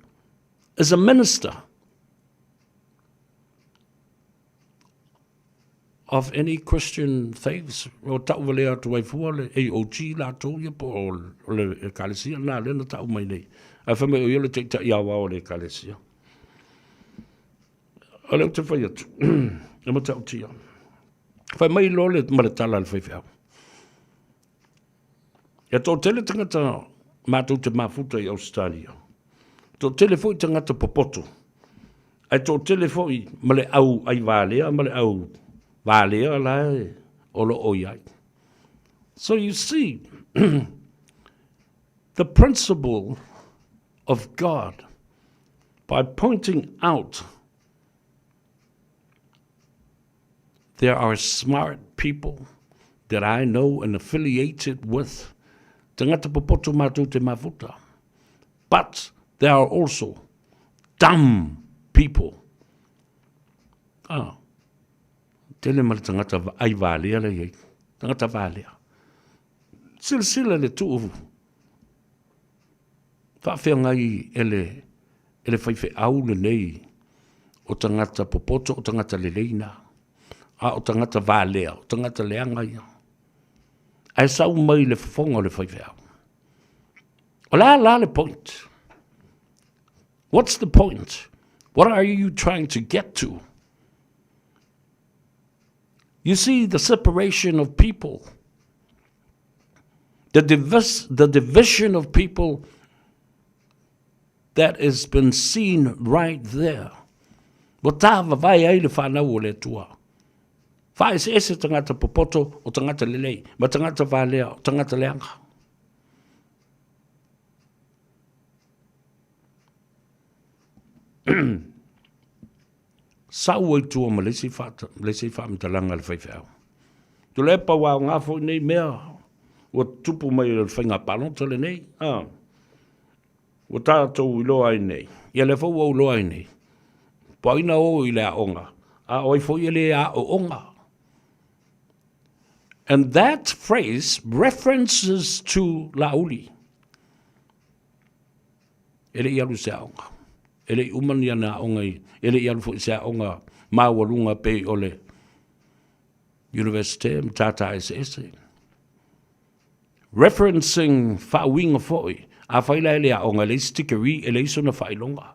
is a minister of any Christian faiths. O tau wale atu ai fua le AOG la tau ia po o le ekalesia na le na tau mai nei. A whame o ia le te ta iawa o le ekalesia. O leo te whai atu. E ma tau tia. Whai mai lo le maratala le whaiwhau. Ia tō tele tangata mātou te mafuta i Australia. Tō tele fo i tangata popoto. Ai tō tele fo i male au ai wālea, male au wālea lai o lo o iai. So you see, the principle of God, by pointing out there are smart people that I know and affiliated with, tangata popoto mātou te mafuta. But there are also dumb people. Tele mara tangata ai wālea le iei. Tangata wālea. Sila le tuuvu. Whawhea ngai ele whaiwhe au le nei o tangata popoto, o tangata le leina. O tangata wālea, o tangata leangai. Ai sau mai le whonga le whaiwhe au. O la le point. What's the point? What are you trying to get to? You see the separation of people, the division of people that has been seen right there. Watawa vai ai le whanau o le tua. Whae se ese tangata popoto o tangata lelei, ma tangata wālea o tangata leanga. Sau ai tua ma lesi whamitalanga le whaiwhau. Tu lepa wā ngā fo nei mea, o tupu mai le whainga palonta le nei. O tātou i loa ai nei. Ia le fau au loa ai nei. Paina o i le aonga. A oi fo i le a o onga. And that phrase references to lauli. Ele ialu se aonga. Ele umani ana aonga i. Ele ialu fo i se aonga mawalunga pe ole University Mtata SS. Referencing whawinga foi, a whaila ele a onga le stickery e leiso na whailonga.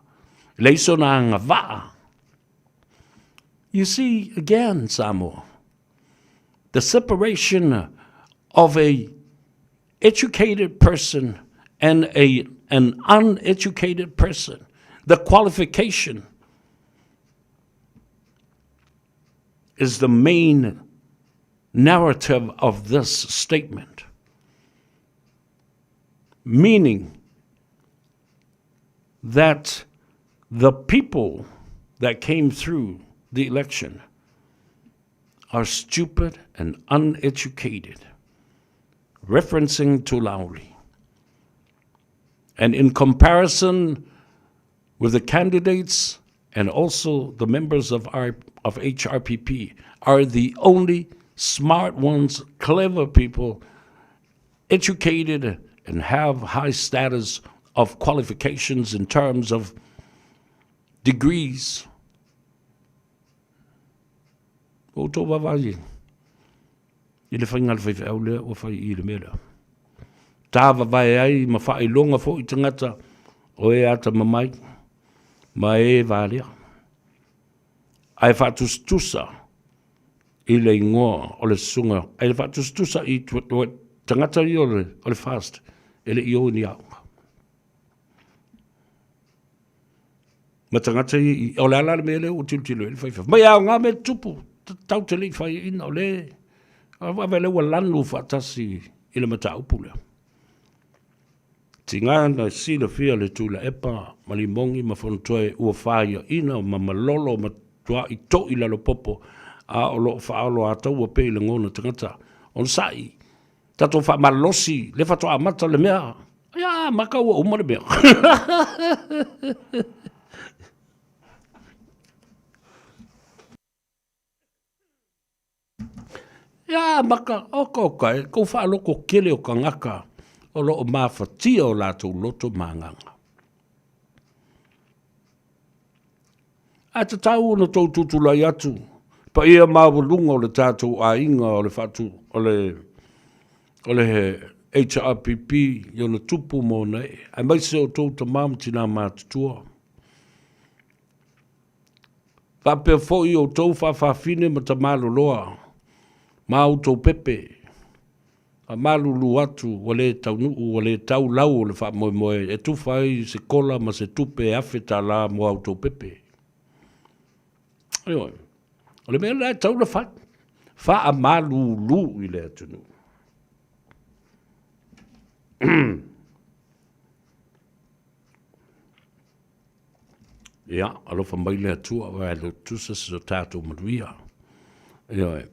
Leiso na nga waa. You see, again, Samoa, the separation of a educated person and an uneducated person, the qualification is the main narrative of this statement. Meaning that the people that came through the election are stupid and uneducated, referencing to Lowry. And in comparison with the candidates and also the members of HRPP are the only smart ones, clever people, educated and have high status of qualifications in terms of degrees. O tō wawai, i le whaingal whai au lea o whai i le mera. Tā wawai ai ma whai longa fo i tangata o e ata mamai, ma e vālea. Ai whatustusa i le ingoa o le sunga, ai whatustusa i tangata i o le fast, e le i o ni au. Ma tangata i o le ala le mele o tiltilo i le whaifa. Mai au ngā me tupu, tau te li whai ina o le. A vele ua lanu whatasi i le mata upule. Tingana si le fia le tula epa, malimongi ma whantoe ua whaia ina, ma malolo ma tua i to i lalo popo, a o lo whaalo a tau a pe le ngona tangata. On sai, tato wha malosi, le whato a mata le mea. Ia, maka ua uma le mea. Ia, maka, o kai, kou wha loko kele o ka ngaka, o lo o mawhatia o lātou loto mānganga. A te tau no tau tutulai atu, pa ia mawalunga o le tātou a inga o le whatu, o le HRPP, i o na tupu mō nei, a mai se o tau ta māmatina mātutua. Whapea fo i o tau whawhawhine ma ta māloloa, ma auto pepe, a malulu atu, wale tau nuu, wale tau lau o le wha moe moe, e tu whai se kola ma se tupe awheta la mo auto pepe. Aioi, o le mea lai tau la whai, wha a malulu i le atu nuu. Ia, alofa mai le atua, wa e lo tusa se tātou manuia. Aioi,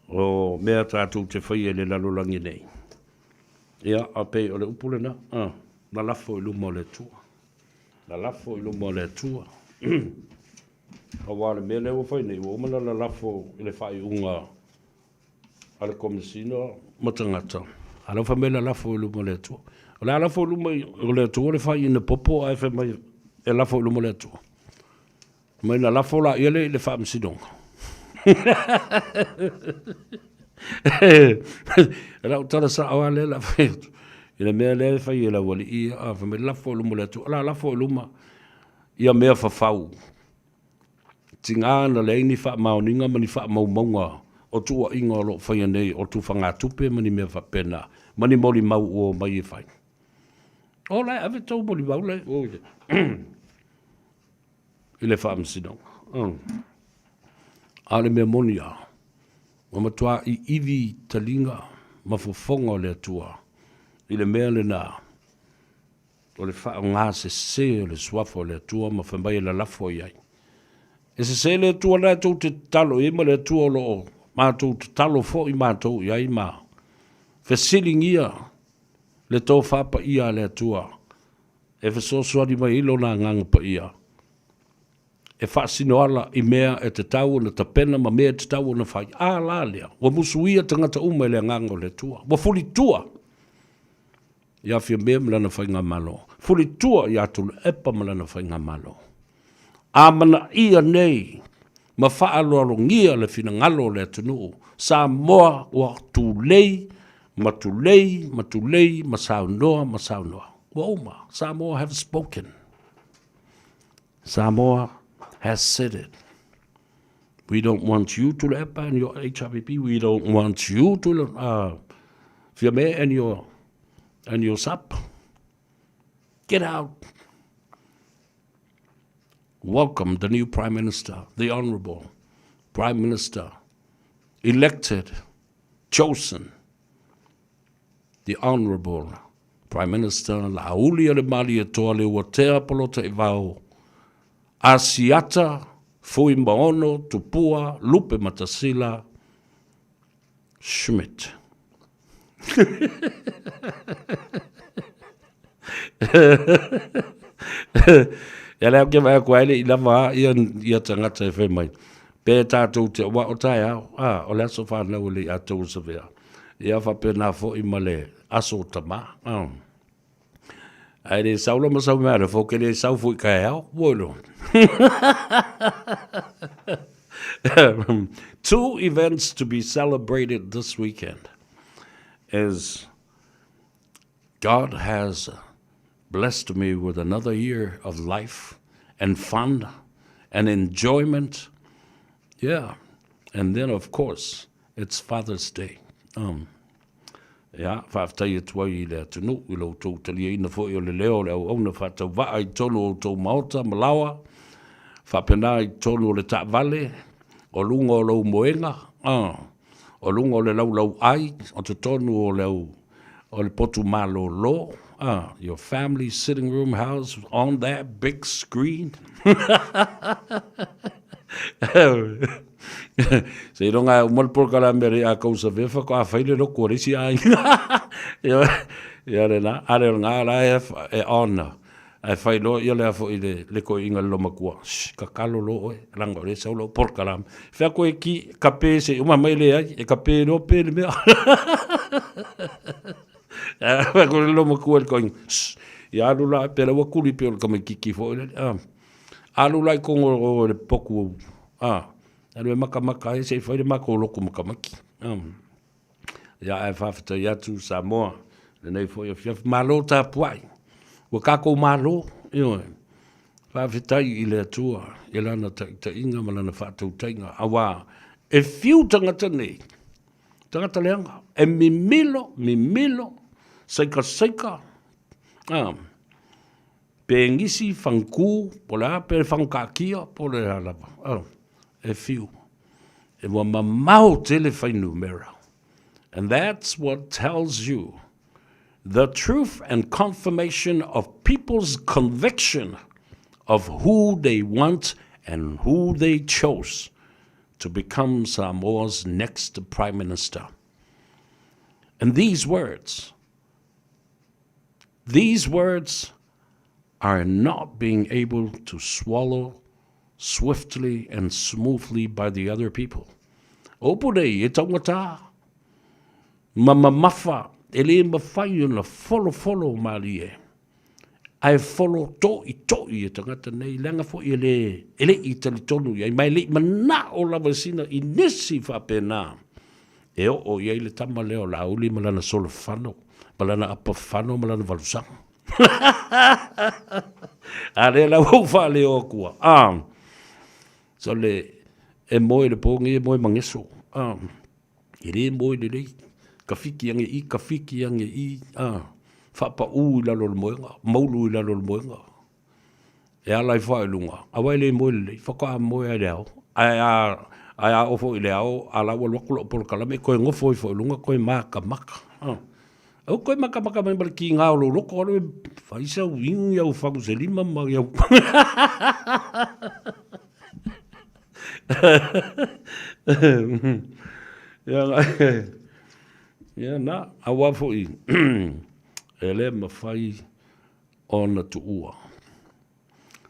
o mea tātou te whaia le lalolangi nei. Ia, a pei o le upule na, na lafo i luma o le tua. Na lafo i luma o le tua. A wale mea leo whai nei, o mana la lafo i le whai unga a le komisino matangata. A lau wha mea la lafo i luma o le tua. O le lafo i luma o le tua, le whai ina popo a e mai e lafo i luma o le tua. Mai na lafo la iele i le wha msidonga. Rau tara sa awa le la whaitu. I le mea le whai e la wali i a wha me lafo luma le tu. Ala lafo luma i a mea whawhau. Tingana le ini wha maoninga mani wha maumaunga o tua inga o lo whai nei o tu whanga tupe mani mea whapena. Mani mori mau o mai e whai. O lai ave tau mori mau lai. I le wha amsidong. Ale me monia, ma matua i iwi talinga, ma fofonga le atua, i le mea le nā, o le wha ngā se o le swafo le atua, ma whambai la lafo iai. E se le atua la tau te talo, e ma le atua o loo, ma tau te talo fo i mātou iai ma, whesilingia le tau whapa ia le atua, e whesoswari mai ilo nā nganga pa ia. E whaasino ala i mea e te tau na tapena ma mea te tau na whai a la lea. Wa musuia tangata uma le ngango le tua. Wa fuli tua. Ia fia mea mlana whai ngā malo. Fuli tua ia tulu epa mlana whai ngā malo. A mana ia nei ma whaalolongia le fina ngalo le tunu. Samoa wa tulei, ma saunoa. Woma, Samoa have spoken. Samoa has said it. We don't want you to lepa and your HRVP. We don't want you to Fiame and your SAP. Get out. Welcome the new Prime Minister, the Honourable Prime Minister, elected, chosen, the Honourable Prime Minister Lauli ale mali e toa le ua tea polota e vau. Asiata, Fui Maono, Tupua, Lupe Matasila, Schmidt. Ia leo ke mai koe i lava ia tangata e whemai. Pē tātou te wa o tai au, o le aso whanau le atou sa vea. Ia whapena fo i male aso tama. Ai re saulo ma sau mea, fo ke le sau fui kai au, woilo. 2 events to be celebrated this weekend is God has blessed me with another year of life and fun and enjoyment. Yeah. And then, of course, it's Father's Day. Yeah, whaafatai tua I lea tunu, I lau tau talia ina fo I o le leo leo au na whaatau waa I tonu o tau maota, malawa, whapena I tonu o le ta vale, o lunga o lau moenga, o lunga o le lau ai, o te tonu o le potu malo lo, your family sitting room house on that big screen. Se ronga o malpor kala mere a kausa vefa ko a faile no ko risi ai. Ya le na ale nga la e ona. Ai failo yo le fo le ko inga lo makua. Ka kalo lo e langa le saulo por kala. Fa ko ki kape se uma mai le ai e kape no pe le me. Fa ko lo makua ko ya lu la pe la kuli pe ko me kiki fo le. Alu lai ko le poku Anu maka e se whaere maka o loko makamaki. Ia e whawhata iatu Samoa. Lenei fwoi a whiawhi. Malo tā puai. Wa kako malo. Whawhitai I le atua. I lana ta inga malana whātou tainga. Awa. E whiu tangata nei. Tangata leanga. E mimilo. Seika. Pengisi whanku. Pola pe whankakia. Pola halava. E fiu. E wa mamau tele whainu mera. And that's what tells you the truth and confirmation of people's conviction of who they want and who they chose to become Samoa's next Prime Minister. And these words are not being able to swallow swiftly and smoothly by the other people. Opurei e taungata. Mamamafa ele mawhai na follow mali e. Ai follow to I e tangata nei langa fo ele I tali tonu I mai le mana o lava sina I nisi whapena. E o iei le tama leo la uli malana solo whano, malana apa whano, malana valusang. Ale la ufa leo kua. So le e moe le pongi e moe mangeso. E re moe le rei. Kafiki ange I. Whapa u I lalo le moenga. Maulu I lalo le moenga. E alai whae lunga. Awai le moe le rei. Whaka a moe a reo. Ai a ofo I leo. Ala wa lwakulo por kalame. Koe ngofo I fo lunga. Koe maka. Au koe maka mai bali ki ngā lo loko. Alo e whaisa u ingu iau whaku se lima ma iau. Ya na awa foi ele mafai ona tuua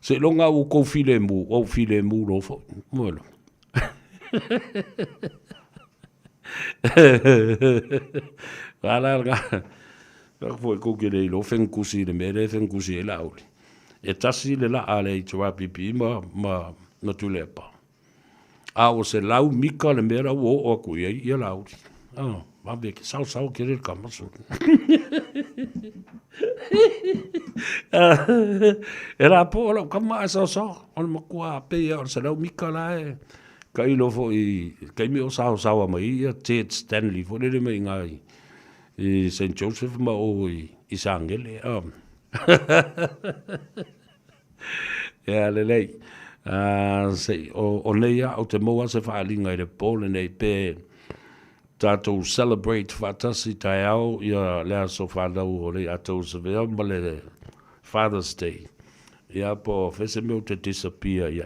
se longa u ko file mu lo fo mola ala foi ko ke le lo fen kusi le mere fen kusi la uli e tasi le la ale I pipi ma no tu lepa A o se lau mika le mera o ku ia lau. Ma be ke sau ke re ka maso. Era po lo kama sau on makua pe o se lau mika la e. Ka ilo fo I ka mi o sau mai ia Ted Stanley fo le mai ngai. I St. Joseph ma o I Sangele. Ja le. Se o neia o te moa se whaalinga I le pole nei pe tātou celebrate whatasi tai au ia lea so whanau o le atou se vea ma le Father's Day. Ia po whese meu te disappear ia.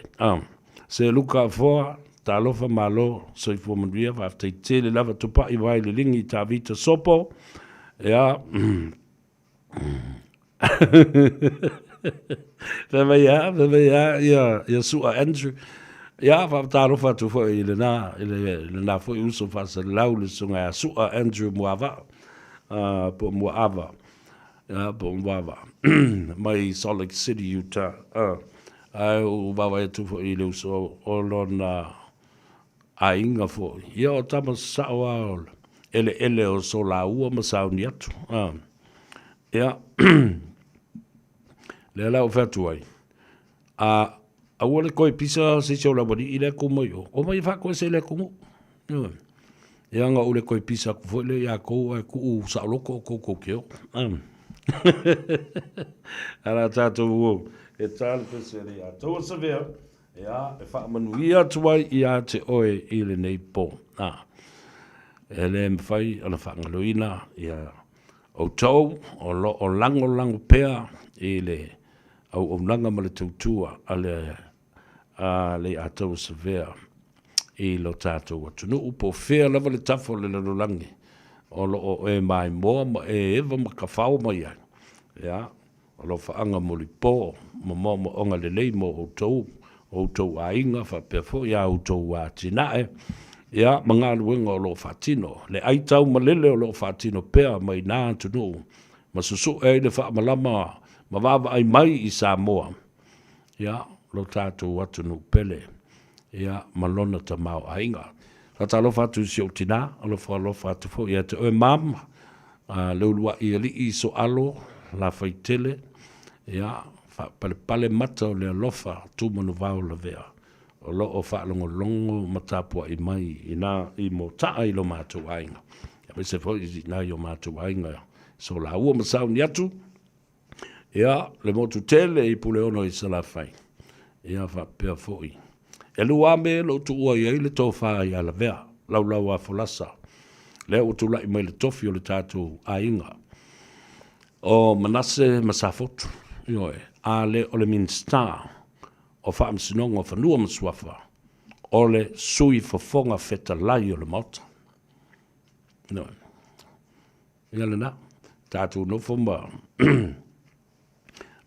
Se luka foa tā lofa malo so I fumanuia whaaftai tele lava tupa I vai le lingi tā vita sopo. Ia ia sua Andrew. Ia whaataro whatu fo I le nā fo I uso whasa lau le sunga sua Andrew muava. Po muava. Po muava. Mai Salt Lake City, Utah. Ai o wawa e tu fo I le uso o lona a inga fo. Ia o tama sawa o ele o so la ua ma sauni atu. Ia. Le lau whatu ai. A wale koe pisa se chau la wadi I le kumai o. O mai whako se le kumu. Ia nga ule koe pisa ku fo le ia kou ai ku u sa loko ko ko keo. Ara tātou o. E tāle pese le ia. Tau sa vea. Ia e whaamanuia tuai ia te oe I le nei po. E le mwhai ana whaangaloina ia o tau o lango pea I le au nanga ma le tautua a le atau sa vea I lo tātou atunu upo whea lava le tafo le lalulangi o lo o e mai moa ma e eva ma ka whao mai ai ia o lo whaanga moli po ma onga le lei mo o tau a inga whapefo ia o tau a tinae ia mga luenga o lo whatino le aitau malele o lo whatino pea mai nā atunu ma susu e le whaamalama ma wawa ai mai I Samoa. Ia, lo tātou atunu pele. Ia, malona ta mau ainga. Tata alofa atu si o tina, alofa atu fo. Ia te oe mam, leulua I ali I so alo, la faitele. Ia, pale mata o le alofa, tu manu vau la vea. O lo o longo matapua I mai, I mo taa I lo mātou ainga. Ia, me se fo I na I o mātou ainga. So la ua masau ni atu, ia le motu tele I pule ono I salafai. Ia whapea foi. E lua me lo tu ua I le tofa I ala vea. Lau a folasa. Le o tu lai mai le tofi o le tātou a inga. O manase masafotu. Ioe. A le o le minsta. O whaamsinonga o whanua masuafa. O le sui fafonga feta lai o le mauta. Ioe. Ia le na. Tātou no fomba.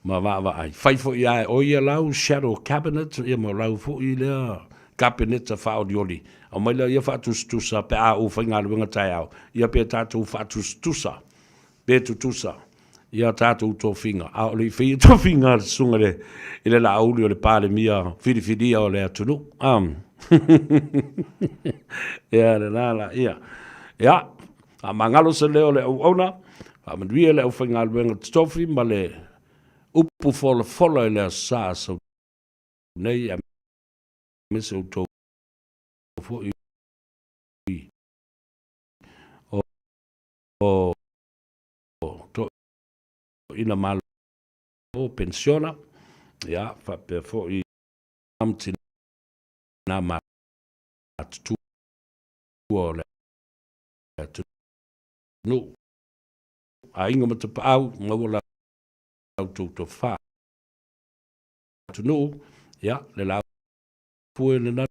Ma wawa ai. Whai fo I ai o ia lau shadow cabinet, ia ma lau fo I lea cabinet a whao dioli. O mai lea ia whatustusa pe a o whainga luenga tai au. Ia pe tātou whatustusa. Pe tutusa. Ia tātou tō whinga. A o le whi tō whinga sunga le. I le la auli o le pāle mia whiriwhiria o le atunu. Ia le nala ia. Ia. A mangalo se leo le au ona. A manuia le au whainga luenga tofi ma le upu fola I le sa so nei a mese o tō fo I o tō ina malo o pensiona ia whape fo I amti na ma atu o le atu no a inga mata pāu ngawala auto to fa to no ya le la fu le na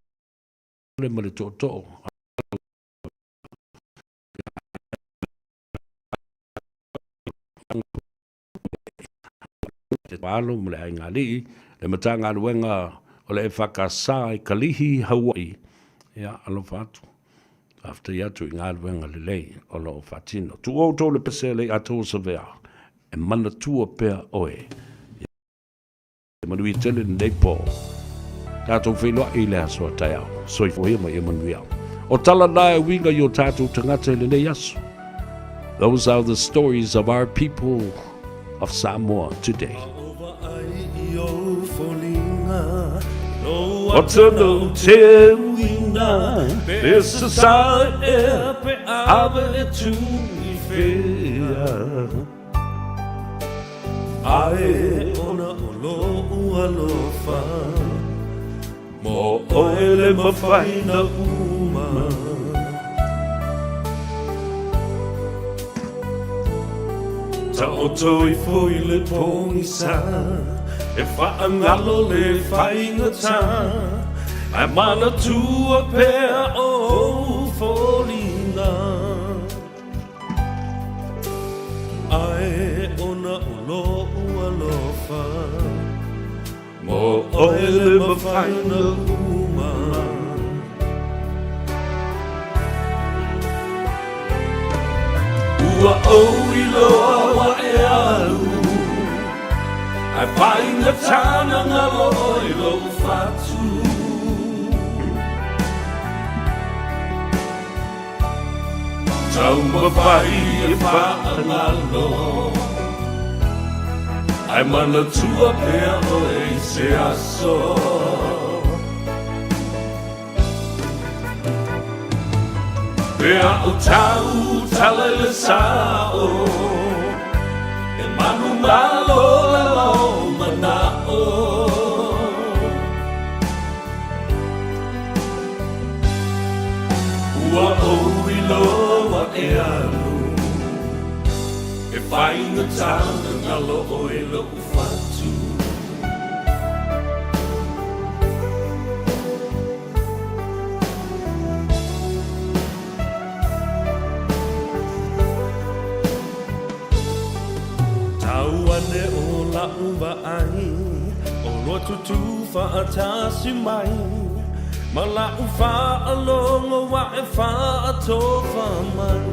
le male to te palo mle ngali le matanga luenga o le whakasai kalihi Hawaii ya alo fatu after ya tu ngal wenga le lei o lo fatino tu o to le pesele a to sevea e mana tua pea oe. E manui tele nei po. Tātou whenua I le aso tai au. Soi fo ma Emmanuel. O tala nai winga yo tātou tangata I le nei aso. Those are the stories of our people of Samoa today. What's a no te winga? There's a side pe ave tu I fea. Ai ona olo alofa. Mo oele mawhaina uma. Ta oto I fwoi le pongi sa. E whaangalo le whainga ta. Ai mana tua pea o wholina. Ai ona ulo alofa. Mo oele mawhaina uma. Ua o iloa wa e alu. Ai whainga tāna ngalo I lo whatu. Tau mawhai e whaangalo. Ai mana tua pea o e se aso. Pea o tau tala le sao. E manu malo la lau manao. Ua o iloa e alu. E whainga tāna ngalo o e lo whatu. Tauane o lauwa ai, o loa tutu whaatasi mai. Ma lau whaalongo wa e whaatofa mai.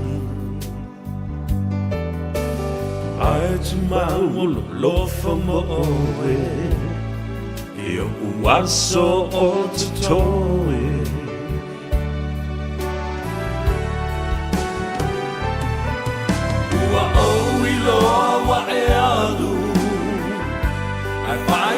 Ai te mau lofa mo oe. I o uaso o te toe. Ua o iloa wa e alu. Ai whae